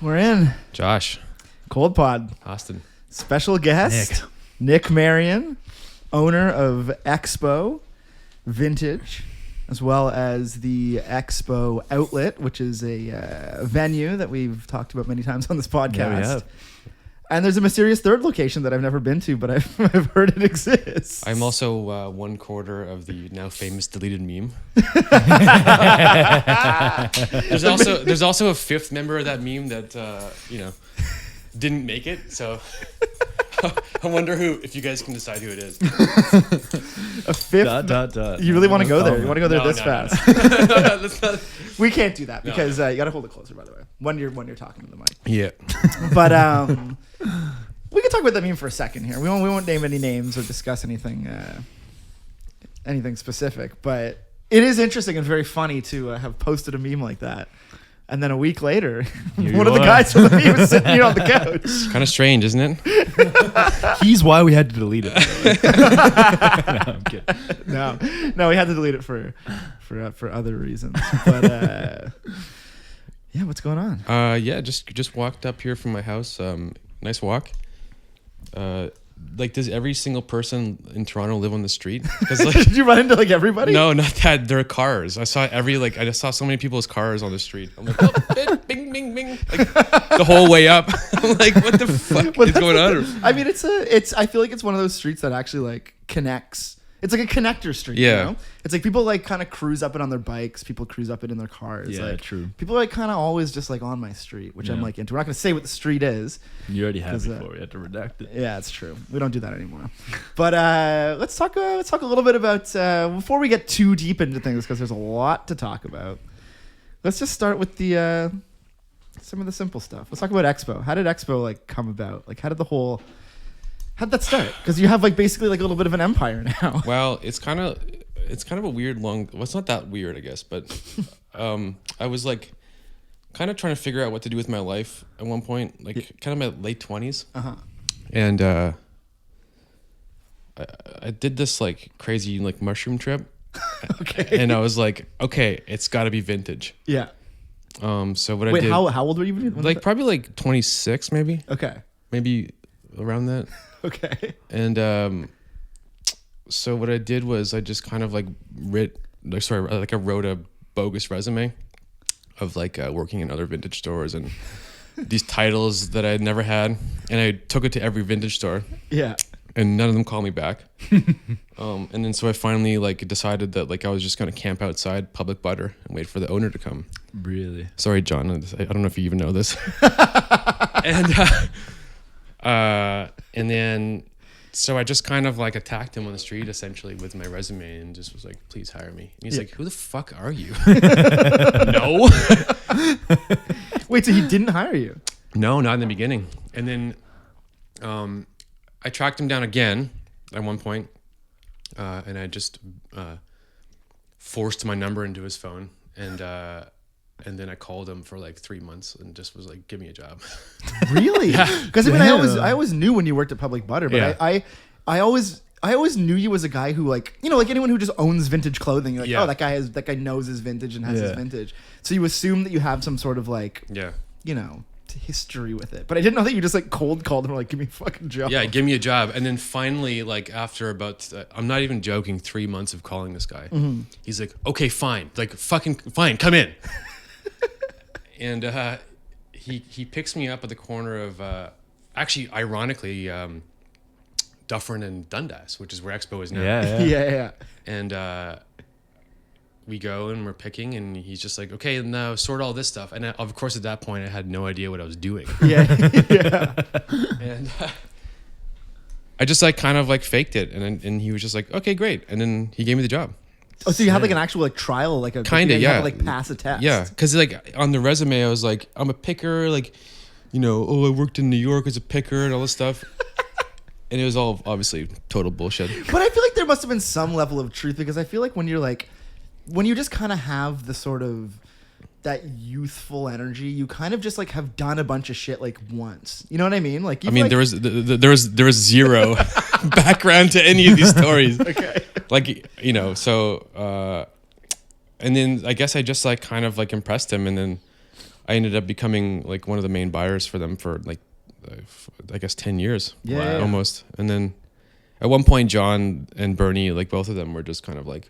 We're in. Josh. Cold Pod. Austin. Special guest. Nick Marian, owner of Expo Vintage, as well as the Expo Outlet, which is a venue that we've talked about many times on this podcast. Yeah, we have. And there's a mysterious third location that I've never been to, but I've heard it exists. I'm also 1/4 of the now famous deleted meme. there's also a fifth member of that meme that didn't make it. So I wonder if you guys can decide who it is. A fifth. You really want to go there? You want to go there fast? No, let's not. We can't do that because you got to hold it closer. By the way, when you're talking to the mic. Yeah. But we can talk about that meme for a second here. We won't name any names or discuss anything specific. But it is interesting and very funny to have posted a meme like that. And then a week later, one of the guys from the meme was sitting here on the couch. Kind of strange, isn't it? He's why we had to delete it. No, I'm kidding. No, we had to delete it for other reasons. But yeah, what's going on? Just walked up here from my house. Nice walk. Does every single person in Toronto live on the street? Did you run into everybody? No, not that. There are cars. I just saw so many people's cars on the street. I'm like, oh, bing, bing, bing, the whole way up. I'm like, what the fuck is going on? I mean, I feel like it's one of those streets that actually connects. It's like a connector street. Yeah. You know? It's like people kind of cruise up it on their bikes. People cruise up it in their cars. Yeah, true. People are kind of always just on my street, which I'm into. We're not going to say what the street is. You already have before. We had to redact it. Yeah, it's true. We don't do that anymore. But let's talk a little bit about before we get too deep into things, because there's a lot to talk about. Let's just start with the some of the simple stuff. Let's talk about Expo. How did Expo come about? How'd that start? Because you have basically a little bit of an empire now. Well, it's kind of a weird long. Well, it's not that weird, I guess, but I was kind of trying to figure out what to do with my life at one point, kind of my late 20s. Uh-huh. And I did this crazy mushroom trip. Okay. And I was like, okay, it's got to be vintage. Yeah. So what I did. did. How old were you? Probably 26, maybe. Okay. Maybe around that. Okay. And so what I did was I just kind of I wrote a bogus resume of working in other vintage stores and these titles that I had never had, and I took it to every vintage store. Yeah. And none of them called me back. And then so I finally decided that I was just gonna camp outside Public Butter and wait for the owner to come. Really? Sorry, John. I don't know if you even know this. And then, so I just kind of attacked him on the street essentially with my resume and just was like, please hire me. And he's like, who the fuck are you? No. Wait, so he didn't hire you? No, not in the beginning. And then I tracked him down again at one point, and I just forced my number into his phone, and then I called him for 3 months and just was like, give me a job. Really? Yeah. Because I always knew when you worked at Public Butter, but yeah. I always knew you as a guy who anyone who just owns vintage clothing. You're yeah. Oh, that guy knows his vintage and has his vintage. So you assume that you have some sort of history with it. But I didn't know that you just cold called him give me a fucking job. Yeah, give me a job. And then finally, after about, I'm not even joking, 3 months of calling this guy, he's like, okay, fine. Fucking fine, come in. And he picks me up at the corner of, actually, ironically, Dufferin and Dundas, which is where Expo is now. Yeah. And we go and we're picking, and he's just like, okay, now sort all this stuff. And of course, at that point, I had no idea what I was doing. Yeah. And I just kind of faked it, and he was just like, okay, great. And then he gave me the job. Oh, so you had an actual trial, kind of, yeah. You had to pass a test. Yeah, because on the resume, I was like, I'm a picker, I worked in New York as a picker and all this stuff. And it was all obviously total bullshit. But I feel like there must have been some level of truth, because I feel like when you're when you just kind of have the sort of that youthful energy, you kind of just have done a bunch of shit once. You know what I mean? There was zero background to any of these stories. Okay. So and then I guess I just kind of impressed him, and then I ended up becoming like one of the main buyers for them for like, I guess 10 years. Yeah. Almost. And then at one point, John and Bernie, like both of them were just kind of like,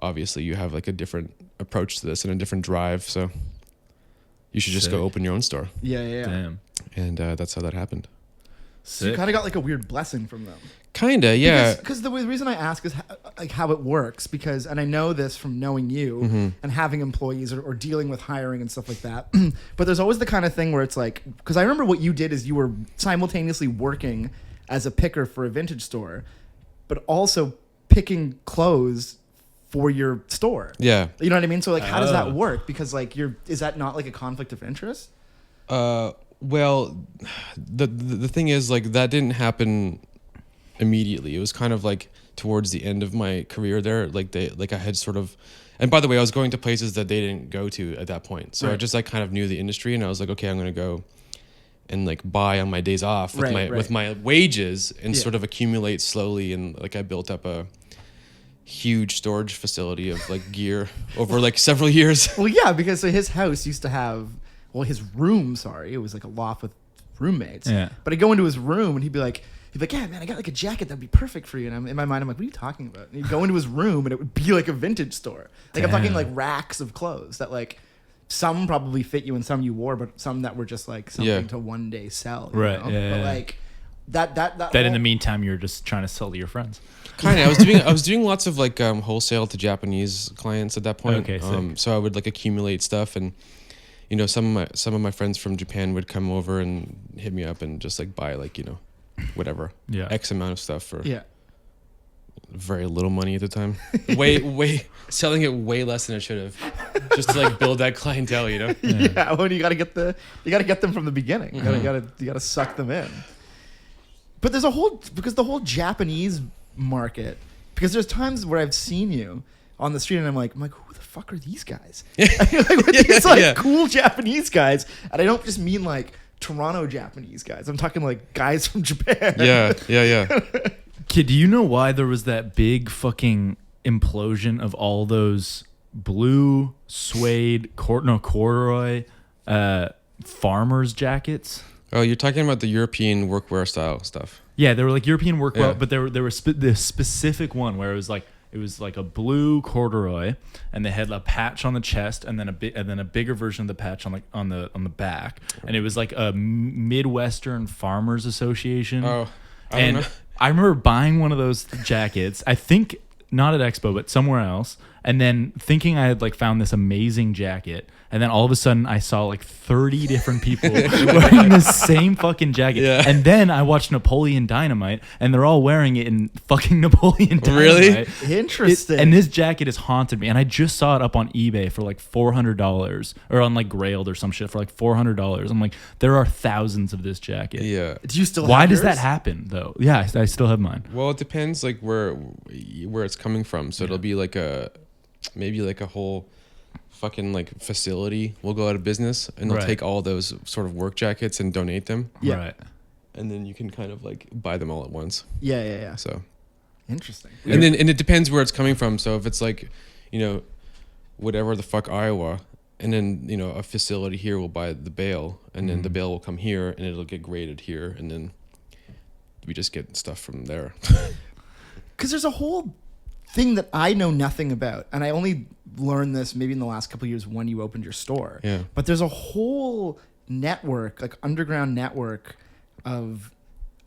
obviously you have like a different approach to this and a different drive. So you should just go open your own store. Yeah. Damn. And that's how that happened. So you kind of got like a weird blessing from them. Kinda, yeah. Because the reason I ask is how it works. Because, and I know this from knowing you and having employees or dealing with hiring and stuff like that. But there's always the kind of thing where it's like, because I remember what you did is you were simultaneously working as a picker for a vintage store, but also picking clothes for your store. Yeah. You know what I mean? So like, how does that work? Because like, is that not like a conflict of interest? Well, the thing is, like, that didn't happen immediately. It was kind of like towards the end of my career there. Like I had sort of, and by the way, I was going to places that they didn't go to at that point. So I just like kind of knew the industry, and I was like, okay, I'm going to go and like buy on my days off with my wages and sort of accumulate slowly. And like I built up a huge storage facility of like gear over like several years. Well, yeah, because so his house used to have, well, his room, sorry, it was like a loft with roommates. Yeah. But I'd go into his room and he'd be like, yeah, man, I got like a jacket that'd be perfect for you. And in my mind, I'm like, what are you talking about? And he'd go into his room and it would be like a vintage store. Like I'm talking like racks of clothes that like some probably fit you and some you wore, but some that were just like something to one day sell. You know? Yeah. But like that in the meantime, you're just trying to sell to your friends. Kind of. I was doing lots of like wholesale to Japanese clients at that point. Okay, so I would like accumulate stuff, and you know, some of my friends from Japan would come over and hit me up and just like buy like, you know, whatever, X amount of stuff for very little money at the time. way selling it way less than it should have, just to like build that clientele, you know. Yeah, when you gotta get them from the beginning. You gotta suck them in. But there's the whole Japanese market, because there's times where I've seen you on the street and I'm like, who the fuck are these guys? It's like cool Japanese guys, and I don't just mean like Toronto Japanese guys. I'm talking like guys from Japan. Yeah. Kid, do you know why there was that big fucking implosion of all those blue suede corduroy farmers jackets? Oh, you're talking about the European workwear style stuff. Yeah, they were like European workwear, but there were this specific one where it was like a blue corduroy, and they had a patch on the chest, and then a bigger version of the patch on the back, and it was like a Midwestern Farmers Association. Oh, I don't know. I remember buying one of those jackets. I think not at Expo, but somewhere else, and then thinking I had like found this amazing jacket, and then all of a sudden I saw like 30 different people wearing the same fucking jacket. Yeah. And then I watched Napoleon Dynamite, and they're all wearing it in fucking Napoleon Dynamite. Really? Interesting. And this jacket has haunted me, and I just saw it up on eBay for like $400, or on like Grailed or some shit for like $400. I'm like, there are thousands of this jacket. Yeah. Do you still? Why have does yours? that happen though? Yeah, I still have mine. Well, it depends like where it's coming from. So it'll be like maybe like a whole fucking like facility will go out of business, and they'll take all those sort of work jackets and donate them. Yeah. Right. And then you can kind of like buy them all at once. Yeah. So interesting. And it depends where it's coming from. So if it's like, you know, whatever the fuck, Iowa, and then, you know, a facility here will buy the bale, and then the bale will come here and it'll get graded here, and then we just get stuff from there. Because there's a whole thing that I know nothing about, and I only learned this maybe in the last couple of years when you opened your store. Yeah. But there's a whole network, like underground network of,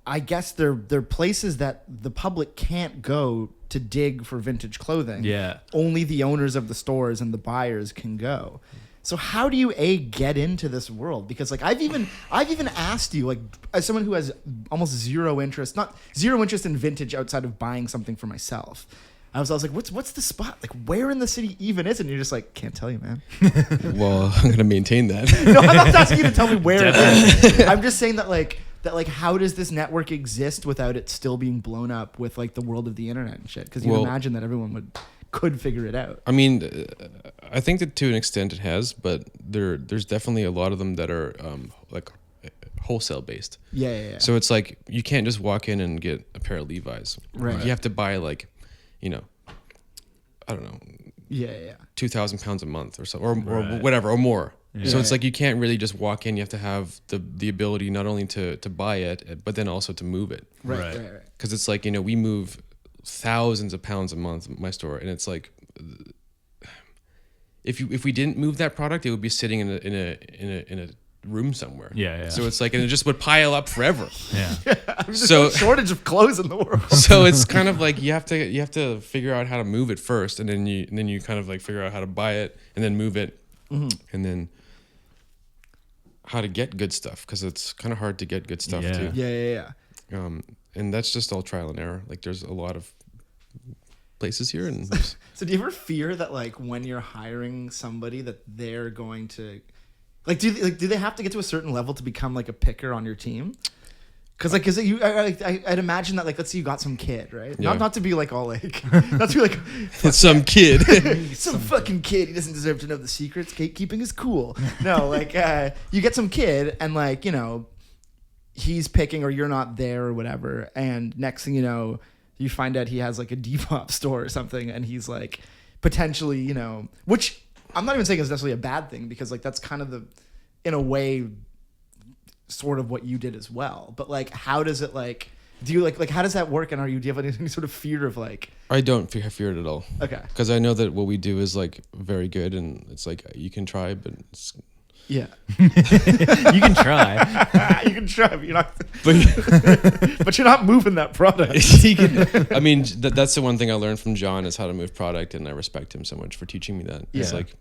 I guess they're places that the public can't go to dig for vintage clothing. Yeah. Only the owners of the stores and the buyers can go. So how do you get into this world? Because like I've even asked you, like, as someone who has almost zero interest in vintage outside of buying something for myself. I was like, what's the spot? Like, where in the city even is it? And you're just like, can't tell you, man. Well, I'm going to maintain that. No, I'm not asking you to tell me where it is. I'm just saying that how does this network exist without it still being blown up with like the world of the internet and shit? Because you imagine that everyone could figure it out. I mean, I think that to an extent it has, but there's definitely a lot of them that are like wholesale based. Yeah. So it's like you can't just walk in and get a pair of Levi's. Right. You have to buy like, you know, I don't know. Yeah. 2,000 pounds a month or so, or whatever, or more. So it's like you can't really just walk in. You have to have the ability not only to buy it, but then also to move it. Right. Because it's like, we move thousands of pounds a month at my store, and it's like if we didn't move that product, it would be sitting in a room somewhere. Yeah. So it's like, and it just would pile up forever. Yeah. There's no shortage of clothes in the world. So it's kind of like you have to figure out how to move it first, and then you kind of like figure out how to buy it and then move it, and then how to get good stuff, because it's kind of hard to get good stuff too. Yeah. And that's just all trial and error. Like there's a lot of places here, and So do you ever fear that like when you're hiring somebody that they're going to like do they have to get to a certain level to become like a picker on your team? Because I'd imagine that like, let's say you got some kid, right? Yeah. Not to be like all like not to be like it's some kid. some fucking kid, he doesn't deserve to know the secrets. Gatekeeping is cool. No, like you get some kid and like, he's picking or you're not there or whatever, and next thing you know, you find out he has like a Depop store or something, and he's like potentially, which I'm not even saying is necessarily a bad thing, because like that's kind of in a way sort of what you did as well. But like, how does it like, do you like how does that work? And do you have any sort of fear of like? I don't fear it at all. Okay. Because I know that what we do is like very good, and it's like you can try, but it's, yeah. You can try. You can try, but you're not. but But you're not moving that product. I mean, that's the one thing I learned from John, is how to move product, and I respect him so much for teaching me that. It's like,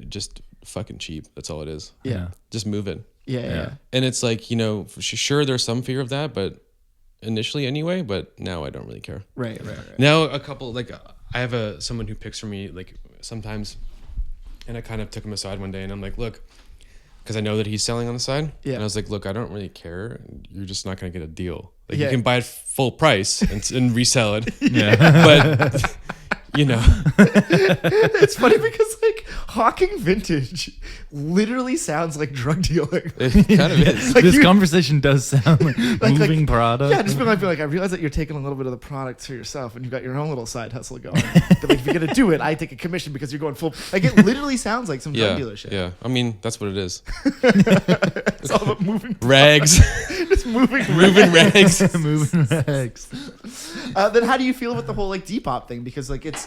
just fucking cheap. That's all it is. Yeah. Just move it. Yeah. And it's like, for sure there's some fear of that, but initially anyway, but now I don't really care. Right. Now a couple, like I have someone who picks for me like sometimes, and I kind of took him aside one day and I'm like, look, because I know that he's selling on the side. Yeah. And I was like, look, I don't really care. You're just not going to get a deal. Like Yeah. you can buy it full price and resell it. Yeah. But It's funny because like hawking vintage literally sounds like drug dealing. it kind of is. Like this you- conversation does sound like moving product. Yeah, just be like, I realize that you're taking a little bit of the product for yourself, and you've got your own little side hustle going. But like, if you're gonna do it, I take a commission because you're going full. Like, it literally sounds like some drug dealer shit. Yeah. I mean, that's what it is. It's all about moving Rags. just moving rags. Moving rags. Then how do you feel about the whole like Depop thing? Because like it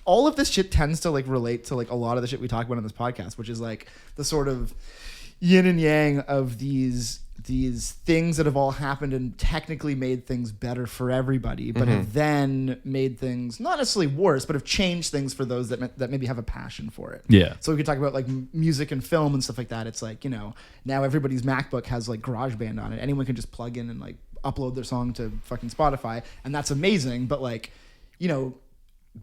all of this shit tends to like relate to like a lot of the shit we talk about on this podcast, which is like the sort of yin and yang of these things that have all happened and technically made things better for everybody, but have then made things not necessarily worse, but have changed things for those that maybe have a passion for it. Yeah. So we could talk about like music and film and stuff like that. It's like, now everybody's MacBook has like GarageBand on it. Anyone can just plug in and like upload their song to fucking Spotify, and that's amazing. But like,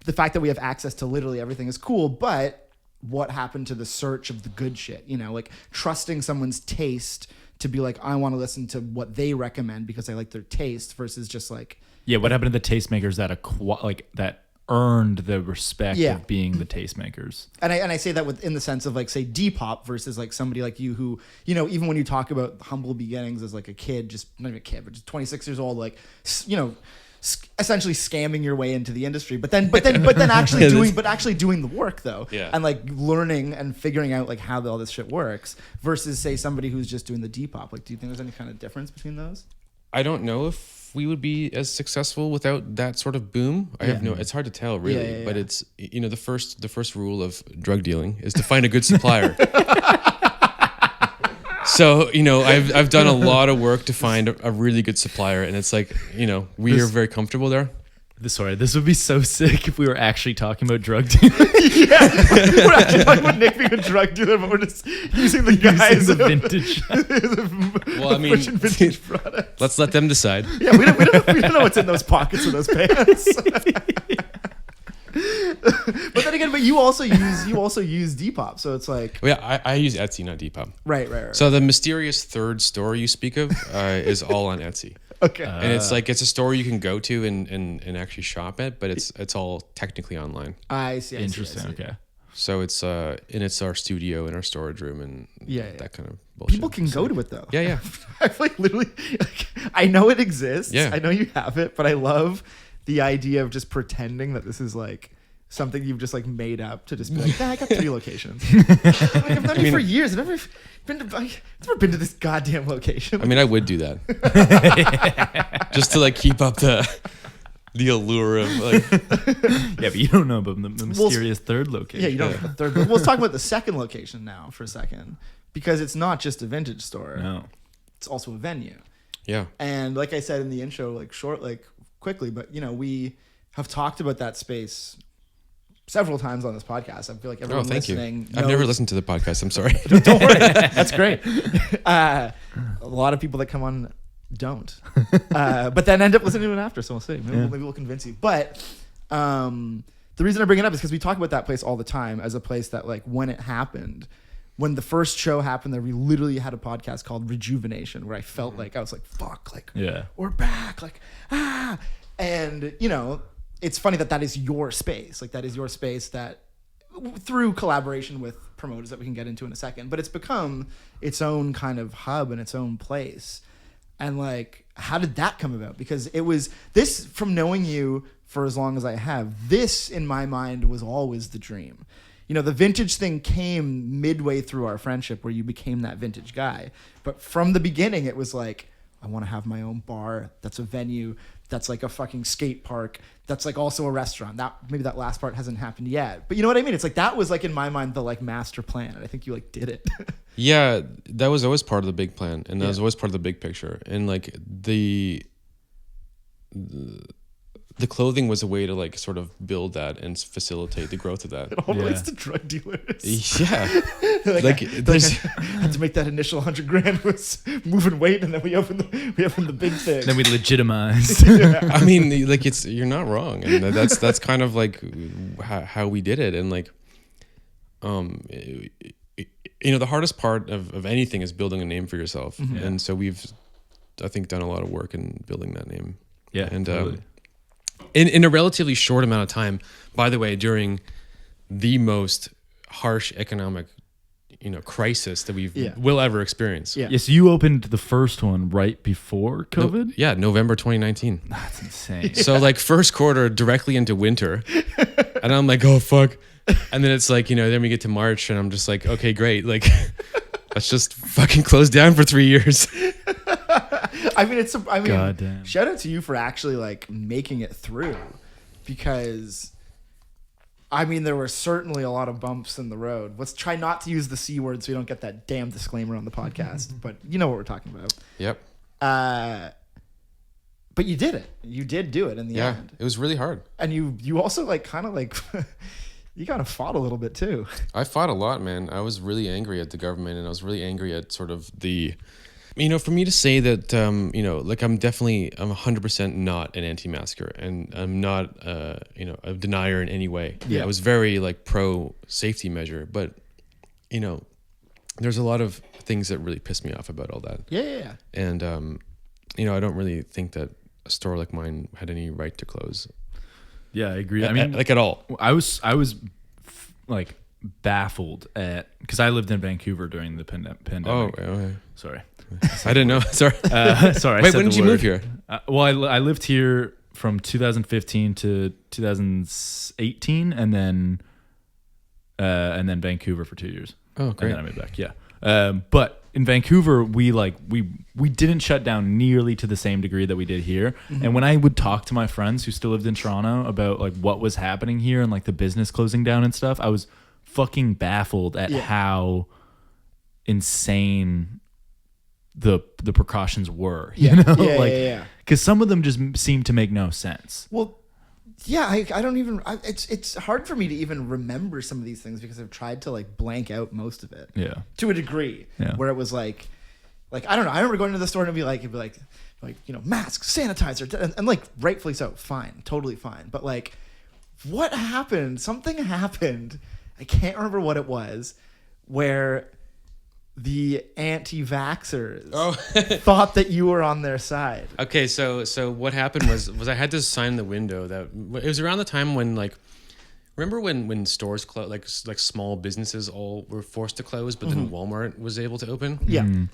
the fact that we have access to literally everything is cool, but what happened to the search of the good shit? like trusting someone's taste to be like, I want to listen to what they recommend because I like their taste, versus just like, Yeah. What happened to the tastemakers that earned the respect Yeah. of being the tastemakers? and I say that in the sense of like, say, Depop versus like somebody like you who, even when you talk about humble beginnings as like a kid, just not even a kid, but just 26 years old, like, essentially scamming your way into the industry, but then actually doing the work though, and like learning and figuring out like how all this shit works, versus say somebody who's just doing the Depop. Like, do you think there's any kind of difference between those? I don't know if we would be as successful without that sort of boom. I have it's hard to tell really, but it's, the first rule of drug dealing is to find a good supplier. So, I've done a lot of work to find a really good supplier, and it's like, we are very comfortable there. Sorry, this would be so sick if we were actually talking about drug dealing. We're actually talking about Nick being a drug dealer, but we're just using the guys Using the vintage. Well, I mean, pushing vintage products. Let's let them decide. Yeah, we don't know what's in those pockets of those pants. But then again, you also use Depop, so it's like, Well, yeah, I use Etsy, not Depop. right. So the mysterious third store you speak of is all on Etsy. Okay. And it's like, it's a store you can go to and actually shop at, but it's all technically online. I see. Interesting. Okay. So it's our studio in our storage room and that kind of bullshit. People can go to it though. Yeah. I like literally, I know it exists. Yeah. I know you have it, but I love the idea of just pretending that this is like something you've just like made up to just be like, I got 3 locations. Like, I've known you for years. I've never been to this goddamn location. I mean, I would do that just to like keep up the allure of like. Yeah, but you don't know about the mysterious third location. Yeah, you don't know the third. Well, let's talk about the second location now for a second, because it's not just a vintage store. No, it's also a venue. Yeah. And like I said in the intro, quickly, but we have talked about that space several times on this podcast. I feel like everyone listening knows. I've never listened to the podcast. I'm sorry. Don't worry. That's great. A lot of people that come on don't. But then end up listening to it after, so we'll see. Maybe we'll convince you. But the reason I bring it up is because we talk about that place all the time as a place that, like, when it happened, when the first show happened there, we literally had a podcast called Rejuvenation, where I felt like, I was like, fuck, like, we're back, like, and, it's funny that is your space. Like, that is your space that, through collaboration with promoters that we can get into in a second, but it's become its own kind of hub and its own place. And, like, how did that come about? Because it was this, from knowing you for as long as I have, this in my mind was always the dream. The vintage thing came midway through our friendship, where you became that vintage guy. But from the beginning, it was like, I want to have my own bar. That's a venue. That's like a fucking skate park. That's like also a restaurant. Maybe that last part hasn't happened yet. But you know what I mean? It's like, that was like in my mind the like master plan. And I think you like did it. Yeah, that was always part of the big plan, and that was always part of the big picture. And like the clothing was a way to like sort of build that and facilitate the growth of that. It all relates to drug dealers. Yeah. I had to make that initial $100,000 was moving weight, and then we opened the big thing. Then we legitimized. I mean, like, you're not wrong, and that's kind of like how we did it. And like, the hardest part of anything is building a name for yourself. Mm-hmm. And so we've, I think, done a lot of work in building that name. Yeah, and totally. In a relatively short amount of time, by the way, during the most harsh economic, crisis that will ever experience. Yeah. Yes, you opened the first one right before COVID? November 2019. That's insane. So like first quarter directly into winter. And I'm like, oh fuck. And then it's like, then we get to March and I'm just like, okay, great. Like, let's just fucking close down for 3 years. Goddamn. Shout out to you for actually like making it through, because there were certainly a lot of bumps in the road. Let's try not to use the C word so we don't get that damn disclaimer on the podcast, but you know what we're talking about. Yep. But you did it. You did do it in the end. It was really hard. And you also like kind of like you kind of fought a little bit too. I fought a lot, man. I was really angry at the government, and I was really angry at sort of the, for me to say that, I'm 100% not an anti-masker, and I'm not, a denier in any way. Yeah. I was very like pro safety measure, but, there's a lot of things that really pissed me off about all that. Yeah. And, I don't really think that a store like mine had any right to close. Yeah, I agree. Like at all. I was like baffled because I lived in Vancouver during the pandemic. Oh, okay. Sorry. I didn't know. Sorry. Sorry. Wait, when did you move here? Well, I lived here from 2015 to 2018, and then Vancouver for 2 years. Oh, great. And then I moved back. Yeah. But in Vancouver, we didn't shut down nearly to the same degree that we did here. Mm-hmm. And when I would talk to my friends who still lived in Toronto about like what was happening here and like the business closing down and stuff, I was fucking baffled at how insane the precautions were. Because some of them just seemed to make no sense. Well, yeah, I don't even. It's hard for me to even remember some of these things because I've tried to like blank out most of it. Yeah. To a degree, where it was like I don't know. I remember going to the store and it'd be like masks, sanitizer, and like rightfully so, fine, totally fine. But like, what happened? Something happened. I can't remember what it was, where the anti-vaxxers thought that you were on their side. Okay, so what happened was I had this sign in the window that it was around the time when remember when stores closed, like small businesses all were forced to close, but then Walmart was able to open. Yeah. Mm.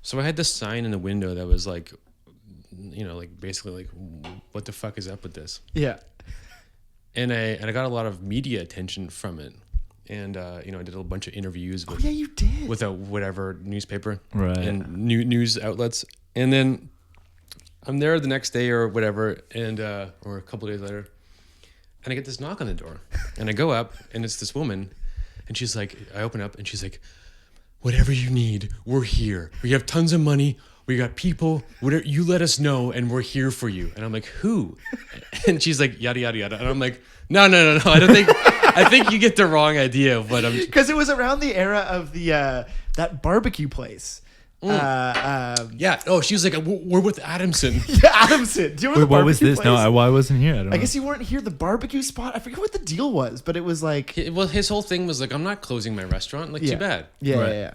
So I had this sign in the window that was basically what the fuck is up with this? Yeah. and I got a lot of media attention from it. And I did a bunch of interviews with you did. with a whatever newspaper and news outlets. And then I'm there the next day or whatever, and or a couple days later, and I get this knock on the door, and I go up, and it's this woman, and she's like, I open up, and she's like, whatever you need, we're here. We have tons of money. We got people. Whatever you let us know, and we're here for you. And I'm like, who? And she's like, yada yada yada. And I'm like, no. I don't think. I think you get the wrong idea of what I'm. Because it was around the era of the that barbecue place. Yeah. Oh, she was like, we're with Adamson. Yeah, Adamson. Do you remember the what was barbecue this? place? No, I wasn't here. I don't know. I guess you weren't here. The barbecue spot. I forget what the deal was, but it was like. Well, his whole thing was like, I'm not closing my restaurant. Like, too bad. Yeah, Right.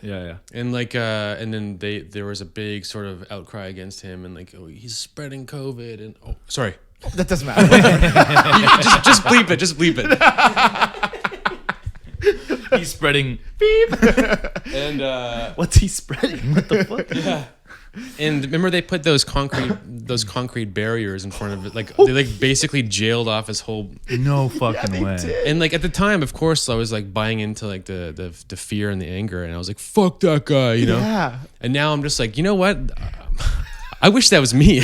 Yeah. And like, and then there was a big sort of outcry against him, and like, oh, he's spreading COVID, and sorry, That doesn't matter. just bleep it. Just bleep it. He's spreading. Beep. And What's he spreading? What the fuck? yeah. And remember they put those concrete barriers in front of it, like they like basically jailed off his whole. No fucking they way. did. And like at the time, of course, I was like buying into like the fear and the anger, and I was like, "Fuck that guy," you know. Yeah. And now I'm just like, you know what? I wish that was me.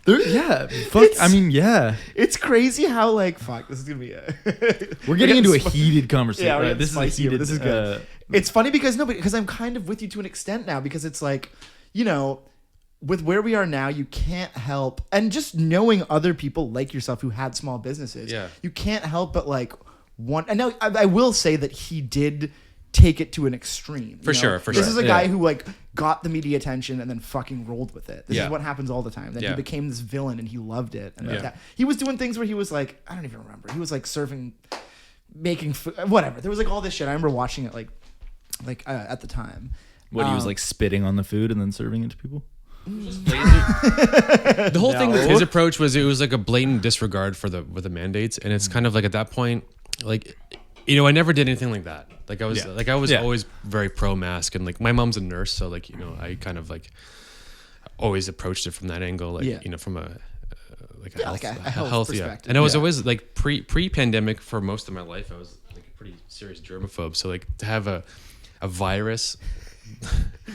Yeah. Fuck. I mean, yeah. It's crazy how like fuck. This is gonna be We're getting into a heated conversation. Yeah, Right? This is a heated. This is good. It's funny because because I'm kind of with you to an extent now, because it's like, with where we are now, you can't help, and just knowing other people like yourself who had small businesses, you can't help but like want. And now I will say that he did take it to an extreme. For sure. This is a guy who like got the media attention and then fucking rolled with it. This is Yeah. what happens all the time. That he became this villain and he loved it. And like that. He was doing things where he was like, I don't even remember. He was like making food, whatever. There was like all this shit. I remember watching it like at the time. What, he was like spitting on the food and then serving it to people? The whole thing with his approach was it was like a blatant disregard for the mandates, and it's kind of like at that point, like, I never did anything like that. Like I was always very pro mask, and like my mom's a nurse, so like I kind of like always approached it from that angle, like from a health perspective. And I was always like pre-pandemic for most of my life. I was like a pretty serious germaphobe, so like to have a virus.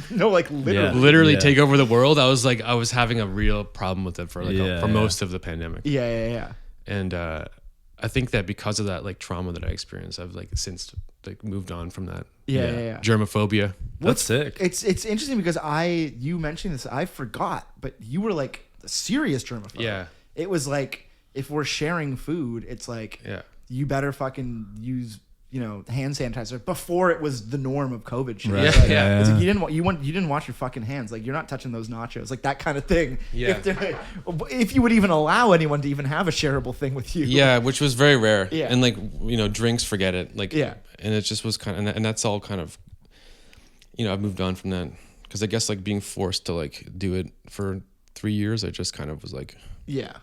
No, like literally take over the world. I was having a real problem with it for most of the pandemic. Yeah. And I think that because of that like trauma that I experienced, I've like since like moved on from that. Yeah. Germophobia. That's sick. It's interesting because you mentioned this, I forgot, but you were like a serious germaphobe. Yeah. It was like, if we're sharing food, it's like you better fucking use hand sanitizer before it was the norm of COVID shit. Right. It's like, Yeah. It's like you didn't wash your fucking hands. Like, you're not touching those nachos. Like that kind of thing. Yeah. If you would even allow anyone to even have a shareable thing with you. Yeah, which was very rare. Yeah. And like drinks, forget it. Like Yeah. And it just was kind of, and that's all kind of, I've moved on from that because I guess like being forced to like do it for 3 years, I just kind of was like, Yeah.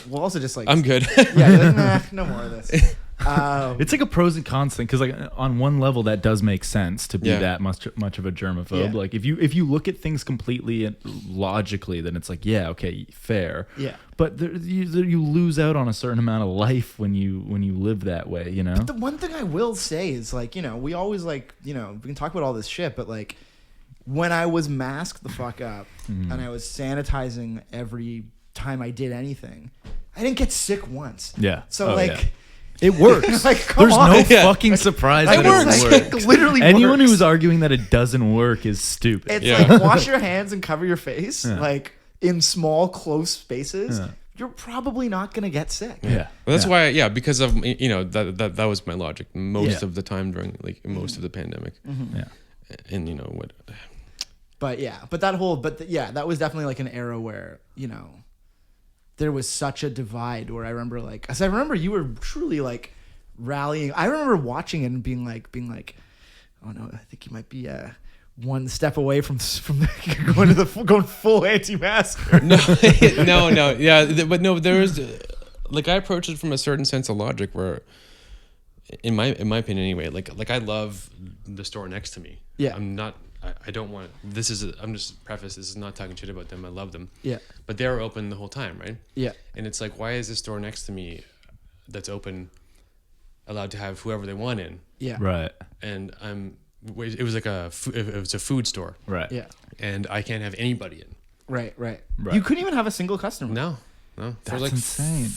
Well, also just like I'm good. Yeah. You're like, nah, no more of this. It's like a pros and cons thing, because like on one level that does make sense to be that much of a germaphobe. Yeah. Like if you look at things completely and logically, then it's like, yeah, okay, fair. Yeah. But you lose out on a certain amount of life when you live that way. But the one thing I will say is like, we always like, we can talk about all this shit, but like when I was masked the fuck up and I was sanitizing every time I did anything, I didn't get sick once. Yeah. So it works. Like, come There's on. no fucking surprise that it works. works. It literally Anyone works. who's arguing that it doesn't work is stupid. It's like, wash your hands and cover your face, like in small, close spaces. Yeah. You're probably not gonna get sick. Yeah. Well, that's why, because of that was my logic most of the time during like most of the pandemic. Yeah. And what? But that was definitely like an era where there was such a divide. Where I remember you were truly like rallying. I remember watching it and being like, oh no, I think you might be one step away from going full anti-mask. No, yeah, but no, there was like I approached it from a certain sense of logic where, in my opinion anyway, like I love the store next to me. Yeah. I'm not. I don't want I'm just preface. This is not talking shit about them. I love them. Yeah. But they're open the whole time, right? Yeah. And it's like, why is this store next to me that's open allowed to have whoever they want in? Yeah. Right. And it was like it was a food store. Right. Yeah. And I can't have anybody in. Right. Right. You couldn't even have a single customer. No. That's insane.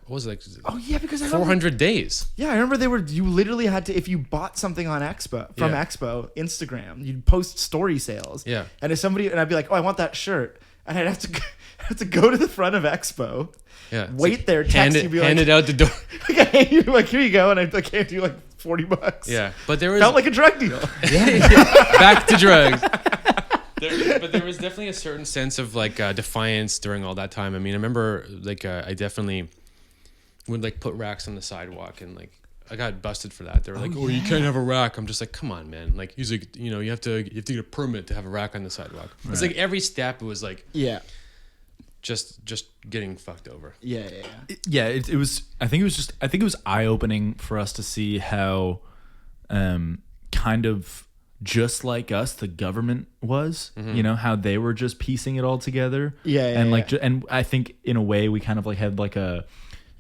What was it? Oh yeah, because I remember, 400 days. Yeah, I remember you literally had to, if you bought something on Expo from Expo Instagram, you'd post story sales. Yeah. And if I'd be like, oh, I want that shirt, and I'd have to go to the front of Expo. Yeah. Wait there, text you, be hand like, it out the door. like, here you go, and I'd hand you like $40. Yeah, but there was felt like a drug deal. back to drugs. But there was definitely a certain sense of like defiance during all that time. I mean, I remember like I definitely would like put racks on the sidewalk, and like I got busted for that. They were like, "Oh, you can't have a rack." I'm just like, "Come on, man!" Like he's like, you have to get a permit to have a rack on the sidewalk. Right. It's like every step was like, just getting fucked over. Yeah. It was. I think it was eye opening for us to see how, kind of just like us, the government was. How they were just piecing it all together. And I think in a way we kind of like had like a.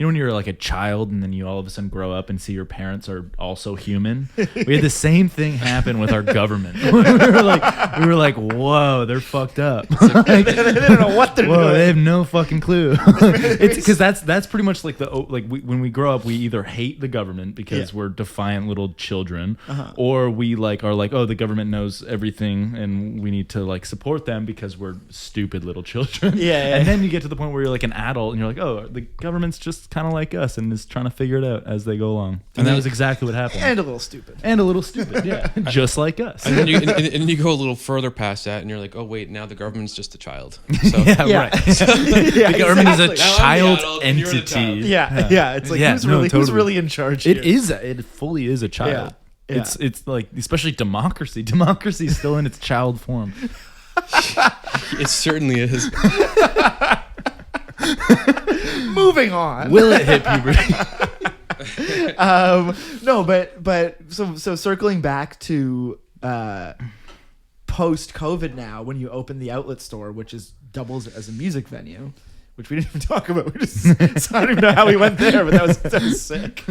When you're like a child and then you all of a sudden grow up and see your parents are also human. We had the same thing happen with our government. we were like, whoa, they're fucked up. They don't know what they're doing. They have no fucking clue. It's because that's pretty much like when we grow up, we either hate the government because we're defiant little children, or we like are like, oh, the government knows everything and we need to like support them because we're stupid little children. And then you get to the point where you're like an adult and you're like, oh, the government's just kind of like us and is trying to figure it out as they go along. And that was exactly what happened. And a little stupid. Yeah. Just like us. And then you go a little further past that and you're like, oh wait, now the government's just a child. So Right. The government is a child entity. Yeah. It's like who's really in charge here? It fully is a child. Yeah. It's like, especially democracy. Democracy is still in its child form. It certainly is. Moving on. Will it hit puberty? No, but so circling back to post COVID now, when you open the outlet store, which doubles as a music venue, which we didn't even talk about. So I don't even know how we went there, but that was sick.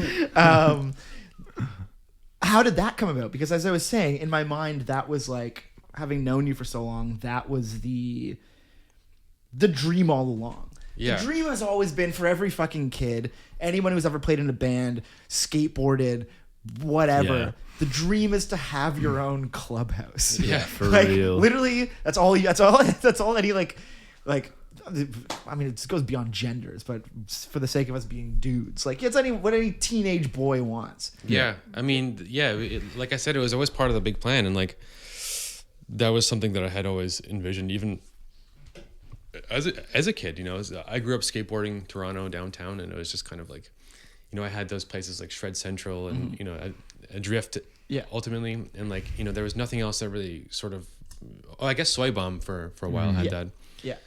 How did that come about? Because as I was saying, in my mind, that was like, having known you for so long, that was the dream all along. Yeah. The dream has always been for every fucking kid, anyone who's ever played in a band, skateboarded, whatever. Yeah. The dream is to have your own clubhouse. Yeah, for like, real. Literally, that's all any like I mean, it goes beyond genders, but for the sake of us being dudes, like it's what any teenage boy wants. Yeah. I mean, like I said, it was always part of the big plan, and like that was something that I had always envisioned, even as a kid. I grew up skateboarding Toronto downtown, and it was just kind of like, I had those places like Shred Central and a Drift, ultimately, and like there was nothing else that really sort of. Oh, I guess Soy Bomb for a while had that. Yeah.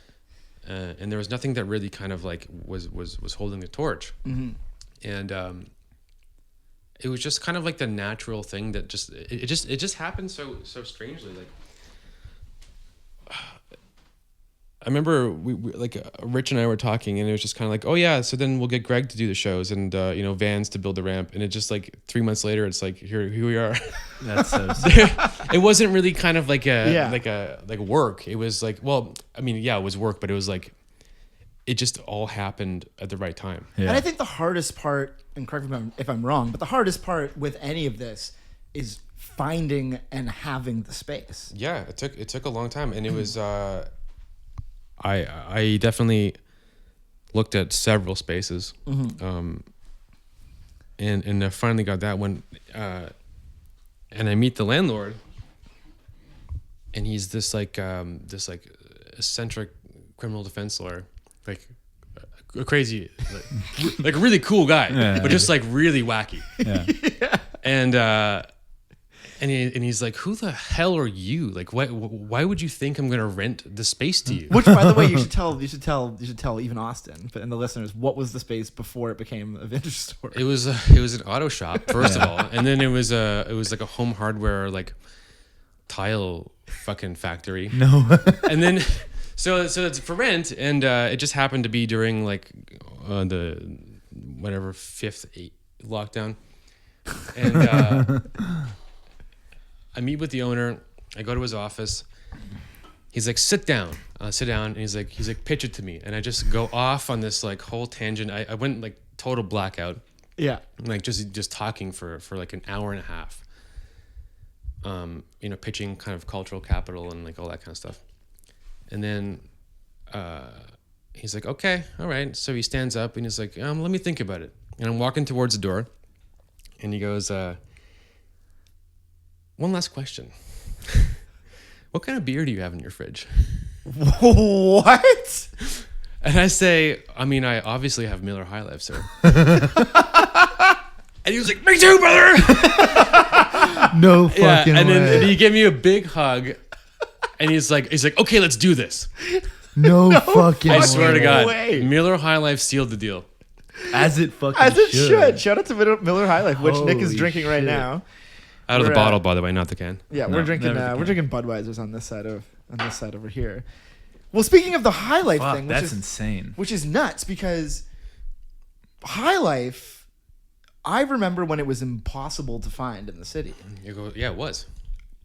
And there was nothing that really kind of like was holding the torch, and it was just kind of like the natural thing that it just happened so strangely. Like I remember we like Rich and I were talking, and it was just kind of like, oh yeah, so then we'll get Greg to do the shows and Vans to build the ramp, and it just like 3 months later, it's like here we are. That's so sick. It wasn't really kind of like like work. It was like, well, I mean, yeah, it was work, but it was like it just all happened at the right time. Yeah. And I think the hardest part, and correct me if I'm wrong, but the hardest part with any of this is finding and having the space. Yeah, it took a long time, and it was. I definitely looked at several spaces, and I finally got that one, and I meet the landlord, and he's this eccentric criminal defense lawyer, like a crazy, like a really cool guy, but just like really wacky, And he's like, who the hell are you? Like, why would you think I'm gonna rent the space to you? Which, by the way, you should tell even Austin and the listeners, what was the space before it became a vintage store? It was an auto shop, first of all, and then it was like a home hardware like tile fucking factory. No. And then so it's for rent, and it just happened to be during like the whatever 5th lockdown, and I meet with the owner. I go to his office. He's like, sit down. Sit down, and he's like, pitch it to me, and I just go off on this like whole tangent. I went like total blackout. Yeah. Like just talking for like an hour and a half. Pitching kind of cultural capital and like all that kind of stuff. And then he's like, okay, all right. So he stands up and he's like, let me think about it. And I'm walking towards the door, and he goes, one last question. What kind of beer do you have in your fridge? What? And I say, I obviously have Miller Highlife, sir. And he was like, me too, brother. No fucking and then way. and he gave me a big hug, and he's like, okay, let's do this. No fucking I swear to God, way. Miller Highlife sealed the deal. As it fucking As it should. Shout out to Miller Highlife, which Nick is Holy drinking right shit. now. Out of the We're, bottle, by the way, not the can. Yeah, No, we're drinking. never the We're can. drinking Budweisers on this side over here. Well, speaking of the High Life Fuck, thing, that's insane. which is nuts because High Life, I remember when it was impossible to find in the city. You go, yeah, it was.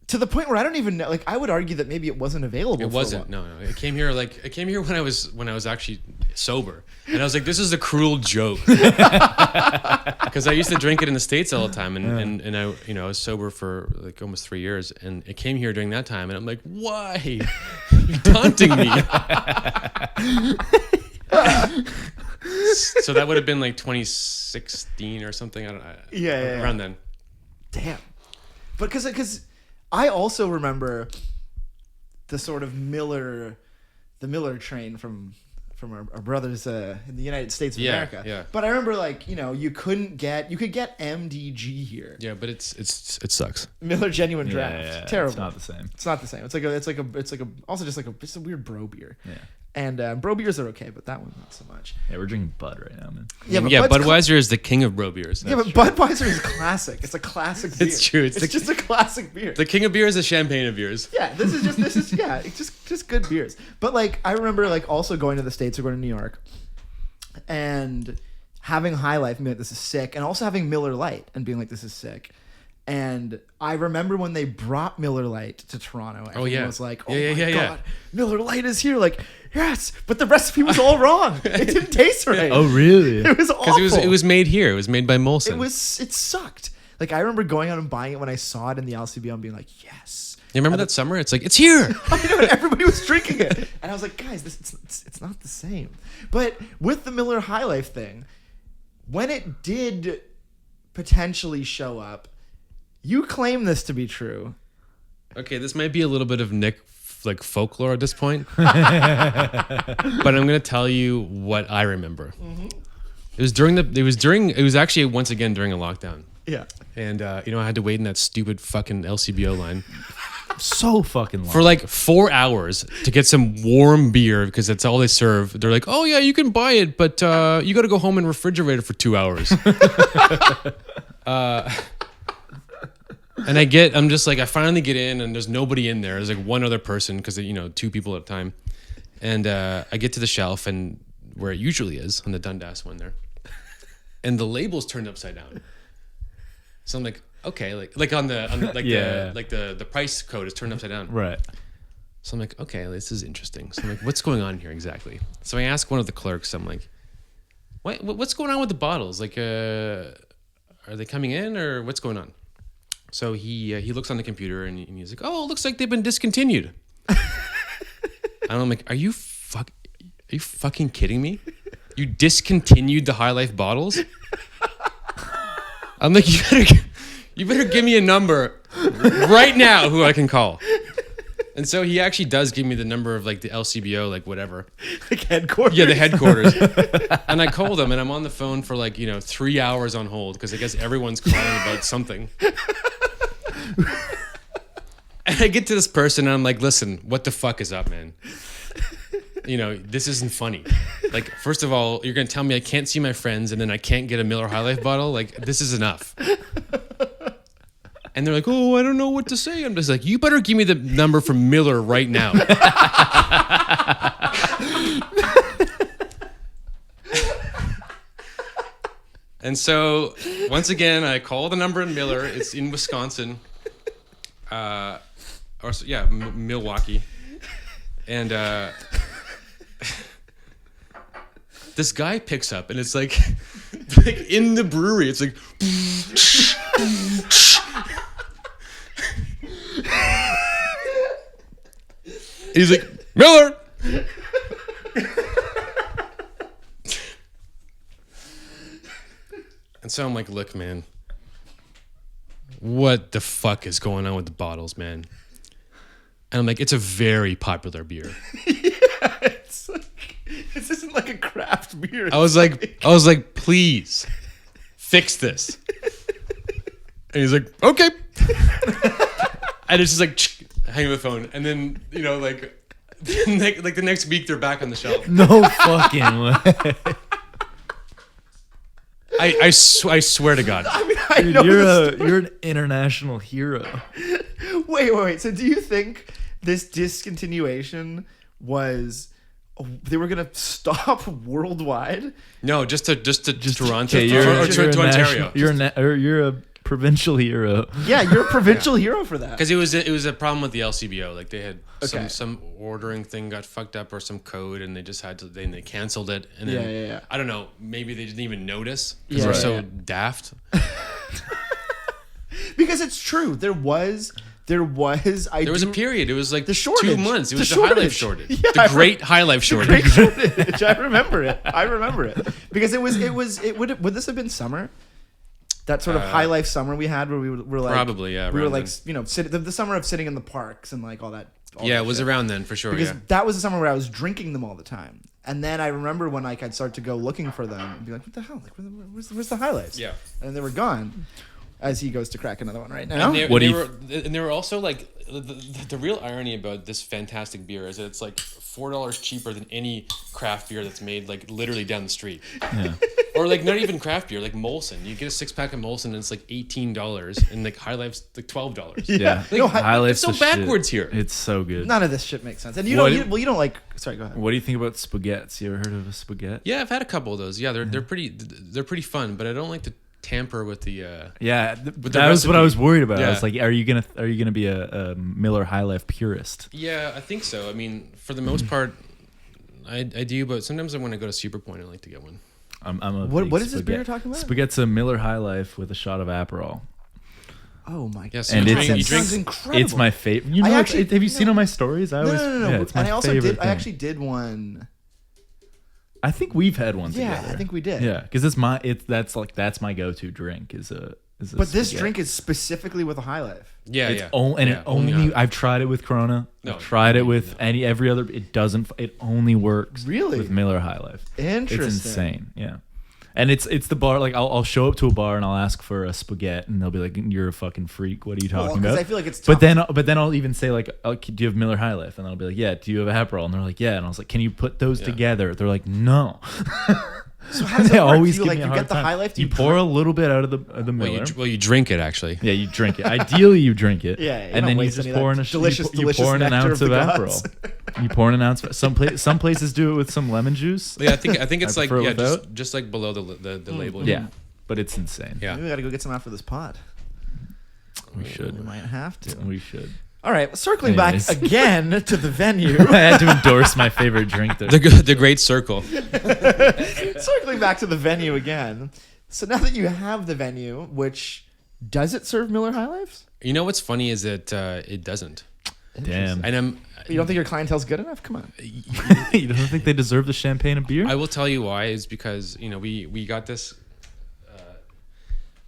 To the point where I don't even know. Like, I would argue that maybe it wasn't available. It for a wasn't. while. No. It came here when I was actually sober, and I was like, this is a cruel joke. Because I used to drink it in the States all the time, and I I was sober for like almost 3 years, and it came here during that time, and I'm like, why? You're taunting me. So that would have been like 2016 or something. I don't know. Yeah. Around then. Damn. But because I also remember the sort of Miller train from our brothers in the United States of America. Yeah. But I remember you could get MDG here. Yeah, but it sucks. Miller Genuine Draft. Yeah, Terrible. It's not the same. It's not the same. It's just a weird bro beer. Yeah. And bro beers are okay, but that one not so much. Yeah, we're drinking Bud right now, man. Yeah, but Bud's Budweiser is the king of bro beers. yeah, but Budweiser is classic. It's a classic beer. It's true. It's just a classic beer. The king of beers is champagne of beers. Yeah, it's just good beers. But I remember also going to the States or going to New York and having High Life and being like, this is sick, and also having Miller Lite and being like, this is sick. And I remember when they brought Miller Lite to Toronto. Everyone was like, oh my God, Miller Lite is here. Like, yes, but the recipe was all wrong. It didn't taste right. Oh, really? It was awful. Because it was made here. It was made by Molson. It sucked. I remember going out and buying it when I saw it in the LCBO and being like, yes. You remember that summer? It's like, it's here. I know, and everybody was drinking it. And I was like, guys, it's not the same. But with the Miller High Life thing, when it did potentially show up, you claim this to be true. Okay, this might be a little bit of Nick folklore at this point. But I'm going to tell you what I remember. Mm-hmm. It was actually once again during a lockdown. Yeah. And I had to wait in that stupid fucking LCBO line So fucking long. for 4 hours to get some warm beer because that's all they serve. They're like, "Oh yeah, you can buy it, but you got to go home and refrigerate it for 2 hours." And I finally get in, and there's nobody in there. There's one other person because 2 people at a time. And I get to the shelf and where it usually is on the Dundas one there, and the label's turned upside down. So I'm like, okay, the price code is turned upside down. Right. So I'm like, okay, this is interesting. So I'm like, what's going on here exactly? So I ask one of the clerks, I'm like, what's going on with the bottles? Are they coming in or what's going on? So he looks on the computer and he's like, oh, it looks like they've been discontinued. And I'm like, are you fucking kidding me? You discontinued the High Life bottles? I'm like, you better give me a number right now who I can call. And so he actually does give me the number of the LCBO, whatever. Headquarters? Yeah, the headquarters. And I called him and I'm on the phone for 3 hours on hold because I guess everyone's calling about something. And I get to this person and I'm like, listen, what the fuck is up, man? This isn't funny. First of all, you're going to tell me I can't see my friends and then I can't get a Miller High Life bottle? This is enough. And they're like, oh, I don't know what to say. I'm just like, you better give me the number from Miller right now. And so, once again, I call the number in Miller. It's in Wisconsin. Milwaukee. And this guy picks up, and it's like in the brewery. It's like... He's like, Miller! And so I'm like, look, man, what the fuck is going on with the bottles, man? And I'm like, it's a very popular beer. It's like, this isn't like a craft beer. I was like, please fix this. And he's like, okay. And it's just like, hang up the phone. And then, like the next week they're back on the shelf. No fucking way. I swear to God. I mean, I Dude, know you're an international hero. Wait. So do you think this discontinuation was they were gonna stop worldwide? No, just to Toronto Okay, to Ontario. You're a provincial hero. Yeah, you're a provincial hero for that. Because it was a problem with the LCBO. Like they had some ordering thing got fucked up or some code, and they just had to. Then they canceled it. And then Yeah. I don't know. Maybe they didn't even notice because Yeah, they're so yeah. daft. Because it's true. There was There was a period. It was like the shortage. 2 months. It The was the shortage. High Life shortage. Yeah, the great High Life shortage. Great shortage. I remember it because would this have been summer? That sort of high life summer we had where we were like Probably, yeah, we were around like then. the summer of sitting in the parks and like all that. Yeah, it was around then for sure. Because Yeah. that was the summer where I was drinking them all the time. And then I remember when like I'd start to go looking for them and be like, what the hell? Like, where's the highlights? Yeah. And they were gone. As he goes to crack another one right now. And they were also like the real irony about this fantastic beer is that it's like $4 cheaper than any craft beer that's made like literally down the street. Yeah. Or like not even craft beer, like Molson. You get a 6-pack of Molson and it's like $18, and like High Life's like $12. Yeah. Like, No, High Life's so the backwards shit. here. It's so good. None of this shit makes sense. And you What- don't like. Sorry, go ahead. What do you think about spaghettis? You ever heard of a spaghetti? Yeah, I've had a couple of those. Yeah, they're pretty fun, but I don't like to tamper with the. Yeah, the that was what I recipe. was worried about. I Yeah. was like, are you gonna be a Miller High Life purist? Yeah, I think so. I mean, for the most part, I do, but sometimes when I go to Super Point, I like to get one. I'm a What big is this beer you're spaghetti- talking about? Spaghetti's a Miller High Life with a shot of Aperol. Oh my god. Yes, And you it's- drink. it sounds incredible. It's my favorite. You I know, actually- have you seen no. all my stories? I No, always, no. Yeah, it's my and I also favorite did. I thing. actually did one. I think we've had one Yeah, together. I think we did. Yeah, because that's my go-to drink is a But this spaghetti. drink is specifically with a High Life. Yeah, It's yeah. only Yeah, High Life. I've tried it with Corona. No, I've tried it no, with no. every other. It doesn't. It only works. Really? With Miller High Life. Interesting. It's insane. Yeah. And it's the bar. Like I'll show up to a bar and I'll ask for a spaghetti, and they'll be like, "You're a fucking freak. What are you talking 'cause about?" I feel like it's tough. But then I'll even say like, "Oh, do you have Miller High Life?" And I'll be like, "Yeah." Do you have Aperol? And they're like, "Yeah." And I was like, "Can you put those together?" They're like, "No." So how does They that work? always Do you, give like me a you hard get the time. High Life? Do You pour a little bit out of the Miller. Well, you drink it actually. Yeah, you drink it. Ideally, you drink it. Yeah, you and don't then you waste just any of pour that in a delicious you pour in an nectar ounce of of the gods. Aperol. You pour in an ounce. Some places do it with some lemon juice. Yeah, I think it's I like prefer just without. just like below the label. Yeah, but it's insane. Yeah. Maybe we gotta go get some after this pod. We We should. might have to. We should. All right, circling Anyways. back again to the venue. I had to endorse my favorite drink there. The Great Circle. Circling back to the venue again. So now that you have the venue, which does it serve Miller High Lifes? You know what's funny is that it doesn't. Damn. And You don't think your clientele's good enough? Come on. You don't think they deserve the champagne and beer? I will tell you why is because we got this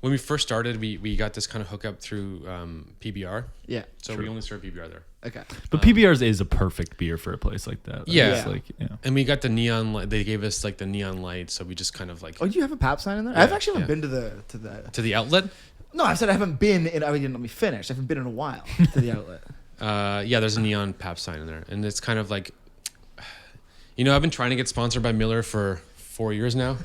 when we first started we got this kind of hookup through PBR. Yeah. So we only serve PBR there. Okay. But PBR's is a perfect beer for a place like that. Yeah. It's like, And we got the neon light. They gave us like the neon light, so we just kind of like Oh, you have a pap sign in there? Yeah, I've actually haven't yeah. been to the. to the outlet. No, I said I haven't been in. I mean, let me finish. I haven't been in a while to the outlet. Yeah, there's a neon pap sign in there, and it's kind of like, I've been trying to get sponsored by Miller for 4 years now,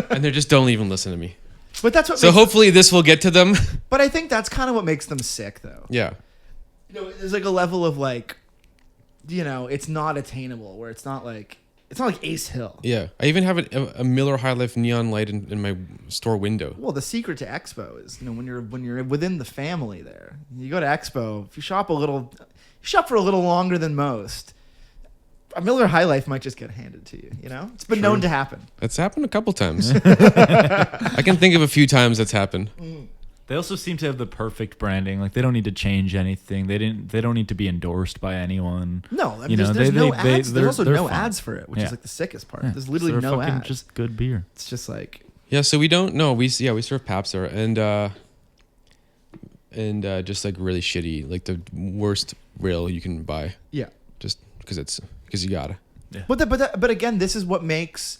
and they just don't even listen to me. But that's what. So hopefully this will get to them. But I think that's kind of what makes them sick, though. Yeah. There's like a level of like, it's not attainable. Where it's not like Ace Hill. Yeah. I even have a Miller Highlife neon light in my store window. Well, the secret to Expo is when you're within the family there. You go to Expo, if you shop for a little longer than most. A Miller Highlife might just get handed to you. It's been known to happen. It's happened a couple times. I can think of a few times that's happened. They also seem to have the perfect branding. Like they don't need to change anything. They don't need to be endorsed by anyone. No, I mean, there's no ads. There's also no fun. ads for it, which is like the sickest part. Yeah. There's literally They're no fucking ads. Just good beer. It's just like Yeah, so we don't know. We serve Pabst there, and just like really shitty, like the worst rail you can buy. yeah. Just because you gotta. Yeah. But again, this is what makes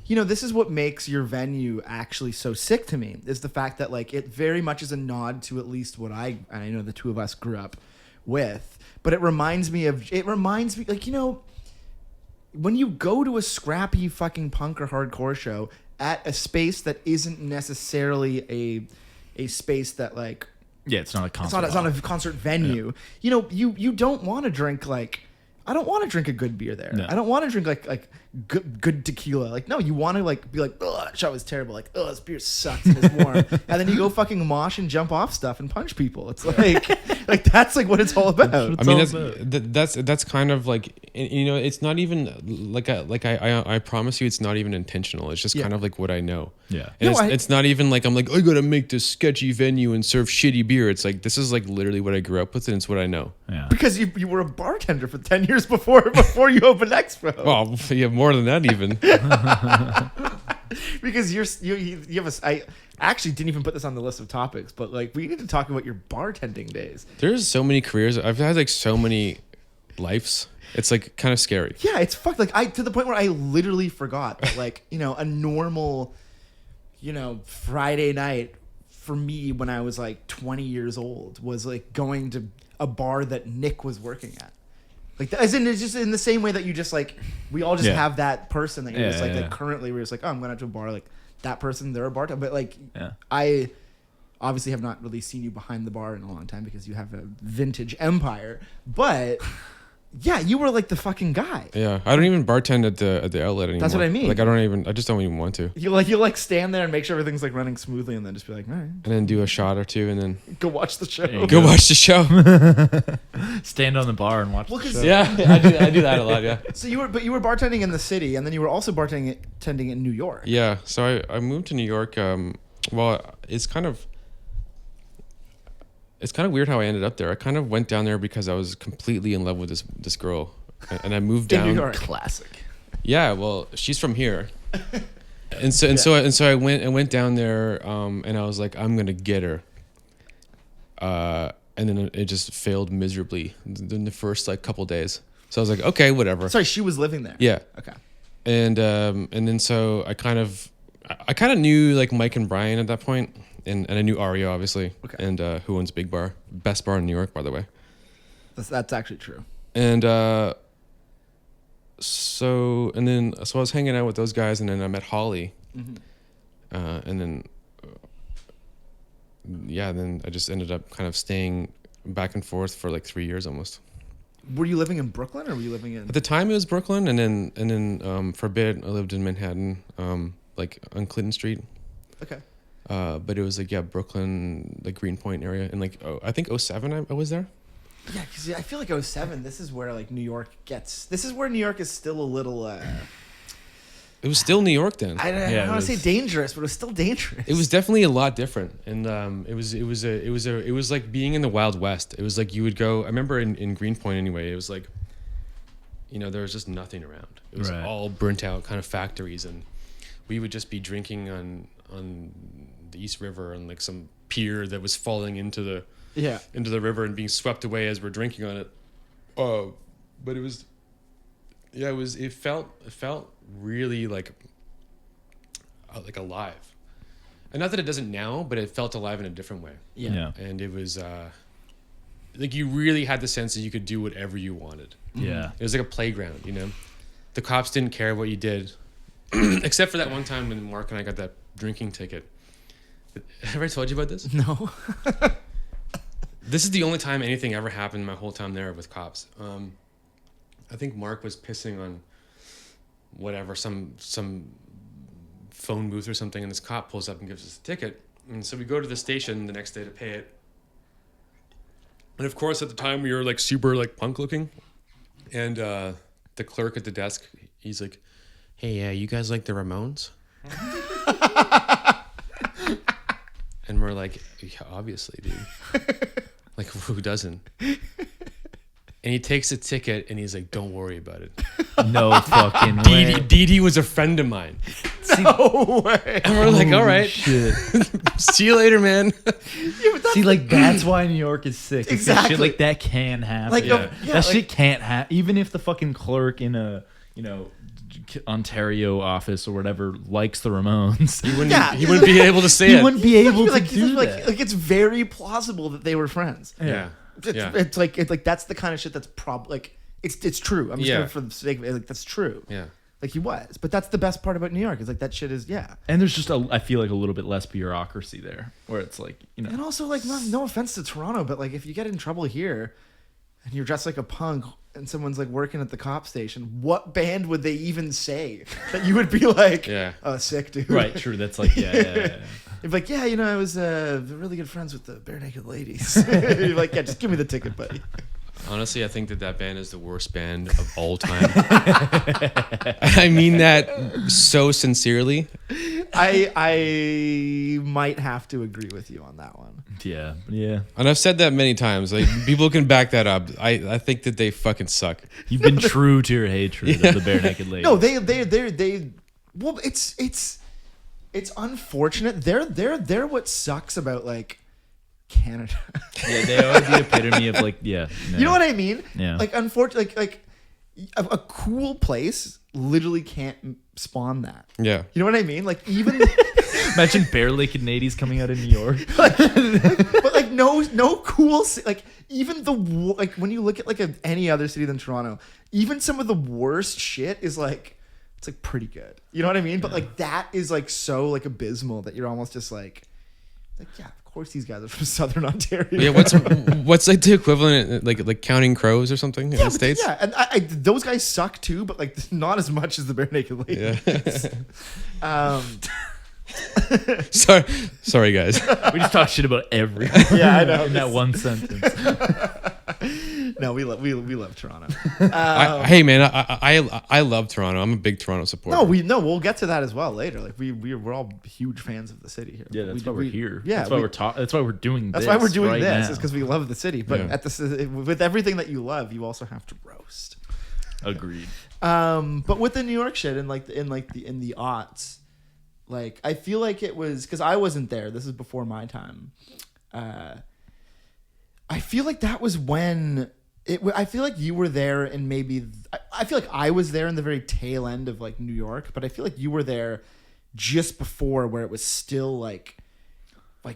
your venue actually so sick to me is the fact that like it very much is a nod to at least what I know the two of us grew up with, but it reminds me like when you go to a scrappy fucking punk or hardcore show at a space that isn't necessarily a space that like It's not a concert. it's not a concert venue. Yeah. You don't want to drink like. I don't want to drink a good beer there. No. I don't want to drink like good tequila. Like no, you want to like be like, oh, that shot was terrible. Like, oh, this beer sucks and it's warm. And then you go fucking mosh and jump off stuff and punch people. It's like that's like what it's all about. I mean, that's kind of like, it's not even like I promise you, it's not even intentional. It's just kind of like what I know. Yeah. And it's not even like I'm like, I gotta make this sketchy venue and serve shitty beer. It's like this is like literally what I grew up with, and it's what I know. Yeah. Because you were a bartender for 10 years before you opened Expo. Well, yeah, more than that even. Because you have I actually didn't even put this on the list of topics, but like we need to talk about your bartending days. There's so many careers. I've had like so many lives. It's like kind of scary. Yeah, it's fucked. Like to the point where I literally forgot that like, a normal, Friday night for me when I was like 20 years old was like going to a bar that Nick was working at. Like, as in, it's just in the same way that you just like, we all just have that person that you're just like currently we're just like, oh, I'm going out to a bar, like that person, they're a bartender. But like, I obviously have not really seen you behind the bar in a long time because you have a vintage empire. But yeah, you were like the fucking guy. Yeah, I don't even bartend at the outlet anymore. That's what I mean. Like, I just don't even want to. You stand there and make sure everything's like running smoothly, and then just be like, all right, and then do a shot or two, and then go watch the show. Go watch the show. Stand on the bar and watch the show. Yeah, I do that a lot. Yeah. So you were bartending in the city, and then you were also bartending in New York. Yeah. So I moved to New York. Well, it's kind of weird how I ended up there. I kind of went down there because I was completely in love with this girl, and I moved down. In New York. Classic. Yeah, well, she's from here, and so I went down there, and I was like, I'm gonna get her. And then it just failed miserably in the first like couple days. So I was like, okay, whatever. Sorry, she was living there. Yeah. Okay. And then so I kind of knew like Mike and Brian at that point. And I knew Ario, obviously, and who owns Big Bar, best bar in New York, by the way. That's actually true. And so I was hanging out with those guys, and then I met Holly, and then then I just ended up kind of staying back and forth for like 3 years almost. Were you living in Brooklyn, or were you living in? At the time, it was Brooklyn, and then for a bit I lived in Manhattan, like on Clinton Street. Okay. But it was like Brooklyn, like Greenpoint area, and like I think 2007 I was there. Yeah, because I feel like 2007. This is where like New York gets. This is where New York is still a little. It was still New York then. I don't want to say dangerous, but it was still dangerous. It was definitely a lot different, and it was like being in the Wild West. It was like you would go. I remember in Greenpoint anyway. It was like, there was just nothing around. It was all burnt out kind of factories, and we would just be drinking on the East River and like some pier that was falling into the river and being swept away as we're drinking on it. But it felt really like alive. And not that it doesn't now, but it felt alive in a different way. Yeah. And it was like you really had the sense that you could do whatever you wanted. Yeah. It was like a playground, The cops didn't care what you did. Except for that one time when Mark and I got that drinking ticket. Have I told you about this? No. This is the only time anything ever happened my whole time there with cops. I think Mark was pissing on whatever, some phone booth or something, and this cop pulls up and gives us a ticket. And so we go to the station the next day to pay it. And of course, at the time, we were like super like punk looking. And the clerk at the desk, he's like, "Hey, you guys like the Ramones?" And we're like, "Yeah, obviously, dude. Like, who doesn't?" And he takes a ticket and he's like, "Don't worry about it." No fucking way. Dee Dee was a friend of mine. No way. And we're like, all right. Shit. See you later, man. See, like, that's why New York is sick. It's that Exactly. shit like that can happen. Like, That like- shit can't happen. Even if the fucking clerk in a, Ontario office or whatever likes the Ramones. He wouldn't be able to say it. He wouldn't be able to like, do that. like it's very plausible that they were friends. Yeah. It's like that's the kind of shit that's like it's true. I'm just Yeah. gonna, for the sake of it, like that's true. Yeah. Like he was, but that's the best part about New York is like that shit is And there's just I feel like a little bit less bureaucracy there, where it's like, And also like no offense to Toronto, but like if you get in trouble here and you're dressed like a punk and someone's like working at the cop station, what band would they even say that you would be like, Yeah. oh, sick dude, right, true. That's like, yeah. You'd be like, yeah, I was really good friends with the Barenaked Ladies. You're like, yeah, just give me the ticket, buddy. Honestly, I think that band is the worst band of all time. I mean that so sincerely. I might have to agree with you on that one. Yeah. And I've said that many times. Like, people can back that up. I think that they fucking suck. You've been true to your hatred of the Barenaked Ladies. No, they. Well, it's unfortunate. They're what sucks about like Canada. Yeah, they are the epitome of like, yeah. No. You know what I mean? Yeah. Like, unfortunately, like a cool place literally can't spawn that. Yeah. You know what I mean? Like even. Imagine Barenaked Ladies coming out of New York. but like no cool like even like when you look at like any other city than Toronto, even some of the worst shit is like it's like pretty good. You know what I mean? But like that is like so like abysmal that you're almost just like yeah, of course these guys are from Southern Ontario. Yeah, what's like the equivalent, like Counting Crows or something in the States? Yeah, and those guys suck too, but like not as much as the Barenaked Ladies. Yeah. Sorry, guys. We just talk shit about everyone. Yeah, I know. In that one sentence. No, we love Toronto. Hey man, I love Toronto. I'm a big Toronto supporter. We'll get to that as well later. Like we're all huge fans of the city here. Yeah, that's why we're here. Yeah, that's why we're talking. That's why we're doing. That's why we're doing right this. now. Is because we love the city. But Yeah. with everything that you love, you also have to roast. Agreed. But with the New York shit and like in the aughts, like I feel like it was because I wasn't there. This is before my time. I feel like that was when I feel like you were there and maybe I feel like I was there in the very tail end of like New York, but I feel like you were there just before where it was still like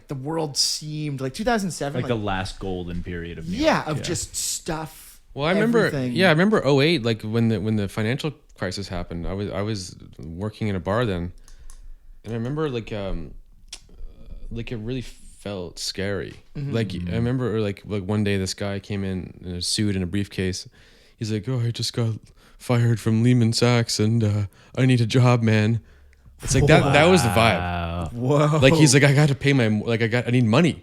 the world seemed like 2007, Like the last golden period of New yeah, York. of just stuff. Well, I remember. everything. Yeah, I remember 2008, like when the financial crisis happened. I was working in a bar then, and I remember like it really felt scary. Mm-hmm. Like I remember like one day this guy came in a suit and a briefcase. He's like, "Oh, I just got fired from Lehman Sachs and I need a job, man." It's like that was the vibe. Wow. Whoa. Like he's like, I got to pay I need money.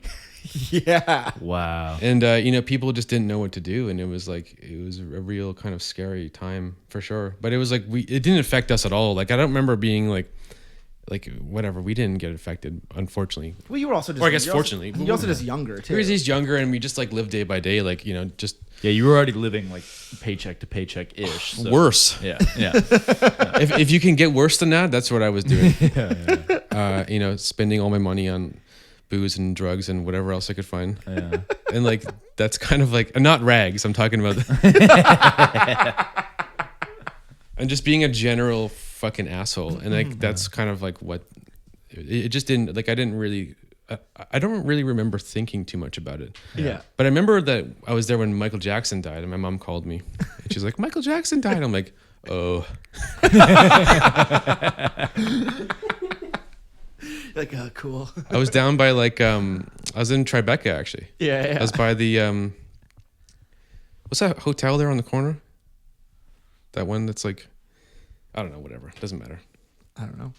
Yeah. Wow. And people just didn't know what to do, and it was a real kind of scary time for sure. But it was like it didn't affect us at all. Like I don't remember being like whatever. We didn't get affected, unfortunately. Well, you were also just. Or I guess you're also- fortunately. you're also just younger too. He's younger, and we just like lived day by day, like just Yeah, you were already living like paycheck to paycheck ish. So. worse. Yeah. Yeah. If you can get worse than that, that's what I was doing. Yeah. Spending all my money on booze and drugs and whatever else I could find. Yeah. And like that's kind of like not rags. I'm talking about. And just being a general fucking asshole, and like that's kind of like what it just didn't like. I don't really remember thinking too much about it. Yeah. But I remember that I was there when Michael Jackson died, and my mom called me, and she's like, "Michael Jackson died." I'm like, "Oh." Like, oh, cool. I was down by like I was in Tribeca actually. Yeah. I was by the what's that hotel there on the corner? That one that's like, I don't know, whatever. Doesn't matter. I don't know.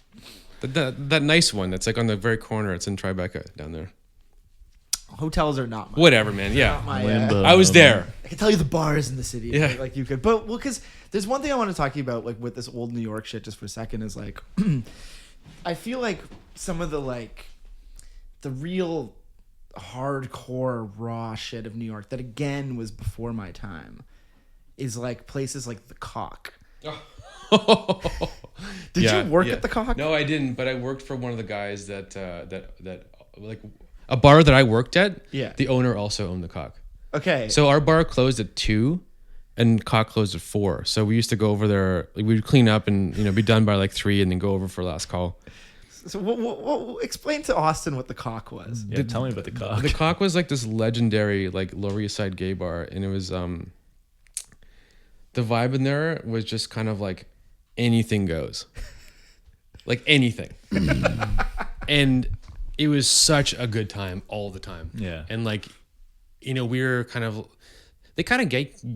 That nice one that's like on the very corner. It's in Tribeca down there. Hotels are not my Whatever, man. Yeah. not my, Limbo. I was there. I can tell you the bars in the city. Yeah. Like you could, but because there's one thing I want to talk to you about, like with this old New York shit, just for a second, is like, I feel like some of the like, the real hardcore raw shit of New York that again was before my time, is like places like the Cock. Did you work at the Cock? No, I didn't. But I worked for one of the guys that like a bar that I worked at. Yeah. The owner also owned the Cock. Okay. So our bar closed at 2, and Cock closed at 4. So we used to go over there. Like, we'd clean up and be done by like 3, and then go over for last call. So explain to Austin what the Cock was. Yeah, tell me about the Cock. The Cock was like this legendary like Lower East Side gay bar, and it was the vibe in there was just kind of like anything goes, like anything, and it was such a good time all the time. Yeah. And like, we were kind of, they kind of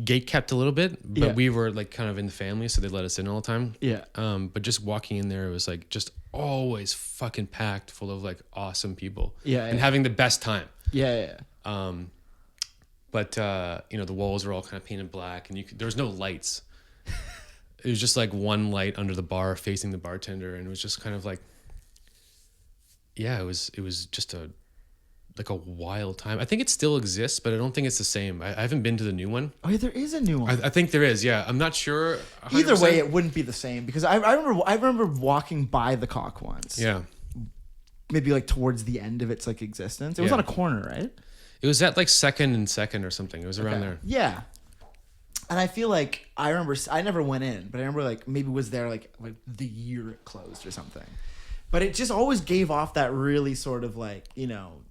gate kept a little bit, but Yeah. we were like kind of in the family, so they let us in all the time. Yeah. But just walking in there, it was like just always fucking packed full of like awesome people. Yeah, And yeah. having the best time. Yeah. But the walls were all kind of painted black, and there was no lights. It was just like one light under the bar facing the bartender, and it was just kind of like, yeah, it was just a wild time. I think it still exists, but I don't think it's the same. I haven't been to the new one. Oh, yeah, there is a new one. I think there is. Yeah, I'm not sure. 100%. Either way, it wouldn't be the same because I remember walking by the Cock once. Yeah, Maybe like towards the end of its like existence. It was Yeah. on a corner, right? it was at like second and second or something. It was around Okay. there. Yeah. And I feel like I remember I never went in, but I remember like maybe was there like the year it closed or something. But it just always gave off that really sort of like,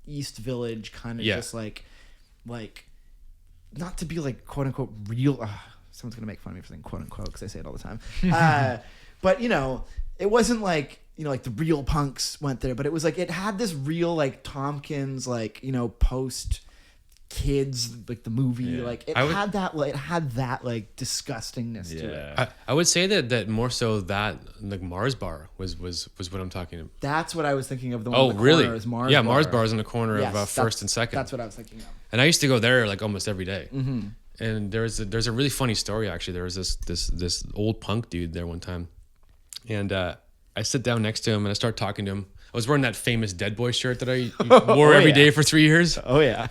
East Village kind of Yeah. just like not to be like quote unquote real. Someone's going to make fun of me for saying quote unquote because I say it all the time. But, it wasn't like, like the real punks went there, but it was like it had this real like Tompkins, like, post kids, like the movie, Yeah. like it I would- had that like disgustingness to it. Yeah. I would say that more so that like Mars Bar was what I'm talking about. That's what I was thinking of. The one Oh, in the really? corner is Mars Yeah, Bar. Mars Bar is in the corner Yes, of first and second. That's what I was thinking of. And I used to go there like almost every day. Mm-hmm. And there's a really funny story actually. There was this old punk dude there one time, and I sit down next to him and I start talking to him. I was wearing that famous Dead Boy shirt that I wore every day for 3 years, Oh yeah.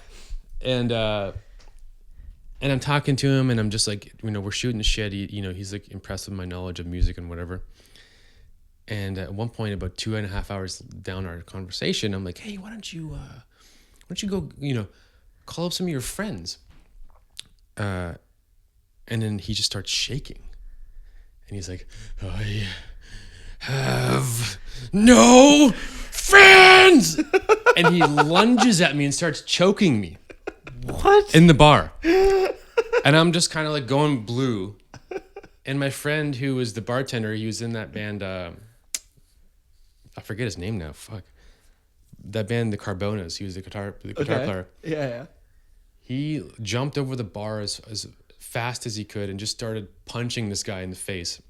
and I'm talking to him and I'm just like, we're shooting the shit. He's like impressed with my knowledge of music and whatever. And at one point, about 2.5 hours down our conversation, I'm like, hey, why don't you go, call up some of your friends? And then he just starts shaking. And he's like, I have no friends. And he lunges at me and starts choking me. What? In the bar. And I'm just kind of like going blue. And my friend who was the bartender, he was in that band, I forget his name now, fuck. That band, the Carbonas, he was the guitar player. Yeah. He jumped over the bar as fast as he could and just started punching this guy in the face.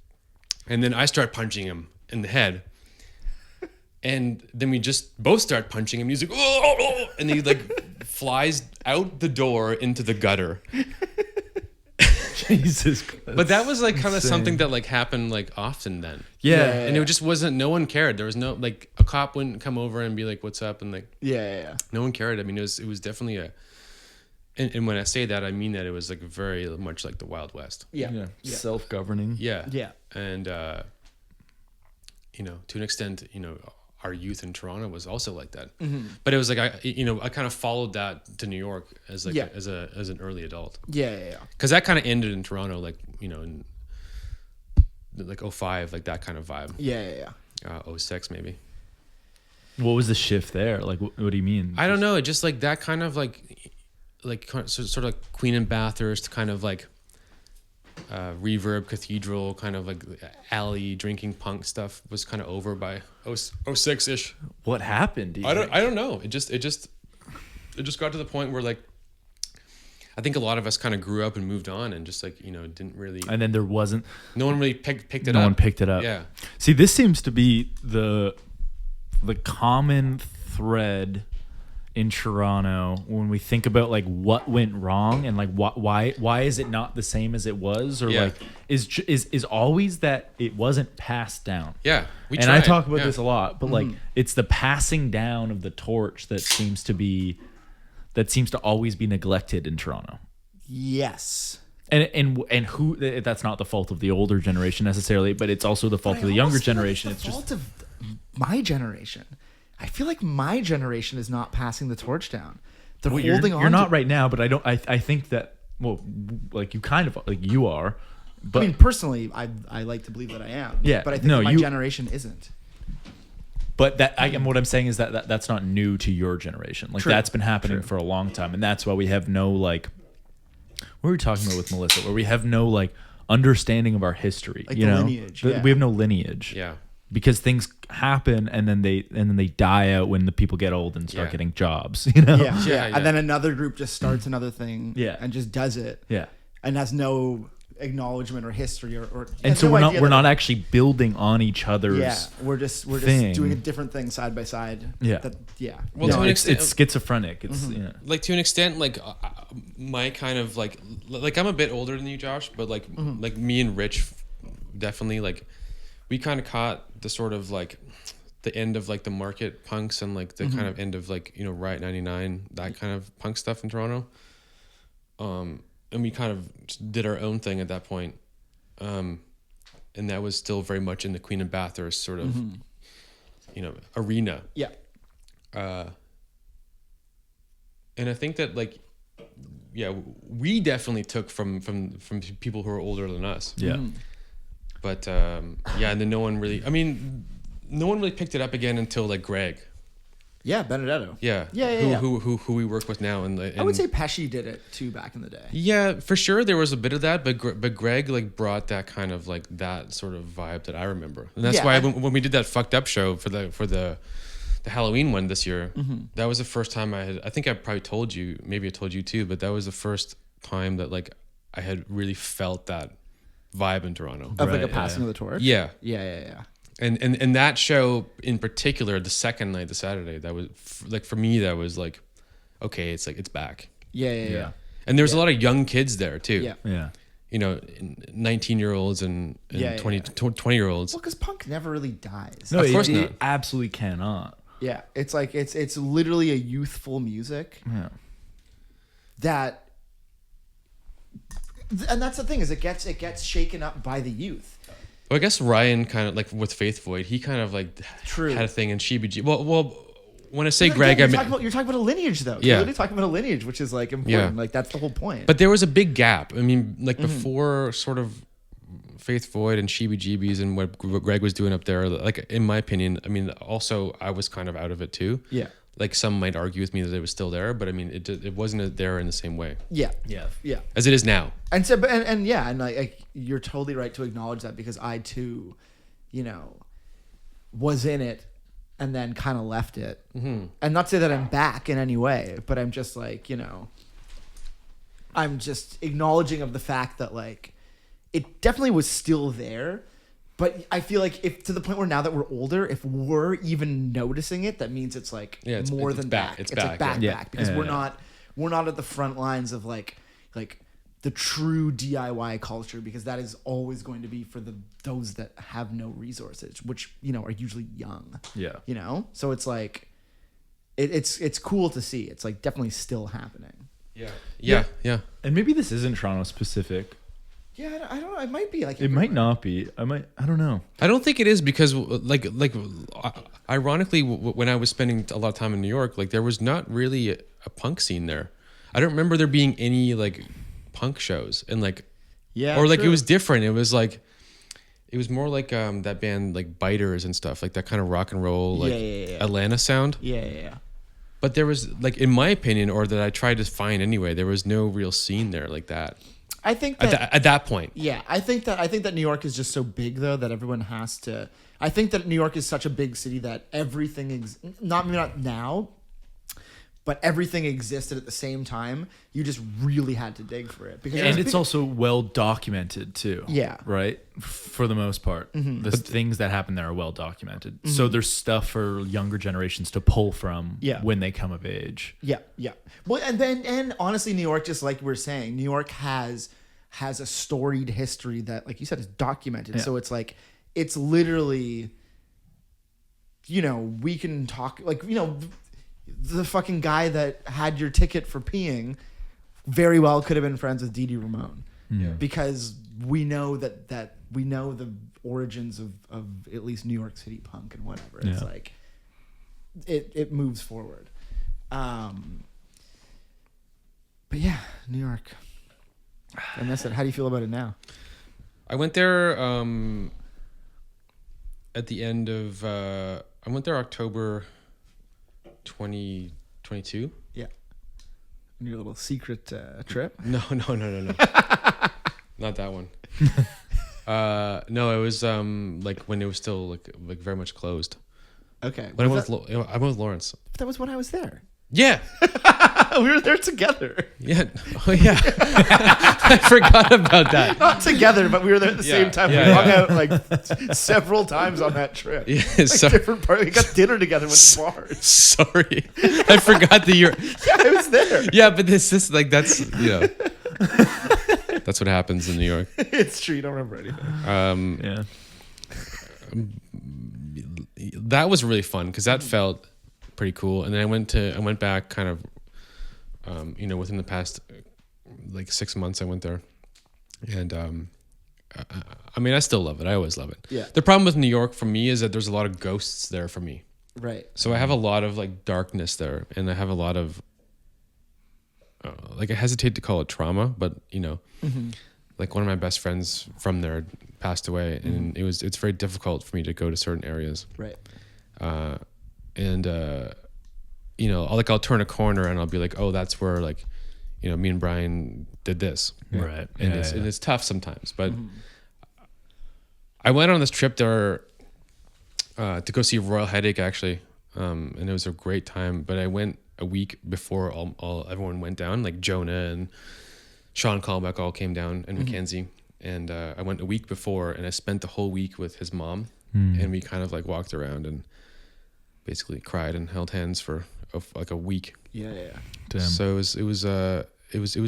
And then I start punching him in the head. And then we just both start punching him. He's like, oh, and he like flies out the door into the gutter. Jesus Christ. But that was like kind of Insane. something that like happened like often then. Yeah. And it just wasn't, no one cared. There was no, like a cop wouldn't come over and be like, what's up? And like, Yeah. no one cared. I mean, it was definitely and when I say that, I mean that it was like very much like the Wild West. Yeah. Self-governing. Yeah. Yeah. And, to an extent, our youth in Toronto was also like that. Mm-hmm. But it was like, I kind of followed that to New York as like, Yeah. as an early adult. Yeah. Cause that kind of ended in Toronto, like, in like 05, like that kind of vibe. Yeah. 06 maybe. What was the shift there? Like, what do you mean? I don't know. It just like that kind of like sort of like Queen and Bathurst kind of like, reverb cathedral kind of like alley drinking punk stuff was kind of over by 06 ish. What happened? I don't know. It just got to the point where like I think a lot of us kind of grew up and moved on and just like didn't really. And then there wasn't. No one really picked it up. No one picked it up. Yeah. See, this seems to be the common thread in Toronto when we think about like what went wrong and like why is it not the same as it was, or like is always that it wasn't passed down. Yeah, I talk about this a lot, but like it's the passing down of the torch that seems to always be neglected in Toronto. Yes. And who, that's not the fault of the older generation necessarily, but it's also the fault of the younger generation. It's the fault of my generation. I feel like my generation is not passing the torch down. They're holding on. You're not right now, but I think that, well, like you kind of, like you are. But I mean, personally, I like to believe that I am. Yeah. But I think that my generation isn't. But what I'm saying is that's not new to your generation. Like that's been happening for a long time, and that's why we have no like. What were we talking about with Melissa? Where we have no like understanding of our history. Like the lineage. We have no lineage. Yeah. Because things happen and then they die out when the people get old and start getting jobs. Yeah. And then another group just starts another thing. Yeah. And just does it. Yeah. And has no acknowledgement or history or and so we're not actually building on each other's we're just thing. doing a different thing side by side. Well, to an extent, it's schizophrenic. It's like to an extent, like my kind of like I'm a bit older than you, Josh, but like like me and Rich definitely like we kind of caught the sort of like the end of like the market punks and like the kind of end of like Riot 99, that kind of punk stuff in Toronto. And we kind of did our own thing at that point. And that was still very much in the Queen and Bathurst sort of, arena. Yeah. And I think that like, we definitely took from people who are older than us. Yeah. But, and then no one really picked it up again until like Greg. Yeah, Benedetto. Yeah. Who we work with now, and I would say Pesci did it too back in the day. Yeah, for sure there was a bit of that, but Greg like brought that kind of like that sort of vibe that I remember, and that's why when we did that fucked up show for the Halloween one this year, that was the first time I think I probably told you, maybe I told you too, but that was the first time that like I had really felt that vibe in Toronto of like a passing of the torch. Yeah. And that show in particular, the second night, the Saturday, that was like for me, that was like, okay, it's like it's back. Yeah. And there was a lot of young kids there too. Yeah. 19-year-olds and 20-year-olds. Well, because punk never really dies. No, of course not. It absolutely cannot. Yeah, it's like it's literally a youthful music. Yeah. That. And that's the thing, is it gets shaken up by the youth. Well, I guess Ryan kind of like with Faith Void, he kind of like had a thing in CBG. Well, when I say Greg, you're talking about a lineage though. Yeah. You're literally talking about a lineage, which is like important. Like that's the whole point. But there was a big gap. I mean, like before sort of Faith Void and Sheebie-Jeebies and what Greg was doing up there, like in my opinion, I mean, also I was kind of out of it too. Yeah. Like some might argue with me that it was still there, but I mean, it wasn't there in the same way. Yeah. As it is now. And so, and like you're totally right to acknowledge that, because I too, was in it and then kind of left it. And not to say that I'm back in any way, but I'm just like, I'm just acknowledging of the fact that like it definitely was still there. But I feel like if to the point where now that we're older, if we're even noticing it, that means it's like more than back. It's like back. back because we're not at the front lines of like the true DIY culture, because that is always going to be for those that have no resources, which are usually young. Yeah. So it's like it's cool to see. It's like definitely still happening. Yeah. And maybe this isn't Toronto specific. Yeah, I don't know. It might be like it might not be. I don't know. I don't think it is, because like ironically, when I was spending a lot of time in New York, like there was not really a punk scene there. I don't remember there being any like punk shows, and like or like true. It was different. It was more like that band like Biters and stuff, like that kind of rock and roll like Atlanta sound. Yeah. But there was like, in my opinion, or that I tried to find anyway, there was no real scene there like that. I think that at that point. Yeah, I think that New York is just so big though that everyone has to. I think that New York is such a big city that everything not now, but everything existed at the same time. You just really had to dig for it because it's also well documented too. Yeah, right. For the most part, the things that happen there are well documented. So there's stuff for younger generations to pull from when they come of age. Yeah. Well, and honestly, New York, just like we're saying, New York has a storied history that, like you said, is documented. Yeah. So it's like, it's literally, we can talk, like, the fucking guy that had your ticket for peeing very well could have been friends with Dee Ramone. Yeah. Because we know that we know the origins of at least New York City punk and whatever. It's like, it moves forward. But yeah, New York. I miss it. How do you feel about it now? I went there at the end of I went there October 2022. Yeah. Your little secret trip? No. Not that one. No, it was like when it was still like very much closed. Okay. But I went with Lawrence. But that was when I was there. Yeah. We were there together. Yeah. Oh, yeah. I forgot about that. Not together, but we were there at the same time. We hung out like several times on that trip. Yeah, different parts. We got dinner together with bars. Sorry. I forgot that you're... Yeah, I was there. Yeah, but this like, that's, that's what happens in New York. It's true. You don't remember anything. That was really fun because that felt pretty cool. And then I went back kind of, within the past like 6 months I went there. And I still love it. I always love it. Yeah. The problem with New York for me is that there's a lot of ghosts there for me. Right. So I have a lot of like darkness there, and I have a lot of I hesitate to call it trauma, but like one of my best friends from there passed away, and it's very difficult for me to go to certain areas. Right. I'll turn a corner and I'll be like, oh, that's where like, me and Brian did this. Right. And it's tough sometimes, but I went on this trip there to go see Royal Headache actually. And it was a great time, but I went a week before everyone went down, like Jonah and Sean Callback all came down and Mackenzie. And I went a week before, and I spent the whole week with his mom, and we kind of like walked around and basically cried and held hands for like a week. Yeah. Damn. So it was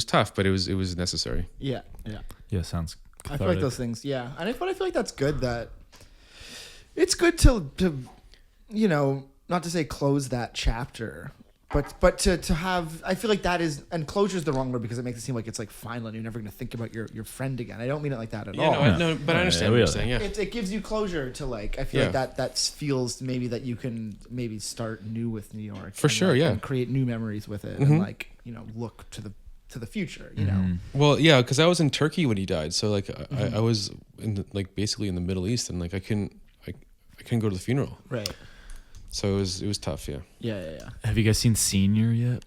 tough, but it was necessary. Yeah. Sounds cathartic. I feel like those things. Yeah, and I feel like that's good. That it's good to not to say close that chapter, but to have. I feel like that is, and closure is the wrong word because it makes it seem like it's like final. You're never going to think about your friend again. I don't mean it like that at all. No, but I understand what you're saying. Yeah, it gives you closure to like. I feel like that feels maybe that you can maybe start new with New York for sure. And create new memories with it, and like look to the future. Well, yeah, because I was in Turkey when he died, so like I was basically in the Middle East, and like I couldn't go to the funeral. Right. So it was tough, yeah. Yeah. Have you guys seen Senior yet?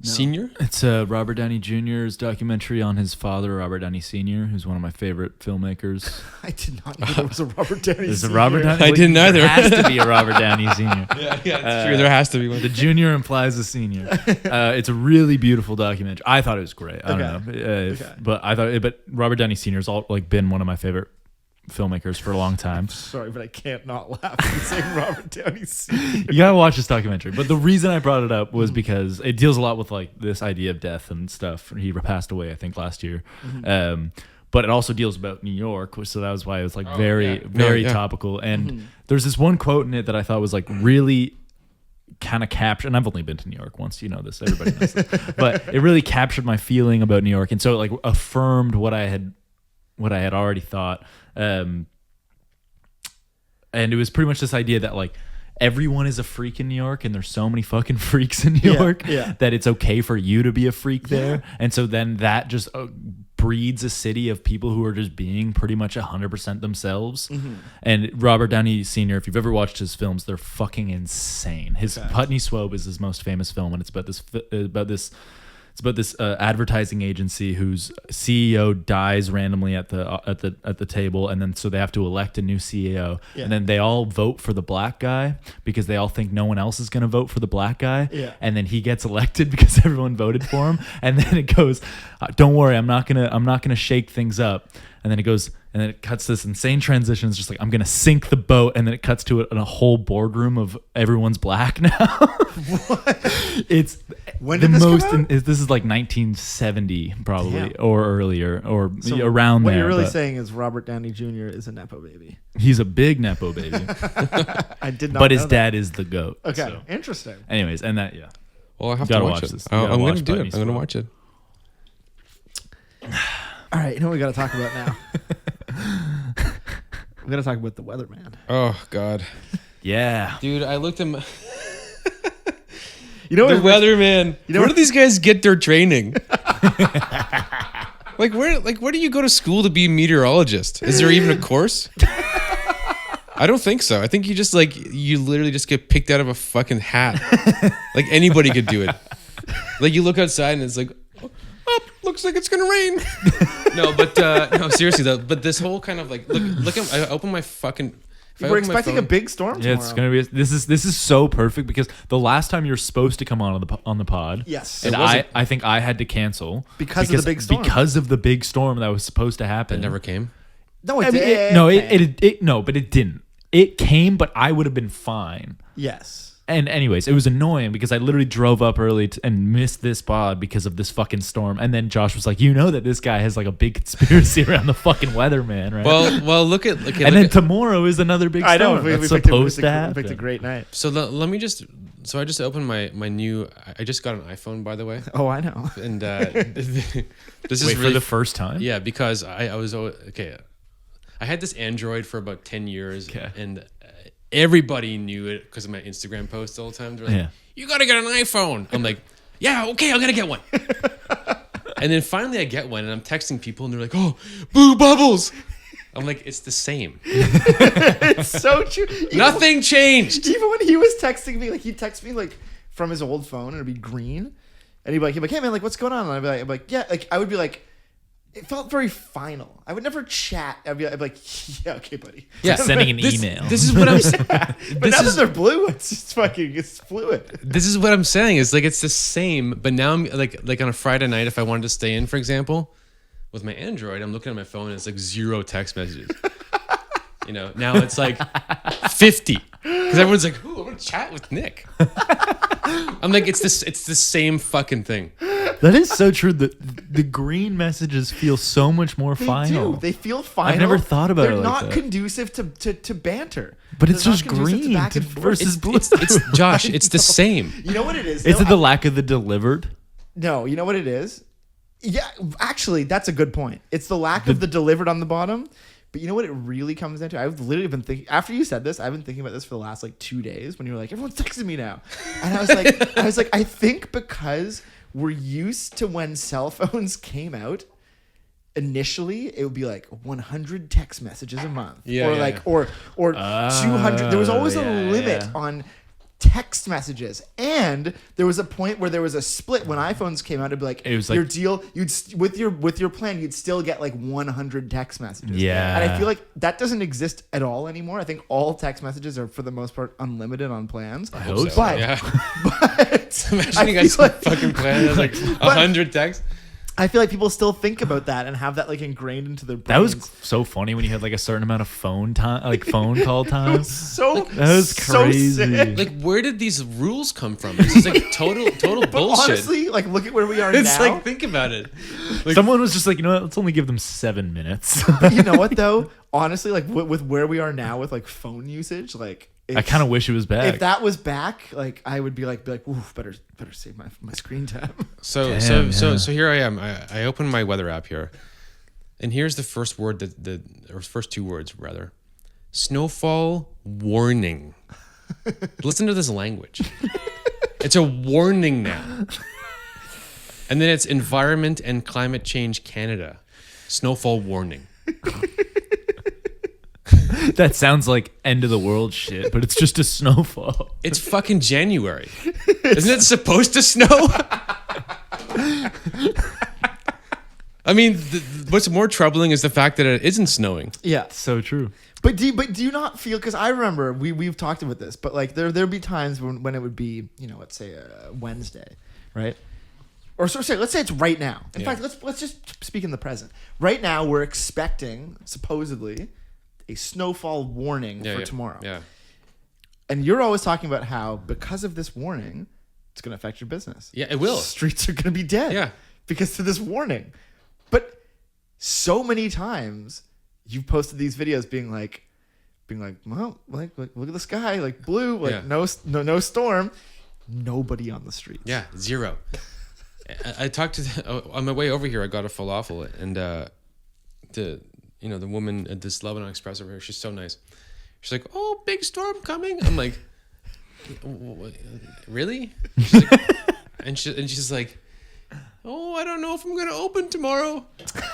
No. Senior? It's Robert Downey Jr.'s documentary on his father, Robert Downey Sr., who's one of my favorite filmmakers. I did not know there was a Robert Downey There's Sr. a Robert Downey. I didn't either. There has to be a Robert Downey Sr. Yeah, it's true. There has to be one. The junior implies the senior. It's a really beautiful documentary. I thought it was great. I don't know, but Robert Downey Sr.'s been one of my favorite filmmakers for a long time. Sorry, but I can't not laugh at you saying Robert Downey Sr. You gotta watch this documentary. But the reason I brought it up was because it deals a lot with like this idea of death and stuff. He passed away, I think, last year. But it also deals about New York, so that was why it was like very topical. And there's this one quote in it that I thought was like really kind of captured, and I've only been to New York once, this, everybody knows this. But it really captured my feeling about New York, and so it like affirmed what I had already thought. And it was pretty much this idea that like everyone is a freak in New York, and there's so many fucking freaks in New York that it's okay for you to be a freak there. And so then that just breeds a city of people who are just being pretty much 100% themselves. And Robert Downey Sr., if you've ever watched his films, they're fucking insane. His Putney Swope is his most famous film, and it's about this It's about this advertising agency whose CEO dies randomly at the table, and then so they have to elect a new CEO, and then they all vote for the black guy because they all think no one else is going to vote for the black guy, and then he gets elected because everyone voted for him, and then it goes, "Don't worry, I'm not gonna shake things up," and then it goes. And then it cuts this insane transition. It's just like, I'm going to sink the boat. And then it cuts to it in a whole boardroom of everyone's black now. What? It's when did this come out? This is like 1970 probably. Damn. Or earlier or So around what there. you're really but saying is Robert Downey Jr. is a Nepo baby. He's a big Nepo baby. I did not But know his that. dad is the GOAT. Okay, So. interesting. Anyways, and that, Well, I have Gotta to watch watch it. this. You gotta I'm going watch to do Bunny it. I'm going to watch it. All right, you know what we got to talk about now? We got to talk about the weather, man. Oh, God. yeah. Dude, I looked at my... You know the what? weatherman. Where do these guys get their training? Where do you go to school to be a meteorologist? Is there even a course? I don't think so. I think you just you literally just get picked out of a fucking hat. Like anybody could do it. Like you look outside and it's like, oh, looks like it's gonna rain. No, but no, seriously though. But this whole kind of look at I open my fucking. We're expecting a big storm tomorrow. Yeah, it's gonna be. This is so perfect because the last time you're supposed to come on the pod, Yes. and I think I had to cancel Because of the big storm. because of the big storm that was supposed to happen. It never came. No, I mean, it didn't. It came, but I would have been fine. Yes. And anyways, it was annoying because I literally drove up early and missed this pod because of this fucking storm. And then Josh was like, "You know that this guy has like a big conspiracy around the fucking weather, man, right?" Well, look at and then tomorrow is another big storm. I know. We That's picked supposed to we happen. picked a great night. So let me just. So I just opened my new. I just got an iPhone, by the way. Oh, I know. And this is Wait, really for the first time? Yeah, because I was okay. I had this Android for about 10 years, and everybody knew it because of my Instagram posts all the time. They're like, "You gotta get an iPhone." I'm like, "Yeah, okay, I'm gonna get one." And then finally I get one, and I'm texting people, and they're like, "Oh, boo bubbles." I'm like, "It's the same. It's so true. Nothing changed." Even when he was texting me, he'd text me from his old phone, and it'd be green, and he'd be like, "Hey man, what's going on?" And I'd be like, "Yeah," I would be like. It felt very final. I would never chat. I'd be like, "Yeah, okay, buddy." Yeah, sending an email. This is what I'm saying. But now that they're blue, it's just it's fluid. This is what I'm saying. It's it's the same, but now I'm like on a Friday night, if I wanted to stay in, for example, with my Android, I'm looking at my phone and it's like 0 text messages. Now it's like 50 because everyone's like, "Ooh, I want to chat with Nick." I'm like, it's the same fucking thing. That is so true. The green messages feel so much more final. They feel final. I've never thought about They're it like not that. conducive to banter. But it's They're just not conducive to green back and forth. versus blue. It's Josh. It's the same. You know what it is? Is though? it the lack of the delivered? No, you know what it is? Yeah, actually, that's a good point. It's the lack of the delivered on the bottom. But you know what it really comes down to? I've literally been thinking, after you said this, I've been thinking about this for the last 2 days when you were like, everyone's texting me now. And I was like, I think because we're used to when cell phones came out, initially it would be 100 text messages a month. Or 200. There was always a limit on text messages, and there was a point where there was a split when iPhones came out. It'd be your deal, with your plan, you'd still get 100 text messages. Yeah, and I feel like that doesn't exist at all anymore. I think all text messages are for the most part unlimited on plans. I hope so. But imagine you guys fucking plan has 100 texts. I feel like people still think about that and have that ingrained into their brains. That was so funny when you had a certain amount of phone time, phone call time. That was crazy. So Where did these rules come from? This is total bullshit. Honestly, look at where we are it's now. think about it. Someone was just you know what? Let's only give them 7 minutes. But you know what though? Honestly, with where we are now with phone usage, I kind of wish it was back. If that was back, I would be like, ooh, better save my screen time. So here I am. I open my weather app here, and here's the first word or first 2 words rather. Snowfall warning. Listen to this language. It's a warning now. And then it's Environment and Climate Change Canada. Snowfall warning. That sounds like end of the world shit, but it's just a snowfall. It's fucking January. Isn't it supposed to snow? I mean, what's more troubling is the fact that it isn't snowing. Yeah. So true. But do you not feel, because I remember we've talked about this, but like there'd be times when it would be, let's say a Wednesday, right? Or let's say it's right now. In fact, let's just speak in the present. Right now we're expecting supposedly a snowfall warning for tomorrow. Yeah. And you're always talking about how because of this warning, it's going to affect your business. Yeah, it will. Streets are going to be dead. Yeah. Because of this warning. But so many times you've posted these videos being like, well, like look at the sky, like blue, like no storm, nobody on the streets. Yeah, zero. I talked to on my way over here. I got a falafel, and the woman at this Lebanon Express over here, she's so nice. She's like, "Oh, big storm coming." I'm like, "Really?" She's like, and she's like, "Oh, I don't know if I'm gonna open tomorrow."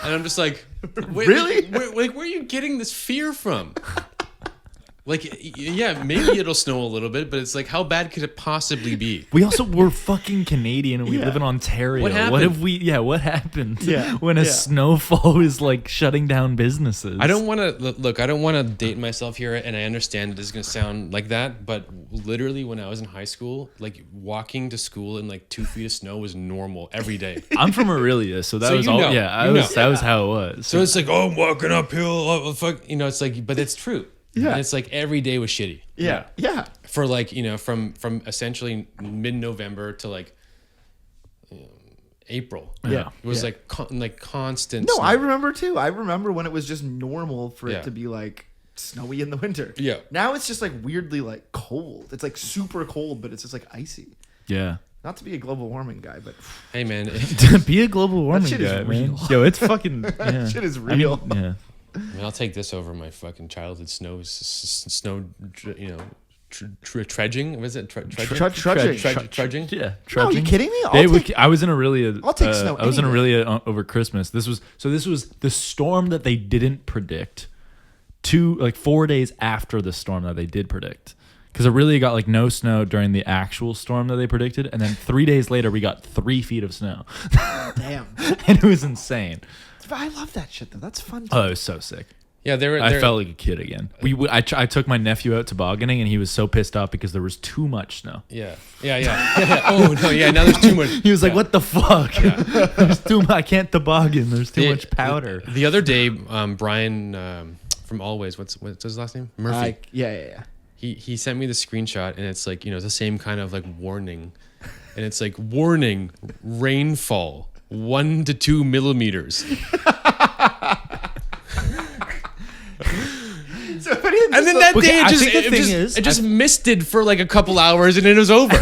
And I'm just like, "Really? Where are you getting this fear from?" Like, yeah, maybe it'll snow a little bit, but it's like, how bad could it possibly be? We're fucking Canadian and we live in Ontario. What happened? What happened Yeah. when a snowfall is like shutting down businesses? I don't want to date myself here, and I understand it is going to sound like that, but literally when I was in high school, like walking to school in like 2 feet of snow was normal every day. I'm from Aurelia, so that was all. know. Yeah, that was how it was. So it's like, oh, I'm walking uphill. Oh, fuck. It's like, but it's true. Yeah. And it's like every day was shitty. Yeah. Yeah. For like, from essentially mid-November to like April. Yeah. It was like constant. No, snow. I remember too. I remember when it was just normal for it to be like snowy in the winter. Yeah. Now it's just like weirdly like cold. It's like super cold, but it's just like icy. Yeah. Not to be a global warming guy, but Hey man, Be a global warming shit guy, is man. real. Yo, it's fucking. Yeah. that shit is real. Yeah. I mean, I'll take this over my fucking childhood snow, trudging. Was it Trudging. Trudging? Yeah. No, are you kidding me? I was in Aurelia. I'll take snow I was in any day. Aurelia over Christmas. This was the storm that they didn't predict. 4 days after the storm that they did predict, because Aurelia got like no snow during the actual storm that they predicted, and then 3 days later we got 3 feet of snow. Damn. And it was insane. I love that shit though. That's fun. Oh, it was so sick. Yeah, I felt like a kid again. I took my nephew out tobogganing, and he was so pissed off because there was too much snow. Yeah. Oh no, yeah. Now there's too much. He was like, "What the fuck? There's too much. I can't toboggan. There's too much powder." The other day, Brian from Always, what's his last name? Murphy. Yeah. He sent me the screenshot, and it's like, it's the same kind of like warning, and it's like, warning, rainfall 1 to 2 millimeters. And then that day it just misted for like a couple hours, and it was over.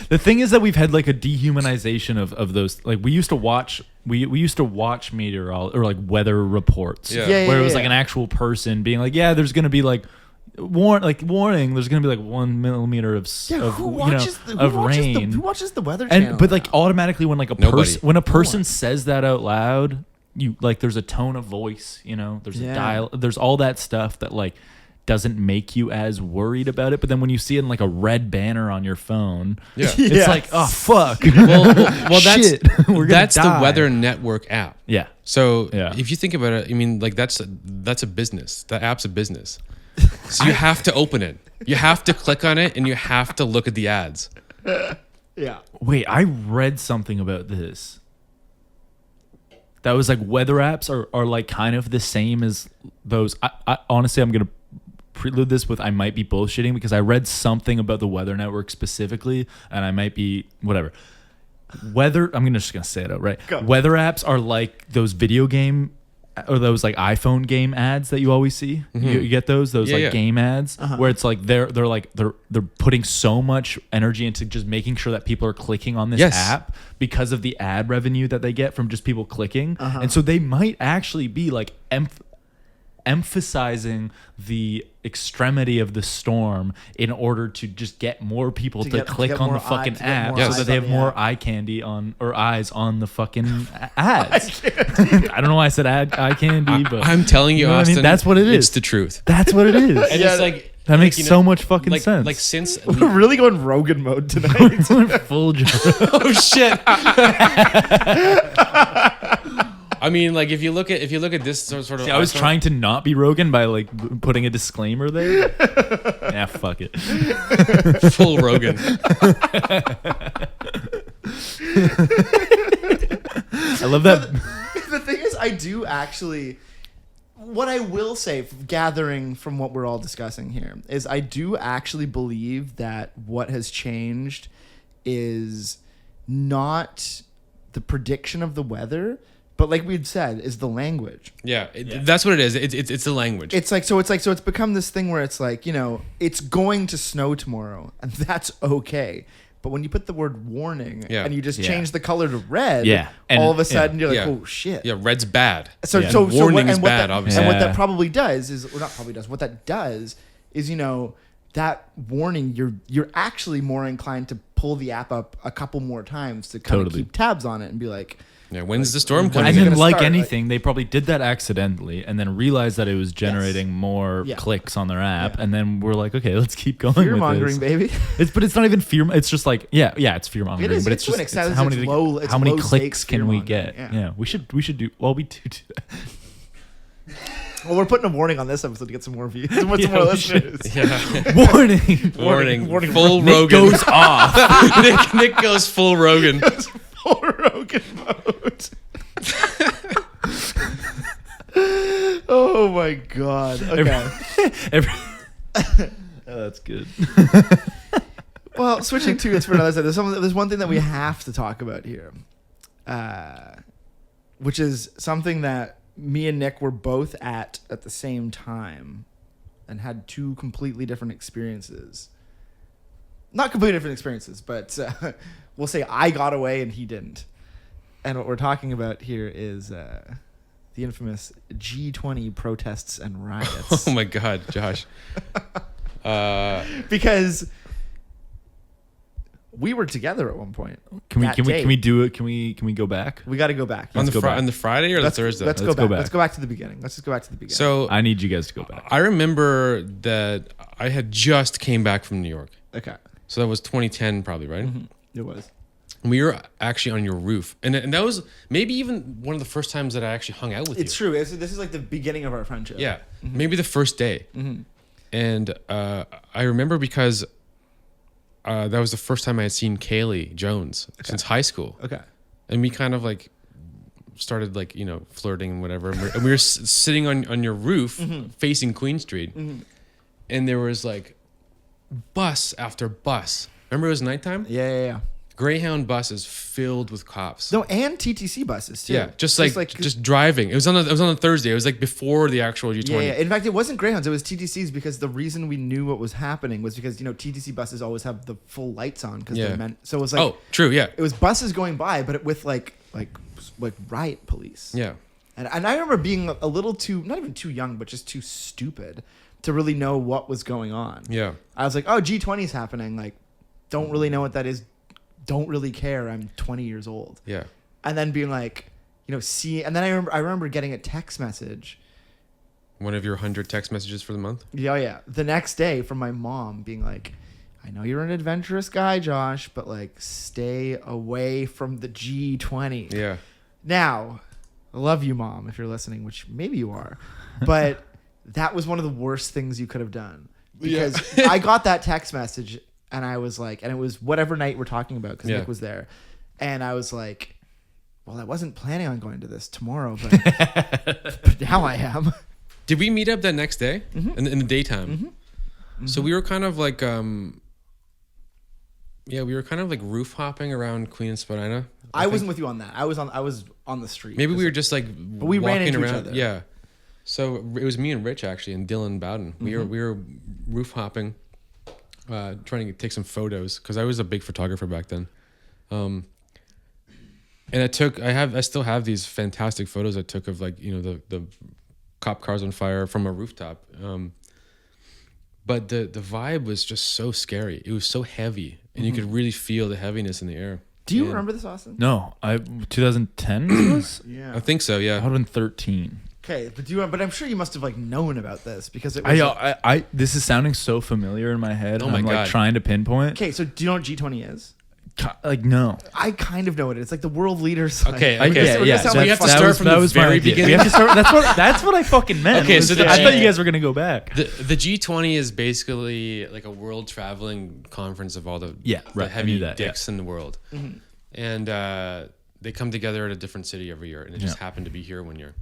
The thing is that we've had like a dehumanization of those. Like we used to watch meteorology or like weather reports, where it was like an actual person being like, "Yeah, there's gonna be like warning. There's gonna be like 1 millimeter of rain." Who watches the Weather Channel? But like automatically when like a person says that out loud, there's a tone of voice, there's a dial, there's all that stuff that like doesn't make you as worried about it. But then when you see it in like a red banner on your phone, it's like, oh fuck. Well, shit. that's the Weather Network app. Yeah. So if you think about it, I mean, like that's a business. That app's a business. So you have to open it. You have to click on it, and you have to look at the ads. Yeah. Wait, I read something about this. That was like weather apps are like kind of the same as those. I honestly, I'm gonna prelude this with I might be bullshitting, because I read something about the Weather Network specifically, and I might be whatever. I'm just gonna say it out right. Go. Weather apps are like those video game or those like iPhone game ads that you always see. Mm-hmm. You get those game ads where it's like they're putting so much energy into just making sure that people are clicking on this app because of the ad revenue that they get from just people clicking. And so they might actually be like emphasizing the extremity of the storm in order to just get more people to click on the fucking app so that they have more eye candy eyes on the fucking ads. I don't know why I said eye candy, but I'm telling you, Austin, I mean? That's what it is. It's the truth. That's what it is. And it's like that makes so much fucking sense. Like since we're really going Rogan mode tonight. Full joke. oh shit. I mean, like if you look at this sort of. See, I was trying to not be Rogan by like putting a disclaimer there. Yeah, fuck it. full Rogan. I love that. The thing is, I do actually. What I will say, gathering from what we're all discussing here, is I do actually believe that what has changed is not the prediction of the weather, but like we'd said, is the language. Yeah, that's what it is. It's the language. It's become this thing where it's like, it's going to snow tomorrow, and that's okay. But when you put the word warning and you just change the color to red, and all of a sudden you're like, oh shit. Yeah, red's bad. So warning is bad, obviously. And what that probably does is, or not probably does, what that does is, that warning, you're actually more inclined to pull the app up a couple more times to kind of keep tabs on it and be like, yeah, when's the storm coming? And then, like anything, they probably did that accidentally and then realized that it was generating more clicks on their app. And then we're like, okay, let's keep going. Fear mongering, baby. But it's not even fear. It's just like, it's fear mongering. It is, but it's just how many clicks can we get? Yeah, we should do. Well, we do that. Well, we're putting a warning on this episode to get some more views, some more listeners. Yeah. Warning. Full Nick Rogan goes off. Nick goes full Rogan. Full Rogan mode. Oh my god. Okay. That's good. Well, switching to it's for another side. There's one thing that we have to talk about here, which is something that me and Nick were both at the same time and had two completely different experiences. Not completely different experiences, but we'll say I got away and he didn't. And what we're talking about here is the infamous G20 protests and riots. Oh my God, Josh. Because we were together at one point. Can we do it? Can we go back? We got to go back. On the Friday or the Thursday? Let's go back. Let's go back to the beginning. Let's just go back to the beginning. So I need you guys to go back. I remember that I had just came back from New York. Okay. So that was 2010 probably, right? Mm-hmm. It was. We were actually on your roof. And that was maybe even one of the first times that I actually hung out with you. It's true. This is like the beginning of our friendship. Yeah. Mm-hmm. Maybe the first day. Mm-hmm. And I remember because that was the first time I had seen Kaylee Jones since high school. Okay. And we kind of like started like, flirting and whatever. And we were sitting on your roof facing Queen Street. Mm-hmm. And there was like bus after bus. Remember it was nighttime? Yeah. Greyhound buses filled with cops. No, and TTC buses too. Yeah, just driving. It was on a Thursday. It was like before the actual G20. Yeah. In fact, it wasn't Greyhounds. It was TTCs because the reason we knew what was happening was because TTC buses always have the full lights on because they meant. So it was like. Oh, true. Yeah. It was buses going by, but with like riot police. Yeah. And I remember being a little too, not even too young, but just too stupid to really know what was going on. Yeah. I was like, oh, G20 is happening. Like, don't really know what that is. Don't really care. I'm 20 years old. Yeah. And then being like, and then I remember getting a text message. One of your 100 text messages for the month? Yeah. The next day from my mom being like, I know you're an adventurous guy, Josh, but like stay away from the G20. Yeah. Now, I love you, Mom, if you're listening, which maybe you are. But that was one of the worst things you could have done. Because I got that text message and I was like, and it was whatever night we're talking about because Nick was there. And I was like, well, I wasn't planning on going to this tomorrow, but now I am. Did we meet up that next day in the daytime? Mm-hmm. Mm-hmm. So we were kind of like, we were kind of like roof hopping around Queen and Spadina. I wasn't with you on that. I was on the street. Maybe we were just like we walking ran into around. each other. Yeah. So it was me and Rich actually and Dylan Bowden. We were roof hopping, trying to take some photos because I was a big photographer back then. And I still have these fantastic photos I took of like, the cop cars on fire from a rooftop. But the vibe was just so scary. It was so heavy and you could really feel the heaviness in the air. Do you remember this, Austin? No, 2010 was? Yeah. I think so, yeah. I would have been 13. Okay, but I'm sure you must have like known about this because it was this is sounding so familiar in my head. Oh my I'm God. like trying to pinpoint. Okay, so do you know what G20 is? Like, no. I kind of know what it is. It's like the world leaders. Okay, like, okay. we're gonna sound So we like have to start from the my very idea. beginning. We have to start. That's what I fucking meant. Okay, so I thought you guys were gonna go back. The G20 is basically like a world traveling conference of all the heavy dicks in the world, and they come together at a different city every year, and it just happened to be here one year,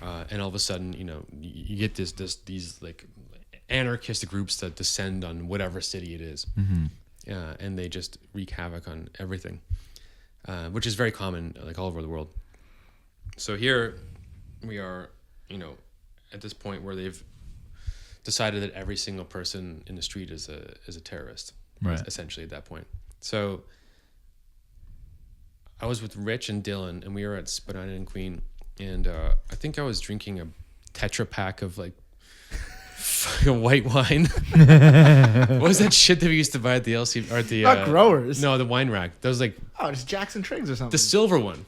and all of a sudden, you get these like anarchist groups that descend on whatever city it is. And they just wreak havoc on everything, which is very common, like all over the world. So here we are, at this point where they've decided that every single person in the street is a terrorist, right? Essentially at that point. So I was with Rich and Dylan, and we were at Spadina and Queen, and I think I was drinking a Tetra Pak of like fucking white wine. What was that shit that we used to buy at the LC or the Not Growers. No, the wine rack. That was like just Jackson Triggs or something. the silver one.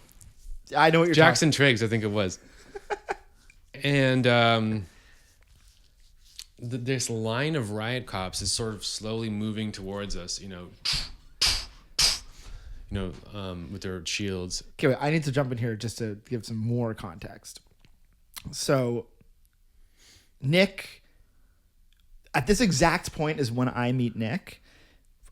I know what you're Jackson Triggs, I think it was. And this line of riot cops is sort of slowly moving towards us, with their shields. Okay, wait, I need to jump in here just to give some more context. So, Nick, at this exact point is when I meet Nick.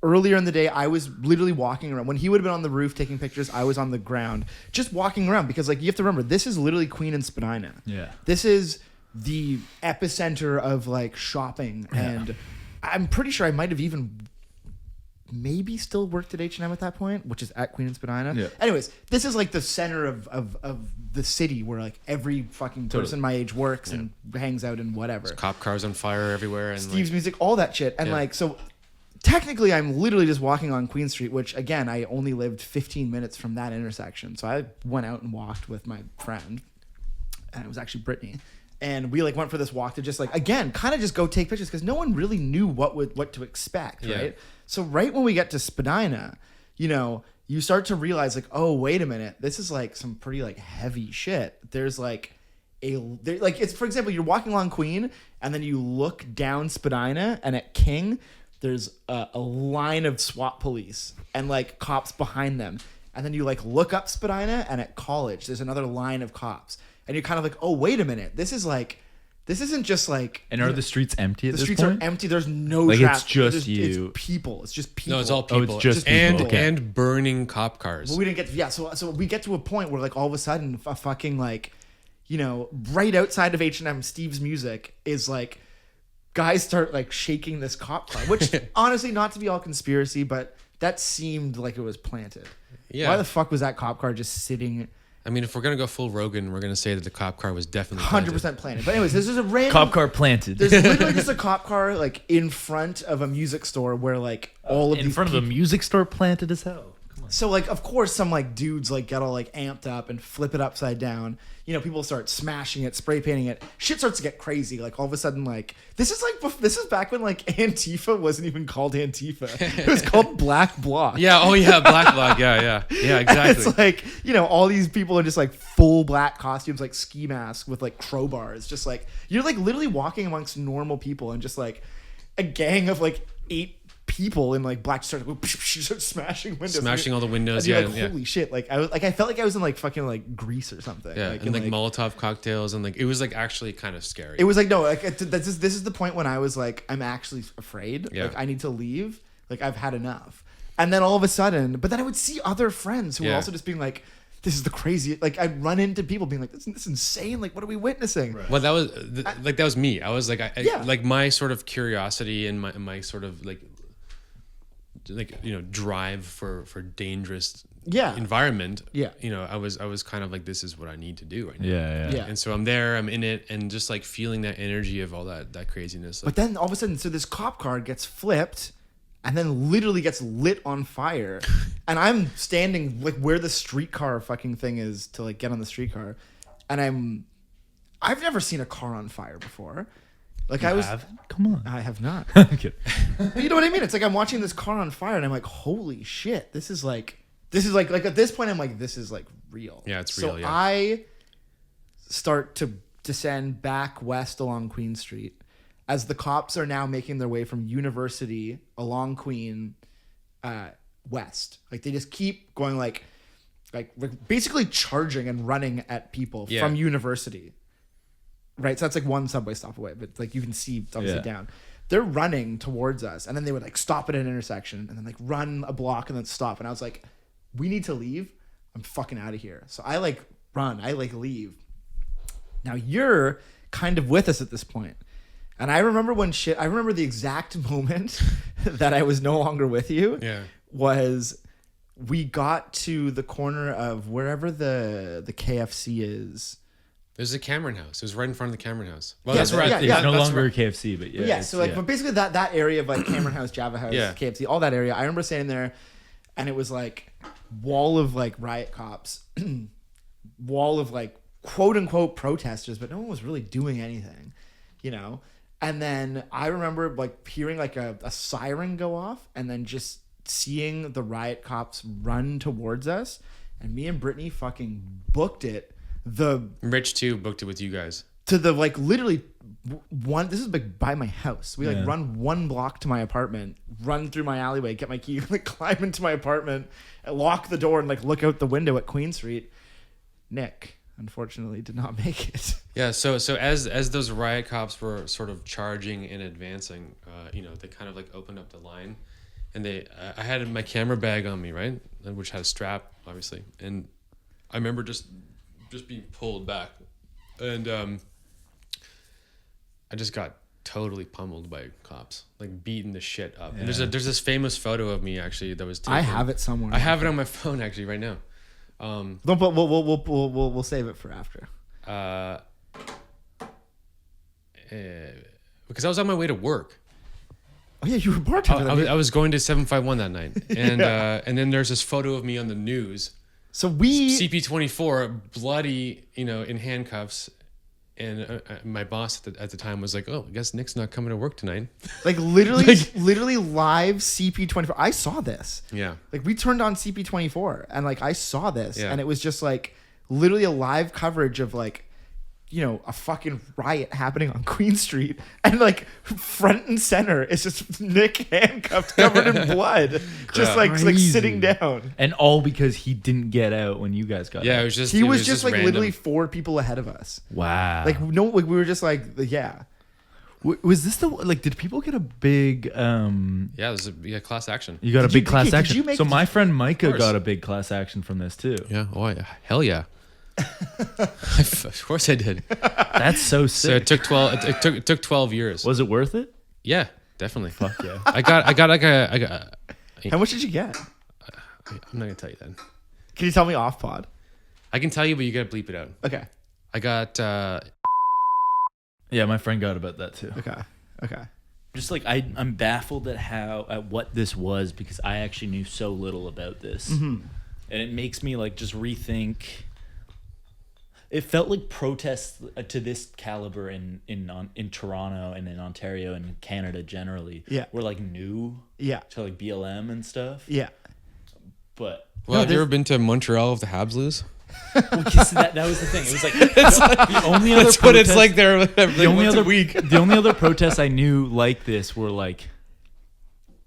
Earlier in the day, I was literally walking around. When he would have been on the roof taking pictures, I was on the ground just walking around because, like, you have to remember, this is literally Queen and Spadina. Yeah. This is the epicenter of, like, shopping. Yeah. And I'm pretty sure I might have even maybe still worked at H&M at that point, which is at Queen and Spadina. Yeah. Anyways, this is like the center of the city where like every fucking person my age works and hangs out and whatever. There's cop cars on fire everywhere and Steve's music, all that shit. And like, so technically I'm literally just walking on Queen Street, which again, I only lived 15 minutes from that intersection. So I went out and walked with my friend, and it was actually Brittany. And we like went for this walk to just like, again, kind of just go take pictures because no one really knew what to expect, right? So right when we get to Spadina, you start to realize like, oh, wait a minute, this is like some pretty like heavy shit. There's like it's, for example, you're walking along Queen and then you look down Spadina, and at King, there's a line of SWAT police and like cops behind them. And then you like look up Spadina, and at College, there's another line of cops. And you're kind of like, oh, wait a minute. This isn't just like... And are the streets empty at this point? The streets are empty. There's no like traffic. It's just you. It's people. It's just people. No, it's all people. Oh, it's just people. And burning cop cars. Well, we didn't get... So we get to a point where like all of a sudden a fucking like, right outside of H&M, Steve's music is like... Guys start like shaking this cop car. Which, honestly, not to be all conspiracy, but that seemed like it was planted. Yeah. Why the fuck was that cop car just sitting... I mean, if we're going to go full Rogan, we're going to say that the cop car was definitely 100% planted. But anyways, this is a random... Cop car planted. There's literally just a cop car like in front of a music store where like all of in these front of a music store, planted as hell. Come on. So like, of course, some like dudes like get all like amped up and flip it upside down. People start smashing it, spray painting it. Shit starts to get crazy. Like all of a sudden, like this is back when like Antifa wasn't even called Antifa. It was called Black Bloc. Yeah. Oh yeah, Black Bloc. Yeah. Exactly. And it's like all these people are just like full black costumes, like ski masks with like crowbars. Just like you're like literally walking amongst normal people, and just like a gang of like 8 people in like black start smashing windows, smashing all the windows. Yeah, like, holy shit! Like I felt like I was in like fucking like Greece or something. Yeah, and like Molotov cocktails, and like it was like actually kind of scary. It was like no, like this is the point when I was like, I'm actually afraid. Yeah. Like I need to leave. Like I've had enough. And then all of a sudden, but then I would see other friends who were also just being like, this is the crazy. Like I'd run into people being like, this is insane. Like what are we witnessing? Right. Well, that was that was me. I was like, like my sort of curiosity and my sort of like drive for dangerous environment. Yeah. I was kind of like, this is what I need to do right now. Yeah. And so I'm there, I'm in it, and just like feeling that energy of all that craziness. But then all of a sudden, so this cop car gets flipped and then literally gets lit on fire. And I'm standing like where the streetcar fucking thing is to like get on the streetcar. And I've never seen a car on fire before. Like Come on. I have not. Okay. You know what I mean? It's like I'm watching this car on fire and I'm like, holy shit, this is like at this point I'm like, this is like real. Yeah, it's real. So I start to descend back west along Queen Street as the cops are now making their way from University along Queen west. Like they just keep going like basically charging and running at people from University. Right, so that's like one subway stop away, but like you can see obviously down. They're running towards us, and then they would like stop at an intersection, and then like run a block and then stop. And I was like, "We need to leave. I'm fucking out of here." So I like run. I like leave. Now you're kind of with us at this point, and I remember I remember the exact moment that I was no longer with you. Yeah, was we got to the corner of wherever the KFC is. There's a Cameron House. It was right in front of the Cameron House. Well, Yeah, that's right. It's no longer a KFC, but So like, but basically that area of like Cameron House, Java House, KFC, all that area. I remember standing there, and it was like wall of like riot cops, wall of like quote unquote protesters, but no one was really doing anything, you know. And then I remember like hearing like a siren go off, and then just seeing the riot cops run towards us, and me and Brittany fucking booked it. Rich too booked it with you guys to the like literally one. This is like by my house. We like run 1 block to my apartment, run through my alleyway, get my key, like climb into my apartment, lock the door, and like look out the window at Queen Street. Nick unfortunately did not make it. Yeah. So as those riot cops were sort of charging and advancing, they kind of like opened up the line, and I had my camera bag on me, right, which had a strap, obviously, and I remember just being pulled back, and I just got totally pummeled by cops, like beating the shit up. And there's this famous photo of me actually that was taken. I have it somewhere. I have it on my phone actually right now. Don't, but we'll save it for after. Because I was on my way to work. Oh yeah, you were bartending. I was going to 751 that night, and and then there's this photo of me on the news. So we CP24 bloody, in handcuffs, and my boss at the time was like, "Oh, I guess Nick's not coming to work tonight." Like literally live CP24. I saw this. Yeah. Like we turned on CP24, and like I saw this, Yeah. and it was just like literally a live coverage of like, a fucking riot happening on Queen Street, and like front and center is just Nick handcuffed, covered in blood, just like sitting down, and all because he didn't get out when you guys got out. It was just he was just like random. literally 4 people ahead of us. Wow. Like no, like we were just like Was this did people get a big Yeah, it was a class action. You got a big class did action. you make- So my friend Micah got a big class action from this too. Yeah. Oh, yeah. Hell yeah. Of course I did. That's so sick. So it took 12. It took 12 years. Was it worth it? Yeah, definitely. Fuck yeah. I got like a. How much did you get? I'm not gonna tell you that. Can you tell me off pod? I can tell you, but you gotta bleep it out. Okay. I got. Yeah, my friend got about that too. Okay. Just like I'm baffled at what this was, because I actually knew so little about this, and it makes me like just rethink. It felt like protests to this caliber in Toronto and in Ontario and Canada generally were like new to like BLM and stuff. Yeah. But Have you ever been to Montreal if the Habs lose? Because that was the thing. It was like the only other That's protest, what it's like there. the only other protests I knew like this were like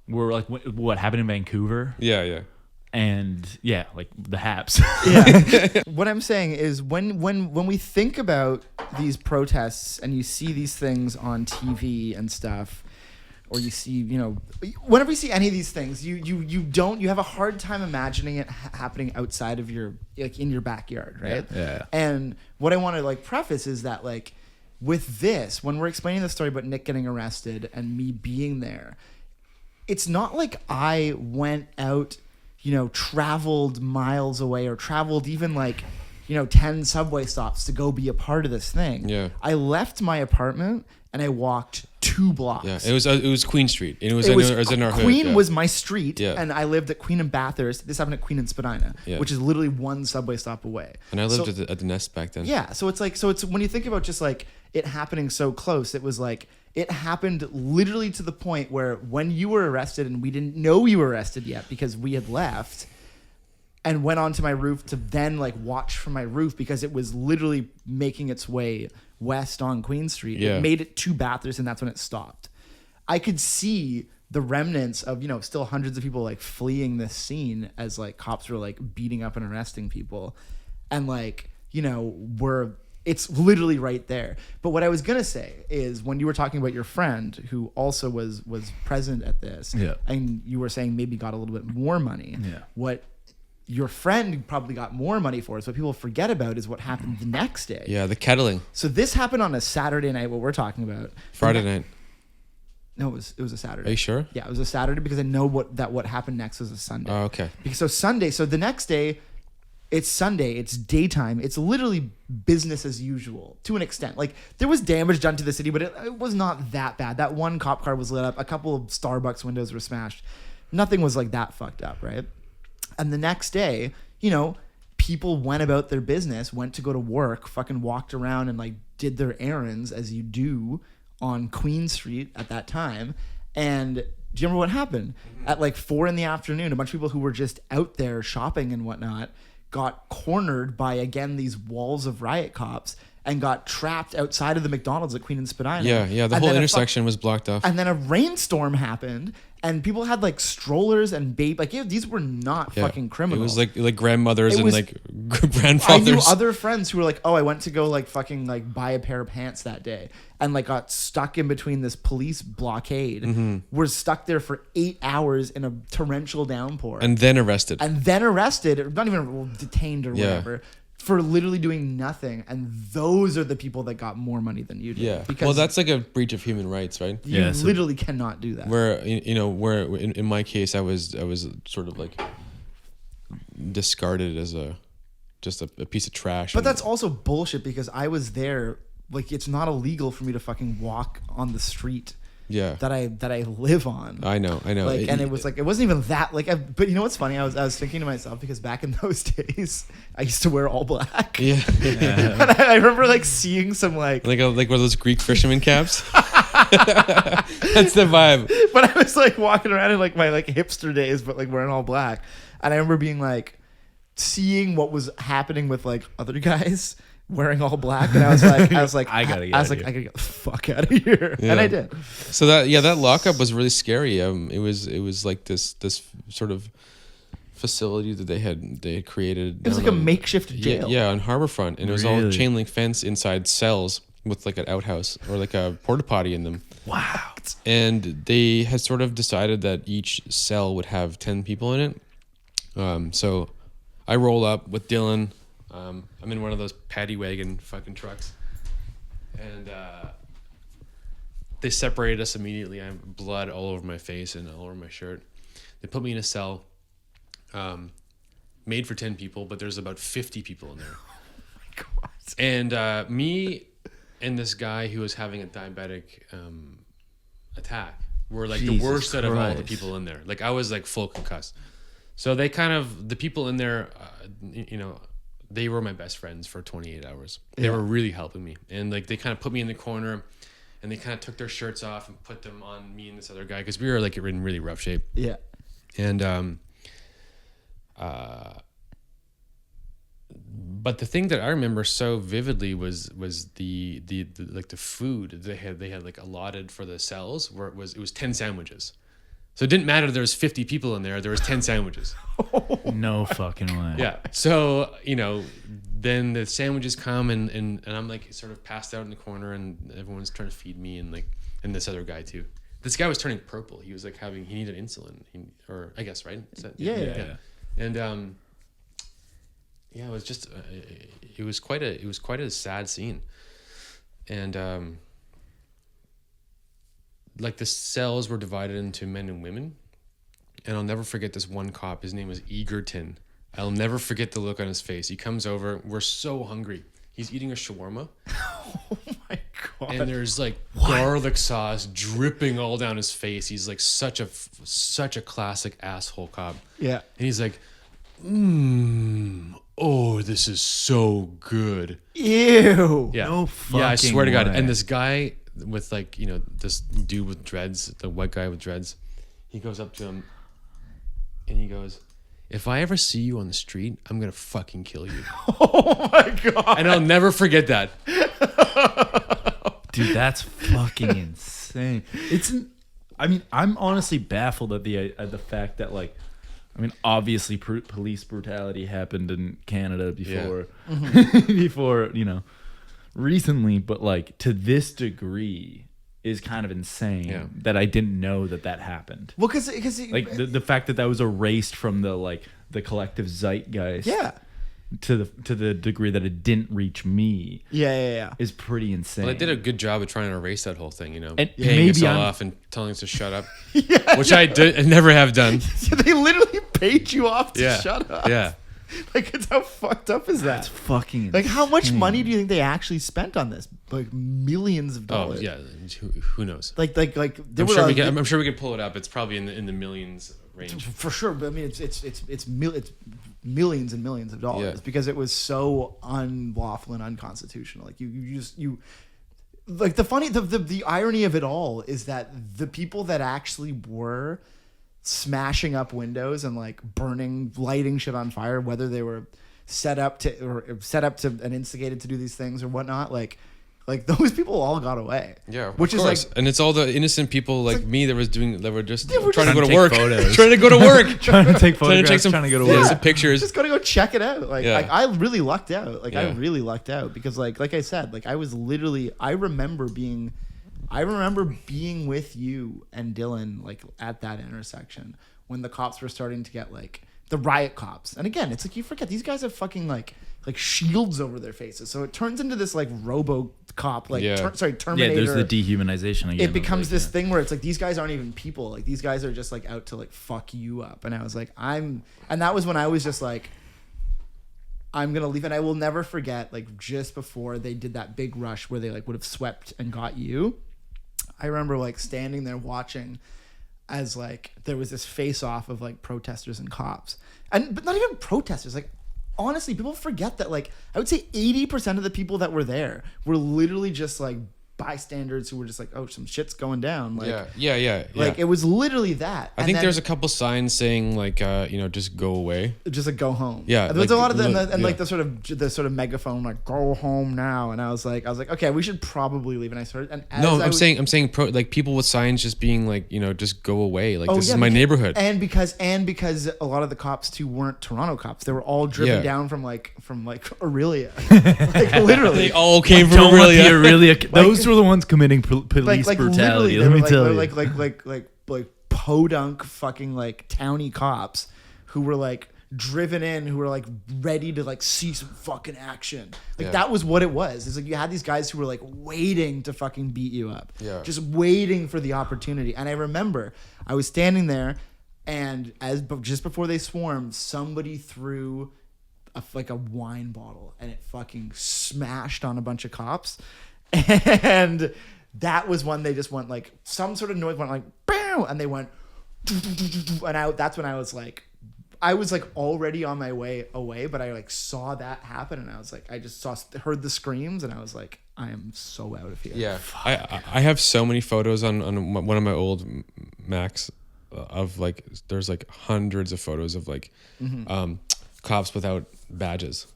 what happened in Vancouver. Yeah. And like the Habs. Yeah. What I'm saying is when we think about these protests and you see these things on TV and stuff, or you see, whenever you see any of these things, you have a hard time imagining it happening outside of your, like in your backyard, right? Yeah. And what I want to like preface is that like with this, when we're explaining the story about Nick getting arrested and me being there, it's not like I went out, traveled miles away or traveled even like, 10 subway stops to go be a part of this thing. Yeah. I left my apartment and I walked 2 blocks. Yeah, it was Queen Street, and it was in our hood. Queen was my street, Yeah. and I lived at Queen and Bathurst. This happened at Queen and Spadina, which is literally 1 subway stop away. And I lived at the Nest back then. Yeah, so it's when you think about just like it happening so close, it was like it happened literally to the point where when you were arrested and we didn't know you were arrested yet because we had left and went onto my roof to then like watch from my roof because it was literally making its way west on Queen Street. Yeah. It made it to Bathurst and that's when it stopped. I could see the remnants of, you know, still hundreds of people like fleeing this scene as like cops were like beating up and arresting people. And like, you know, it's literally right there. But what I was going to say is when you were talking about your friend who also was present at this, and you were saying maybe got a little bit more money, what your friend probably got more money for is what people forget about is what happened the next day. Yeah, the kettling. So this happened on a Saturday night, what we're talking about. Friday night. No, it was a Saturday. Are you sure? Yeah, it was a Saturday because I know what happened next was a Sunday. Oh, okay. Because so the next day, it's Sunday, it's daytime, it's literally business as usual to an extent. Like there was damage done to the city, but it was not that bad. That one cop car was lit up, a couple of Starbucks windows were smashed. Nothing was like that fucked up, right? And the next day, you know, people went about their business, went to go to work, fucking walked around and like did their errands as you do on Queen Street at that time. And do you remember what happened? At like 4 p.m, a bunch of people who were just out there shopping and whatnot got cornered by, again, these walls of riot cops and got trapped outside of the McDonald's at Queen and Spadina. Yeah, the whole intersection was blocked off. And then a rainstorm happened, and people had like strollers and these were not fucking criminals. It was like grandmothers and like grandfathers. I knew other friends who were like, oh, I went to go like fucking like buy a pair of pants that day, and like got stuck in between this police blockade. Were stuck there for 8 hours in a torrential downpour, and then arrested, or not even detained or whatever. For literally doing nothing, and those are the people that got more money than you did. Yeah, because well, that's like a breach of human rights, right? You literally cannot do that. Where in my case, I was sort of like discarded as just a piece of trash. But that's also bullshit because I was there. Like it's not illegal for me to fucking walk on the street. Yeah. That I live on. I know. Like, and it was like, it wasn't even that, like, but you know what's funny? I was thinking to myself, because back in those days, I used to wear all black. Yeah. And I remember like seeing some like one of those Greek fisherman caps. That's the vibe. But I was like walking around in like my like hipster days, but like wearing all black. And I remember being like, seeing what was happening with like other guys wearing all black, and I was like, I gotta get the fuck out of here, and I did. So that lockup was really scary. It was like this sort of facility that they had created. It was like a makeshift jail. Yeah, on Harborfront, and it was all chain link fence inside cells with like an outhouse or like a porta potty in them. Wow. And they had sort of decided that each cell would have 10 people in it. So I roll up with Dylan. I'm in one of those paddy wagon fucking trucks, and they separated us immediately. I have blood all over my face and all over my shirt. They put me in a cell, made for 10 people, but there's about 50 people in there. Oh my God. And me and this guy who was having a diabetic attack were like the worst out of all the people in there. Like I was like full concussed. So they the people in there, they were my best friends for 28 hours. They were really helping me. And like they kind of put me in the corner and they kind of took their shirts off and put them on me and this other guy because we were like in really rough shape. Yeah. And but the thing that I remember so vividly was the like the food they had like allotted for the cells, where it was 10 sandwiches. So it didn't matter if there was 50 people in there was 10 sandwiches. No fucking way. Yeah. So, then the sandwiches come and I'm like sort of passed out in the corner and everyone's trying to feed me and this other guy too. This guy was turning purple. He was like he needed insulin, or I guess, right? Yeah. And it was just it was quite a sad scene. And like the cells were divided into men and women, and I'll never forget this one cop. His name was Egerton. I'll never forget the look on his face. He comes over. We're so hungry. He's eating a shawarma. Oh my God. And there's like garlic sauce dripping all down his face. He's like such a classic asshole cop. Yeah. And he's like, oh, this is so good. Ew. Yeah. No fucking I swear to God. way. And this guy with like, this dude with dreads, the white guy with dreads, he goes up to him and he goes, if I ever see you on the street, I'm going to fucking kill you. Oh my God. And I'll never forget that. Dude, that's fucking insane. I mean, I'm honestly baffled at the fact that like, I mean, obviously police brutality happened in Canada before, before, you know, recently, but like to this degree is kind of insane that I didn't know that happened. Well, because like the fact that was erased from the collective zeitgeist. Yeah. To the degree that it didn't reach me. Yeah. Is pretty insane. Well, they did a good job of trying to erase that whole thing, you know, and paying us all off and telling us to shut up, which I never have done. So they literally paid you off to shut up. Yeah. Like, it's how fucked up is that? That's fucking like, how much insane. money do you think they actually spent on this? Like millions of dollars. Oh yeah, who knows? Like I'm sure we could pull it up. It's probably in the millions range for sure. But I mean, it's millions and millions of dollars because it was so unlawful and unconstitutional. Like you like the irony of it all is that the people that actually were smashing up windows and like lighting shit on fire, whether they were set up to and instigated to do these things or whatnot, like those people all got away. Yeah, which is course. like, and it's all the innocent people like me that were just we're trying to go to take work, photos. trying to go to work, trying to take photographs, trying to go to work. some pictures. just gotta go check it out. Like I really lucked out. Like I Yeah. really lucked out because like I said, like I was literally I remember being with you and Dylan like at that intersection when the cops were starting to get like the riot cops. And again, it's like you forget these guys have fucking like shields over their faces. So it turns into this like RoboCop, like Terminator. Yeah, there's the dehumanization again. It becomes this thing where it's like these guys aren't even people. Like these guys are just like out to like fuck you up. And I was like, and that was when I was just like, I'm gonna leave. And I will never forget, like just before they did that big rush where they like would have swept and got you, I remember like standing there watching as like there was this face off of like protesters and cops, but not even protesters. Like honestly, people forget that like I would say 80% of the people that were there were literally just like bystanders who were just like, oh, some shit's going down. Like, yeah. Like it was literally that. I think there's a couple signs saying like, just go away. Just like go home. Yeah, there's like, a lot of them, and like the sort of megaphone like go home now. And I was like, okay, we should probably leave. And I started. And I'm saying like people with signs just being like, just go away. Like this is my neighborhood. And because a lot of the cops too weren't Toronto cops. They were all driven down from Aurelia. Like literally, they all came from Aurelia. Aurelia. Those were the ones committing police brutality. Let me tell you, like podunk fucking like towny cops who were like driven in, who were like ready to like see some fucking action. Like that was what it was. It's like you had these guys who were like waiting to fucking beat you up, just waiting for the opportunity. And I remember I was standing there, and just before they swarmed, somebody threw a wine bottle, and it fucking smashed on a bunch of cops. And that was when they just went like some sort of noise went like BAM! And they went and that's when I was like already on my way away, but I like saw that happen, and I was like I just heard the screams, and I was like I am so out of here. Yeah. I have so many photos on one of my old Macs of like there's like hundreds of photos of like cops without badges.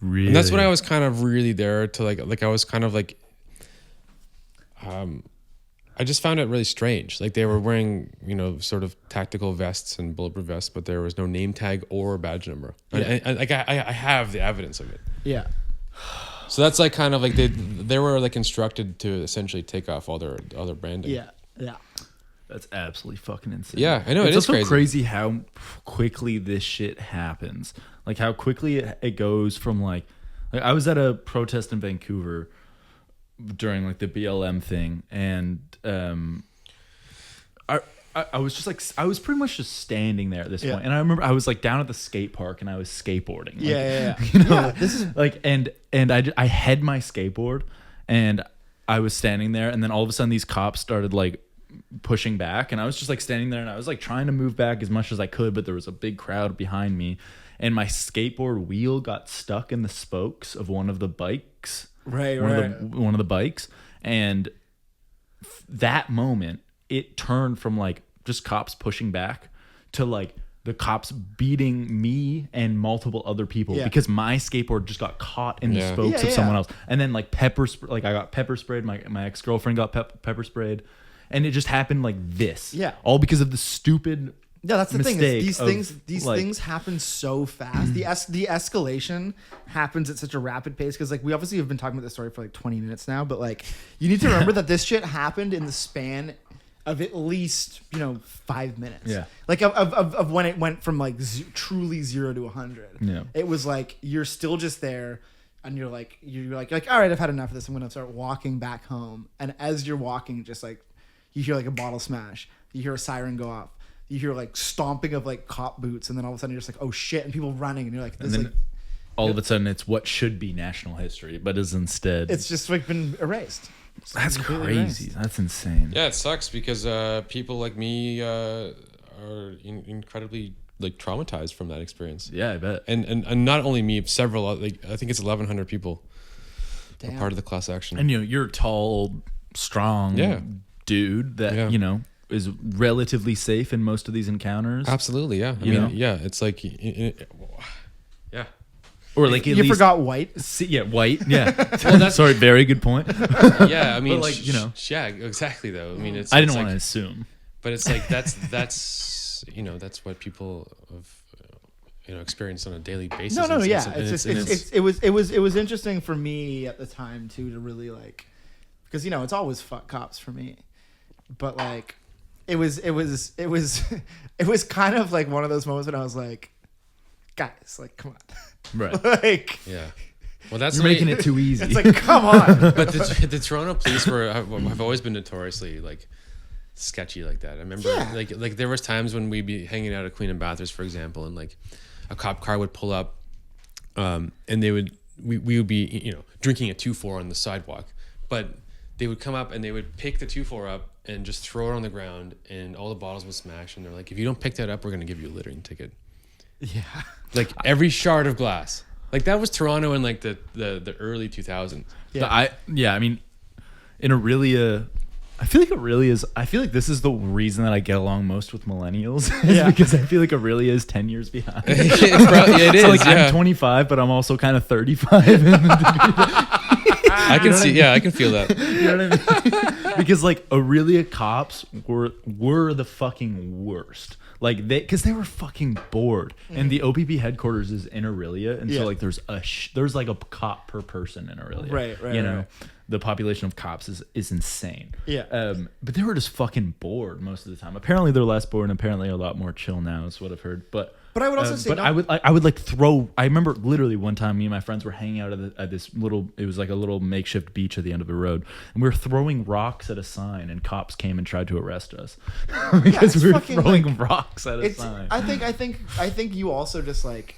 Really? And that's when I was kind of really there to like I was kind of like I just found it really strange. Like they were wearing, sort of tactical vests and bulletproof vests, but there was no name tag or badge number. Yeah. And like I have the evidence of it. Yeah. So that's like kind of like they were like instructed to essentially take off all their other branding. Yeah. Yeah. That's absolutely fucking insane. Yeah, I know. It's it is also crazy how quickly this shit happens. Like how quickly it goes from like I was at a protest in Vancouver during like the BLM thing, and I was just like I was pretty much just standing there at this point, and I remember I was like down at the skate park and I was skateboarding. Like, This is like and I had my skateboard and I was standing there, and then all of a sudden these cops started like pushing back, and I was just like standing there, and I was like trying to move back as much as I could, but there was a big crowd behind me, and my skateboard wheel got stuck in the spokes of one of the bikes. One of the bikes, and that moment it turned from like just cops pushing back to like the cops beating me and multiple other people because my skateboard just got caught in the spokes of someone else, and then like I got pepper sprayed. My ex-girlfriend got pepper sprayed, and it just happened like this. Yeah. All because of the stupid. Yeah, that's the thing. Is these like- things happen so fast. The escalation happens at such a rapid pace because like we obviously have been talking about this story for like 20 minutes now, but like you need to remember that this shit happened in the span of at least 5 minutes. Yeah. Like of when it went from like truly 0 to 100. Yeah. It was like you're still just there. And you're like all right, I've had enough of this. I'm gonna start walking back home. And as you're walking, just like you hear like a bottle smash, you hear a siren go off, you hear like stomping of like cop boots, and then all of a sudden you're just like, oh shit, and people running, and you're like, this And then like all of a sudden, it's what should be national history, but is instead. it's just like been erased. It's That's completely crazy. erased. That's insane. Yeah, it sucks because people like me are incredibly like traumatized from that experience. Yeah, I bet. And not only me, several like I think it's 1,100 people Damn. are part of the class action. And you're a tall, strong dude that is relatively safe in most of these encounters. Absolutely, yeah. I You know? mean, yeah, it's like, yeah. Or like at You least forgot white. white. Yeah. Well, that's sorry. Very good point. Yeah, I mean, But, like, yeah, exactly. Though, I mean, it's. I didn't it's want to like, assume. but it's like that's that's what people have experienced on a daily basis. No, And yeah. and It was interesting for me at the time too to really like, because it's always fuck cops for me, but like, it was kind of like one of those moments when I was like, guys, like, come on, Right. like, yeah. Well, that's You're making it too easy. it's like, come on. But the Toronto police have always been notoriously like sketchy like that. I remember like there was times when we'd be hanging out at Queen and Bathurst, for example, and like a cop car would pull up, and we would be drinking a 2-4 on the sidewalk, but they would come up and they would pick the 2-4 up and just throw it on the ground, and all the bottles would smash, and they're like, if you don't pick that up, we're gonna give you a littering ticket. Yeah. Like every shard of glass. Like that was Toronto in like the early 2000s. Yeah. I mean, in Aurelia, I feel like Aurelia is. I feel like this is the reason that I get along most with millennials. Is because I feel like Aurelia is 10 years behind. It is. So like Yeah. I'm 25, but I'm also kind of 35. I can see. Yeah, I can feel that. You know what I mean? Because like Aurelia cops were the fucking worst. Like because they were fucking bored, and the OPP headquarters is in Aurelia, and so like there's like a cop per person in Aurelia. Right. You know, right. the population of cops is insane. Yeah. But they were just fucking bored most of the time. Apparently they're less bored, and apparently a lot more chill now is what I've heard. But I would also say, but I would like throw. I remember literally one time, me and my friends were hanging out at this little. It was like a little makeshift beach at the end of the road, and we were throwing rocks at a sign, and cops came and tried to arrest us because we were throwing rocks at a sign. I think you also just like,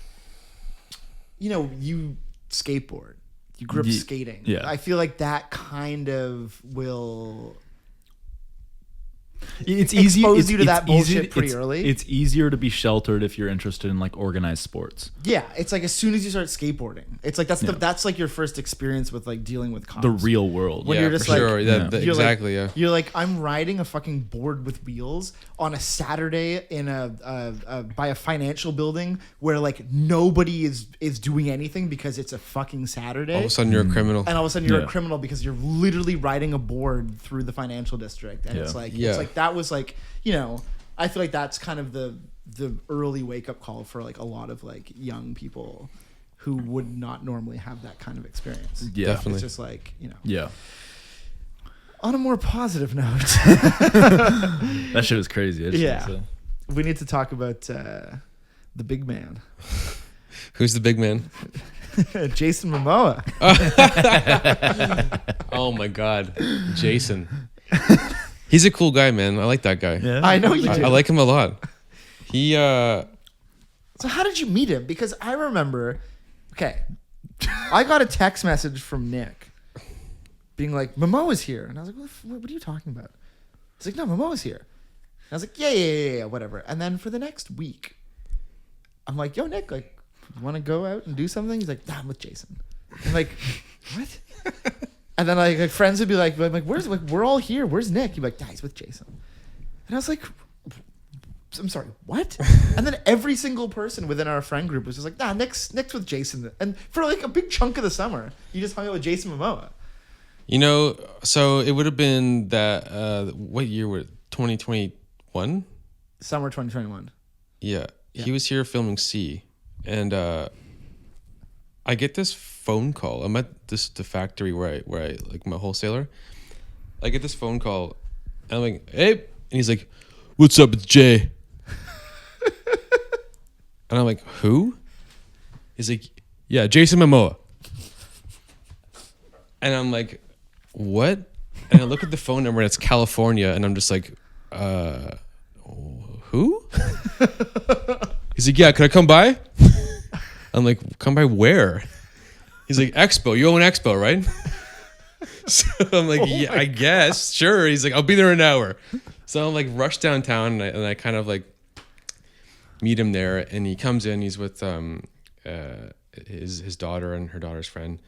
you skateboard. You grew up skating. Yeah. I feel like that kind of will. It's easy. Expose you to that bullshit easy, pretty early. It's easier to be sheltered if you're interested in like organized sports. Yeah, it's like as soon as you start skateboarding, it's like that's like your first experience with like dealing with cops. The real world. When you're just for like, sure. Yeah. That, you're exactly. like, Yeah. You're like, I'm riding a fucking board with wheels on a Saturday in by a financial building where like nobody is doing anything because it's a fucking Saturday. All of a sudden, you're a criminal. And all of a sudden you're Yeah. a criminal because you're literally riding a board through the financial district. And it's like that was like, I feel like that's kind of the early wake up call for like a lot of like young people who would not normally have that kind of experience. Yeah, definitely. It's just like, Yeah. on a more positive note. That shit is crazy. We need to talk about the big man. Who's the big man? Jason Mamoa. Oh my God, Jason. He's a cool guy, man. I like that guy. Yeah. I know you do. I like him a lot. He So how did you meet him? Because I remember, I got a text message from Nick being like, Momoa's here. And I was like, what are you talking about? He's like, no, Momoa's here. And I was like, yeah, whatever. And then for the next week, I'm like, yo, Nick, like, you want to go out and do something? He's like, nah, I'm with Jason. I'm like, what? And then like friends would be like, where's, like, we're all here. Where's Nick? He'd be like, nah, he's with Jason. And I was like, I'm sorry, what? And then every single person within our friend group was just like, nah, Nick's with Jason. And for like a big chunk of the summer, you just hung out with Jason Mamoa. You know, so it would have been that. What year was 2021? Summer 2021. Yeah, he was here filming C, and I get this phone call. I'm at the factory where I like I'm a wholesaler. I get this phone call, and I'm like, "Hey," and he's like, "What's up? It's Jay." And I'm like, "Who?" He's like, "Yeah, Jason Mamoa." And I'm like, "What?" And I look at the phone number, and it's California, and I'm just like, "Who?" He's like, "Yeah, could I come by?" I'm like, "Come by where?" He's like, "Expo. You own Expo, right?" So I'm like, "Yeah, I guess. Sure." He's like, "I'll be there in an hour." So I'm like, rush downtown, and I kind of like meet him there, and he comes in. He's with his daughter and her daughter's friend.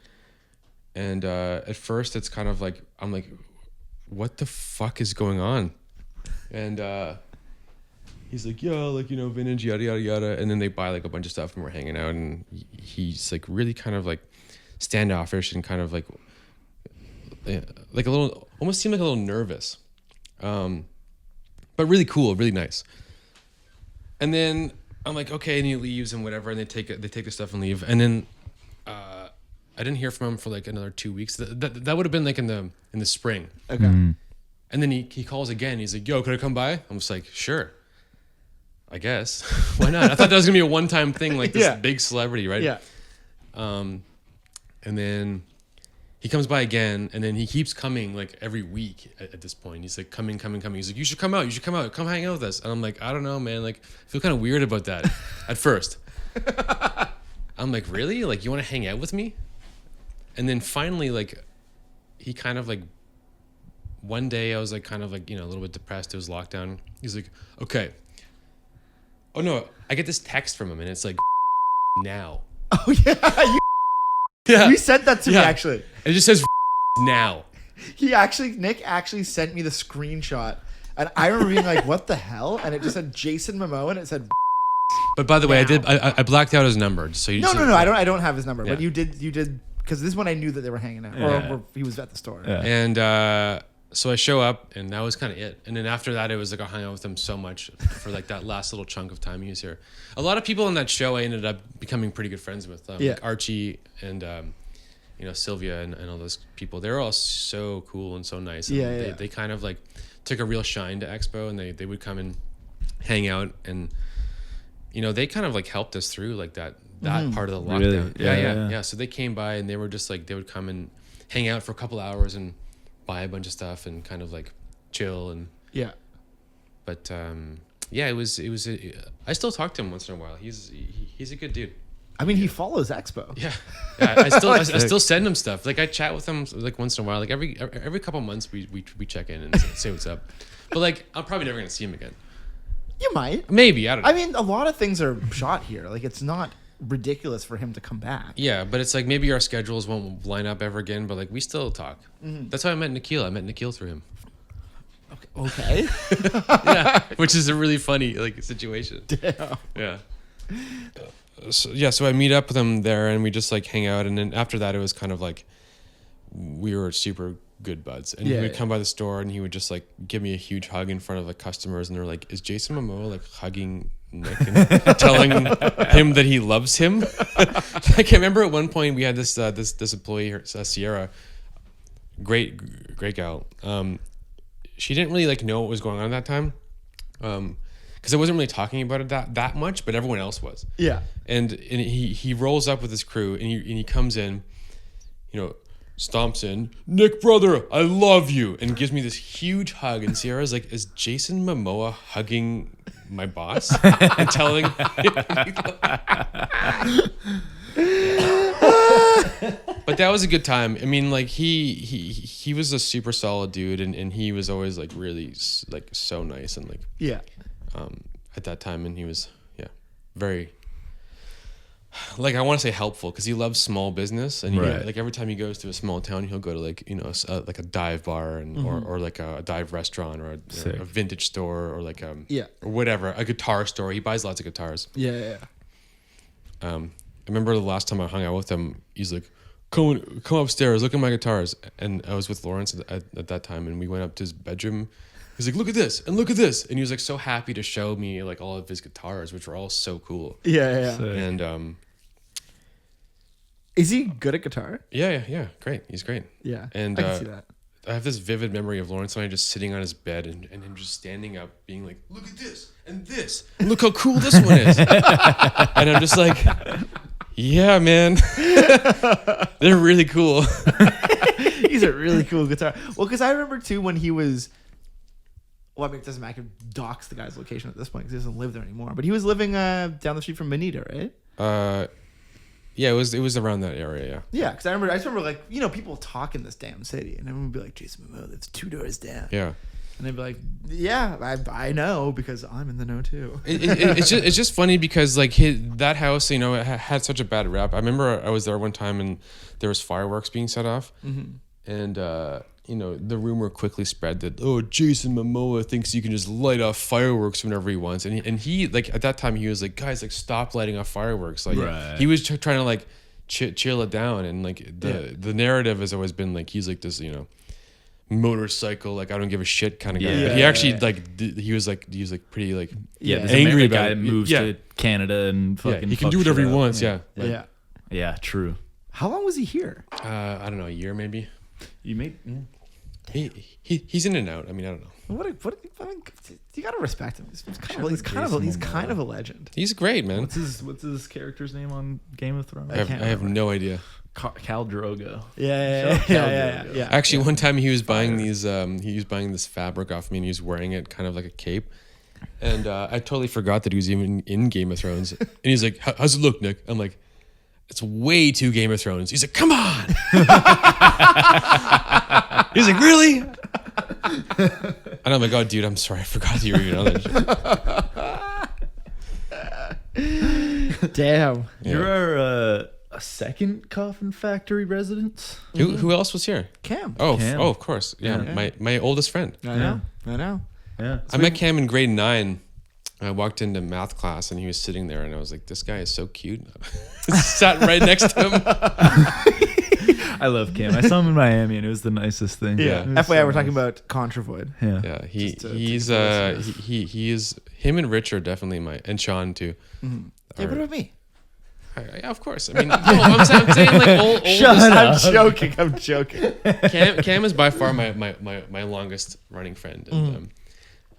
And at first, it's kind of like, I'm like, "What the fuck is going on?" And he's like, "Yeah, like, you know, vintage, yada, yada, yada." And then they buy like a bunch of stuff and we're hanging out. And he's like really kind of like standoffish and kind of like a little, almost seemed like a little nervous. But really cool, really nice. And then I'm like, okay, and he leaves and whatever. And they take the stuff and leave. And then I didn't hear from him for like another 2 weeks. That would have been like in the spring. Okay. Mm. And then he calls again. He's like, "Yo, could I come by?" I'm just like, "Sure, I guess. Why not?" I thought that was gonna be a one-time thing, like this big celebrity, right? Yeah. And then he comes by again, and then he keeps coming like every week at this point. He's like coming. He's like, "You should come out. Come hang out with us." And I'm like, "I don't know, man. Like, I feel kind of weird about that at first." I'm like, "Really? Like, you want to hang out with me?" And then finally, like, he kind of like, one day I was like kind of like, you know, a little bit depressed. It was lockdown. He's like, "Okay." Oh no, I get this text from him and it's like, "Now." Oh yeah. Yeah. You sent that to me actually. It just says "now." Nick actually sent me the screenshot, and I remember being like, "What the hell?" And it just said Jason Mamoa, and it said. But by the way, I blacked out his number. So you No. I don't have his number, Yeah. but you did because this is when I knew that they were hanging out, or he was at the store. Yeah. And so I show up, and that was kind of it. And then after that, it was like I hung out with him so much for like that last little chunk of time he was here. A lot of people on that show I ended up becoming pretty good friends with. Like Archie and you know, Sylvia and all those people. They're all so cool and so nice. And they kind of like took a real shine to Expo, and they would come and hang out, and you know, they kind of like helped us through like that part of the lockdown. Really? Yeah. So they came by, and they were just like, they would come and hang out for a couple hours and buy a bunch of stuff and kind of like chill. And but yeah, it was I still talk to him once in a while. He's a good dude. I mean, he follows Expo. Yeah. I still send him stuff. Like I chat with him like once in a while. Like every couple months we check in and say what's up. But like I'm probably never gonna see him again. You might. Maybe, I don't know. I mean, a lot of things are shot here. Like, it's not ridiculous for him to come back. Yeah, but it's like maybe our schedules won't line up ever again, but like we still talk. Mm-hmm. That's how I met Nikhil. I met Nikhil through him. Okay. Yeah, which is a really funny like situation. Damn. Yeah. So I meet up with him there, and we just like hang out, and then after that it was kind of like we were super good buds, and he would come by the store and he would just like give me a huge hug in front of the customers, and they're like, "Is Jason Mamoa like hugging Nick and telling him that he loves him?" Like I remember at one point we had this employee, Sierra, great gal. She didn't really like know what was going on at that time, because I wasn't really talking about it that much, but everyone else was. Yeah. And he rolls up with his crew, and he comes in, you know, stomps in, "Nick, brother, I love you," and gives me this huge hug. And Sierra's like, "Is Jason Mamoa hugging my boss and telling him?" But that was a good time. I mean, like he was a super solid dude, and he was always like really like so nice and like at that time, and he was very, like, I want to say helpful, because he loves small business, and like every time he goes to a small town, he'll go to like, you know, like a dive bar and or like a dive restaurant, or a vintage store, or like or whatever, a guitar store. He buys lots of guitars. I remember the last time I hung out with him, he's like, come upstairs, look at my guitars. And I was with Lawrence at that time, and we went up to his bedroom. He's like, look at this and look at this, and he was like so happy to show me like all of his guitars, which were all so cool. Yeah. And Is he good at guitar? yeah, great. He's great. Yeah, And I can see that. I have this vivid memory of Lawrence and I just sitting on his bed and him just standing up, being like, look at this and look how cool this one is. And I'm just like, yeah, man, they're really cool. He's a really cool guitar. Well, because I remember too when he was. Well, I mean, it doesn't matter. I can dox the guy's location at this point because he doesn't live there anymore. But he was living down the street from Bonita, right? Yeah, it was around that area. Yeah. Yeah, because I just remember like, you know, people talk in this damn city, and everyone would be like, Jason Mamoa, that's 2 doors down. Yeah. And they'd be like, yeah, I know because I'm in the know too. It's just funny because like that house, you know, it had such a bad rap. I remember I was there one time and there was fireworks being set off, and you know, the rumor quickly spread that Jason Mamoa thinks you can just light off fireworks whenever he wants, and he like at that time he was like, guys, like stop lighting off fireworks. Like he was trying to like chill it down, and like the narrative has always been like he's like this, you know, motorcycle, like I don't give a shit kind of guy. But he actually like he was like pretty like angry about guy it. that moves to Canada and fucking he can do whatever he wants. Yeah, true. How long was he here? I don't know, a year maybe. You made He's in and out. I mean, I don't know. I mean, you gotta respect him. He's kind of a legend. He's great, man. What's his character's name on Game of Thrones? I have no idea. Khal Drogo. Yeah. Actually, one time he was buying these. He was buying this fabric off me, and he was wearing it kind of like a cape. And I totally forgot that he was even in Game of Thrones. And he's like, "How's it look, Nick?" I'm like, "It's way too Game of Thrones." He's like, "Come on." He's like, "Really?" And I'm like, "Oh, dude, I'm sorry. I forgot you were even on that shit." Damn. Yeah. You're a second Coffin Factory resident? Who else was here? Cam. Oh, of course. Yeah. My oldest friend. I know. Yeah. I met Cam in grade 9. I walked into math class and he was sitting there and I was like, this guy is so cute. Sat right next to him. I love Cam. I saw him in Miami and it was the nicest thing. Yeah. FYI, we're talking about Contravoid. Yeah. He is him and Rich are definitely and Sean too. Mm-hmm. Yeah, what about me? Yeah, of course. I mean, no, I'm saying like old. I'm joking. Cam is by far my longest running friend, and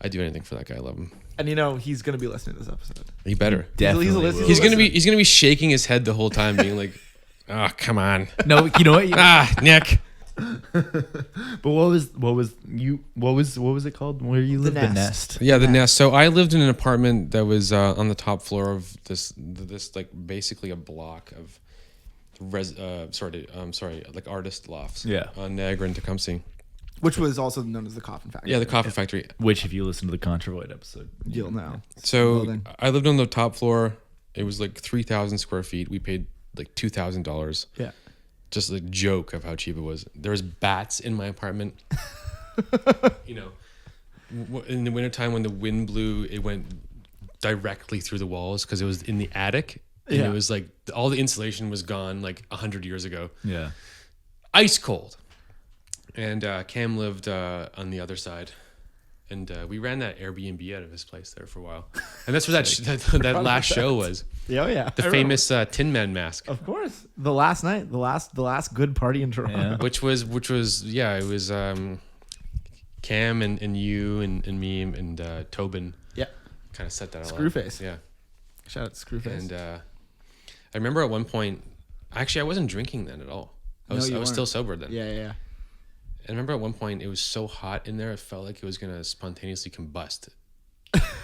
I do anything for that guy. I love him. And you know he's gonna be listening to this episode. He better. Definitely. He's gonna be shaking his head the whole time, being like, "Oh, come on." No, you know what? Nick. But what was it called? Where you lived? The Nest. Yeah, the Nest. So I lived in an apartment that was on the top floor of this like basically a block of like artist lofts. Yeah. On Niagara and Tecumseh. Which was also known as the Coffin Factory. Yeah, the Coffin Factory. Which, if you listen to the Contravoid episode, you'll know. So I lived on the top floor. It was like 3,000 square feet. We paid like $2,000. Yeah. Just a joke of how cheap it was. There was bats in my apartment. You know, in the wintertime when the wind blew, it went directly through the walls because it was in the attic. And it was like all the insulation was gone like 100 years ago. Yeah. Ice cold. And Cam lived on the other side. And we ran that Airbnb out of his place there for a while. And that's where that last show was. Yeah. The famous Tin Man mask. Of course. The last night. The last good party in Toronto. Yeah. Which was it was Cam and you and me and Tobin. Yeah. Kind of set that all up. Screwface. Yeah. Shout out to Screwface. And I remember at one point, actually I wasn't drinking then at all. I was still sober then. Yeah. I remember at one point it was so hot in there it felt like it was gonna spontaneously combust.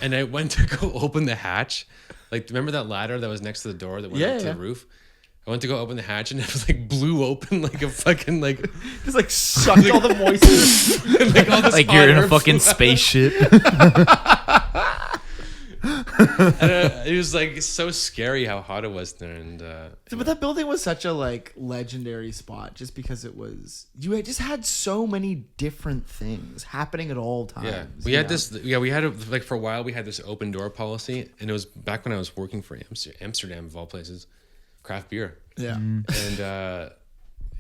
And I went to go open the hatch. Like, remember that ladder that was next to the door that went up to the roof? I went to go open the hatch and it was like blew open like a fucking like just like sucked all the moisture. Like all this like you're in a fucking spaceship. It was like so scary how hot it was there, and but that building was such a like legendary spot just because it was you just had so many different things happening at all times. Yeah, we had like for a while we had this open door policy, and it was back when I was working for Amsterdam of all places, craft beer. Yeah, and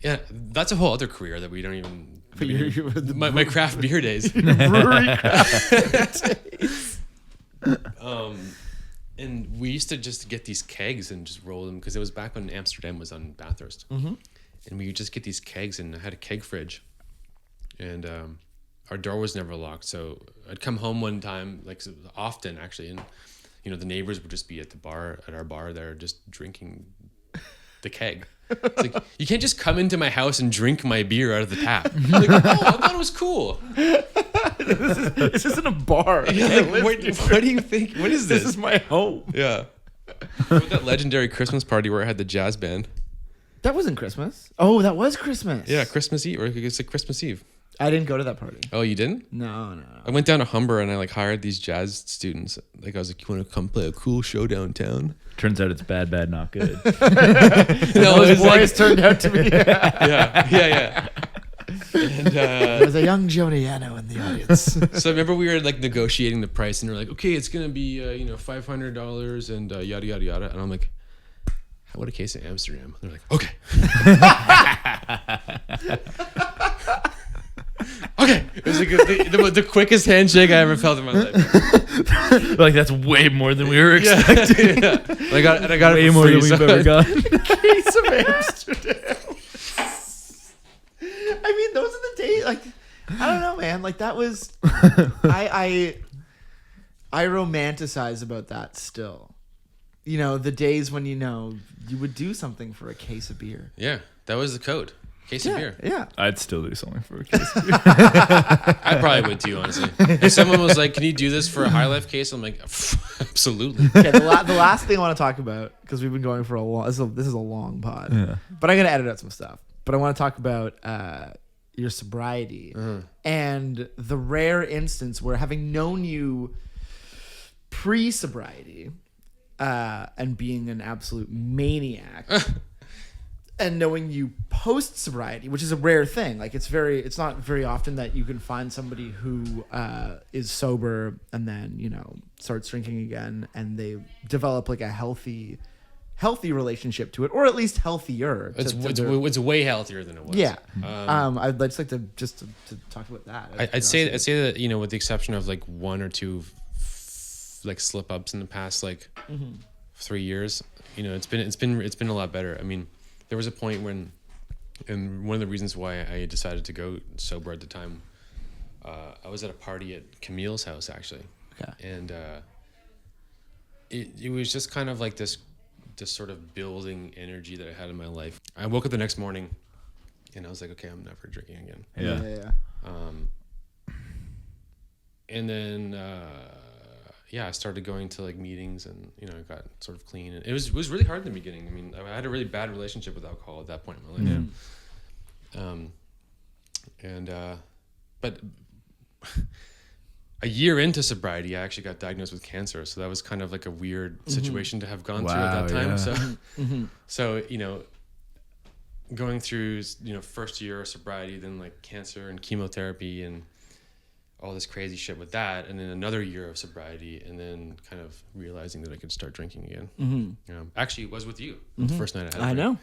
Yeah, that's a whole other career that we don't even. But you're My craft beer days. brewery craft days. And we used to just get these kegs and just roll them because it was back when Amsterdam was on Bathurst. Mm-hmm. And we would just get these kegs, and I had a keg fridge, and our door was never locked. So I'd come home one time, like often actually, and the neighbors would just be at our bar there, just drinking the keg. It's like, you can't just come into my house and drink my beer out of the tap. Like, oh, I thought it was cool. This isn't a bar. Yeah, like, what do you think? What is this? This is my home. Yeah. Remember that legendary Christmas party where I had the jazz band? That wasn't Christmas. Oh, that was Christmas. Yeah, Christmas Eve, or it's like Christmas Eve. I didn't go to that party. Oh, you didn't? No. I went down to Humber and I like hired these jazz students. Like I was like, you want to come play a cool show downtown? Turns out it's bad, not good. No, Those boys turned out to be. yeah. And There was a young Joniano in the audience. so I remember we were like negotiating the price, and they're like, okay, it's gonna be $500 and yada yada yada, and I'm like, how about a case of Amsterdam? They're like, okay. Okay, it was like the quickest handshake I ever felt in my life. Like that's way more than we were expecting. Yeah. I got way it for more free, than we've ever got. Case of Amsterdam. I mean, those are the days. Like, I don't know, man. Like that was. I romanticize about that still. The days when you would do something for a case of beer. Yeah, that was the code. Case of beer. Yeah. I'd still do something for a case of beer. I probably would too, honestly. If someone was like, "Can you do this for a High Life case?" I'm like, absolutely. Okay, the last thing I want to talk about, because we've been going for a long. This is a long pod. Yeah. But I'm gonna edit out some stuff. But I want to talk about your sobriety and the rare instance where, having known you pre-sobriety and being an absolute maniac. And knowing you post sobriety, which is a rare thing, like it's not very often that you can find somebody who is sober and then starts drinking again, and they develop like a healthy relationship to it, or at least healthier. It's way healthier than it was. Yeah. I'd just like to talk about that. I'd say that with the exception of like one or two like slip ups in the past 3 years, it's been a lot better. I mean. There was a point when, and one of the reasons why I decided to go sober at the time, I was at a party at Camille's house actually, and it was just kind of like this sort of building energy that I had in my life. I woke up the next morning, and I was like, okay, I'm never drinking again. Yeah. And then I started going to like meetings, and I got sort of clean, and it was really hard in the beginning. I mean, I had a really bad relationship with alcohol at that point in my life. But a year into sobriety, I actually got diagnosed with cancer, so that was kind of like a weird situation to have gone through at that time. Yeah. So going through first year of sobriety, then like cancer and chemotherapy and all this crazy shit with that, and then another year of sobriety, and then kind of realizing that I could start drinking again. Actually, it was with you the first night I had. I know.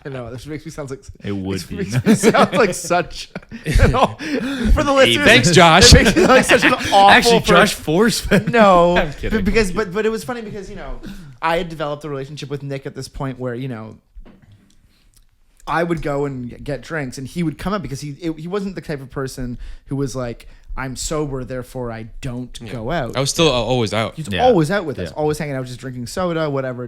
I know. This makes me sound like it would be. Makes me sound like such. For the listeners, thanks, Josh. It makes me sound like such an awful. Actually, Josh forced. No, I'm kidding. But it was funny because I had developed a relationship with Nick at this point where I would go and get drinks, and he would come up because he wasn't the type of person who was like, I'm sober, therefore I don't go out. I was still always out. He's always out with us, always hanging out, just drinking soda, whatever,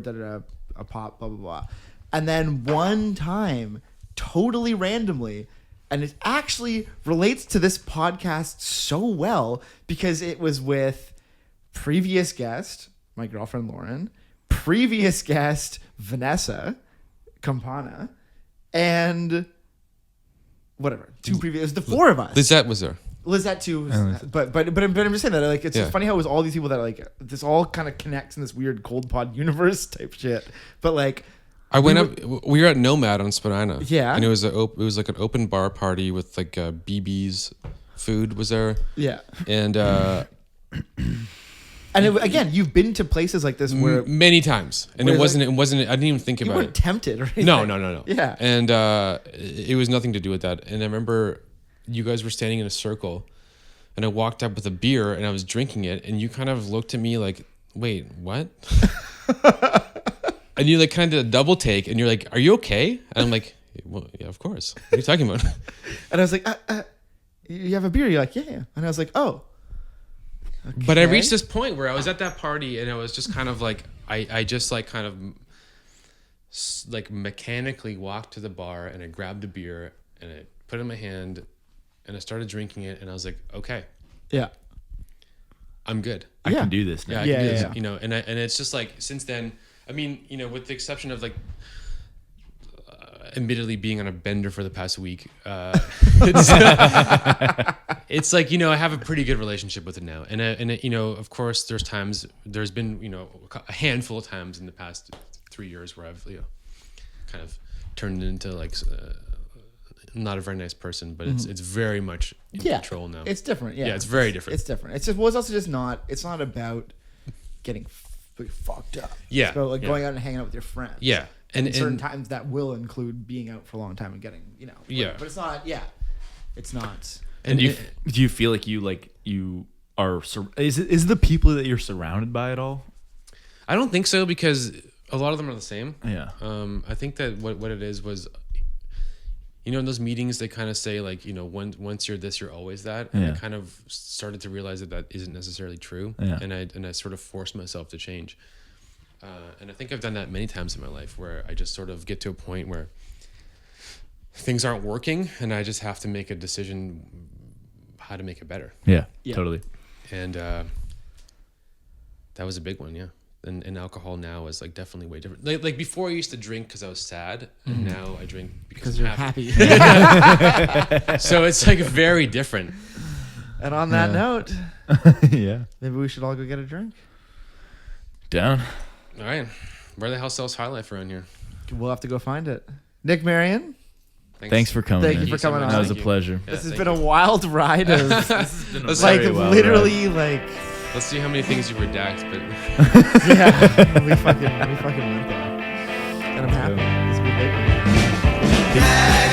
a pop, blah, blah, blah. And then one time, totally randomly, and it actually relates to this podcast so well because it was with previous guest, my girlfriend Lauren, previous guest, Vanessa Campana, and whatever, the four of us. Lizette was there. Lizette too, but I'm just saying that it's just funny how it was all these people that like this all kind of connects in this weird cold pod universe type shit. But like, we were at Nomad on Spadina. Yeah, and it was like an open bar party with like BB's food was there. Yeah, and And again, you've been to places like this where many times, and where it wasn't. I didn't even think you about weren't it. tempted or anything. No. Yeah. And it was nothing to do with that. And I remember you guys were standing in a circle, and I walked up with a beer, and I was drinking it, and you kind of looked at me like, "Wait, what?" And you like kind of did a double take, and you're like, "Are you okay?" And I'm like, "Well, yeah, of course. What are you talking about?" And I was like, you have a beer? You're like, yeah. And I was like, oh. Okay. But I reached this point where I was at that party, and I was just kind of like, I just like kind of like mechanically walked to the bar, and I grabbed a beer, and I put it in my hand, and I started drinking it, and I was like, okay. Yeah. I'm good. I can do this now. Yeah, I can do this. Yeah. You know, and it's just like since then. I mean, you know, with the exception of like, admittedly being on a bender for the past week, it's like, you know, I have a pretty good relationship with it now, and you know, of course, there's been, you know, a handful of times in the past 3 years where I've, you know, kind of turned into like. Not a very nice person, but it's very much in control now. It's different. Yeah, it's very different. It's different. It's just it's also just not. It's not about getting fucked up. Yeah, it's about like going out and hanging out with your friends. Yeah, and certain times that will include being out for a long time and getting, you know. Yeah, but it's not. Yeah, it's not. And do you feel like you are? Is the people that you're surrounded by at all? I don't think so, because a lot of them are the same. Yeah. I think that what it is was, you know, in those meetings, they kind of say like, you know, once you're this, you're always that. And I kind of started to realize that isn't necessarily true. Yeah. And I sort of forced myself to change. And I think I've done that many times in my life, where I just sort of get to a point where things aren't working, and I just have to make a decision how to make it better. Yeah. Totally. And that was a big one. Yeah. And alcohol now is like definitely way different. Like before, I used to drink because I was sad, and now I drink because you're I'm happy. So it's like very different. And on that note, yeah, maybe we should all go get a drink. Down. All right, where the hell sells Highlife around here? We'll have to go find it. Nick, Marian, thanks for coming. Thank you for coming on. That was a pleasure. Yeah, this has been a wild ride of Let's like literally ride. like. Let's see how many things you redact, but Yeah, we fucking went there, and I'm happy. This will be big.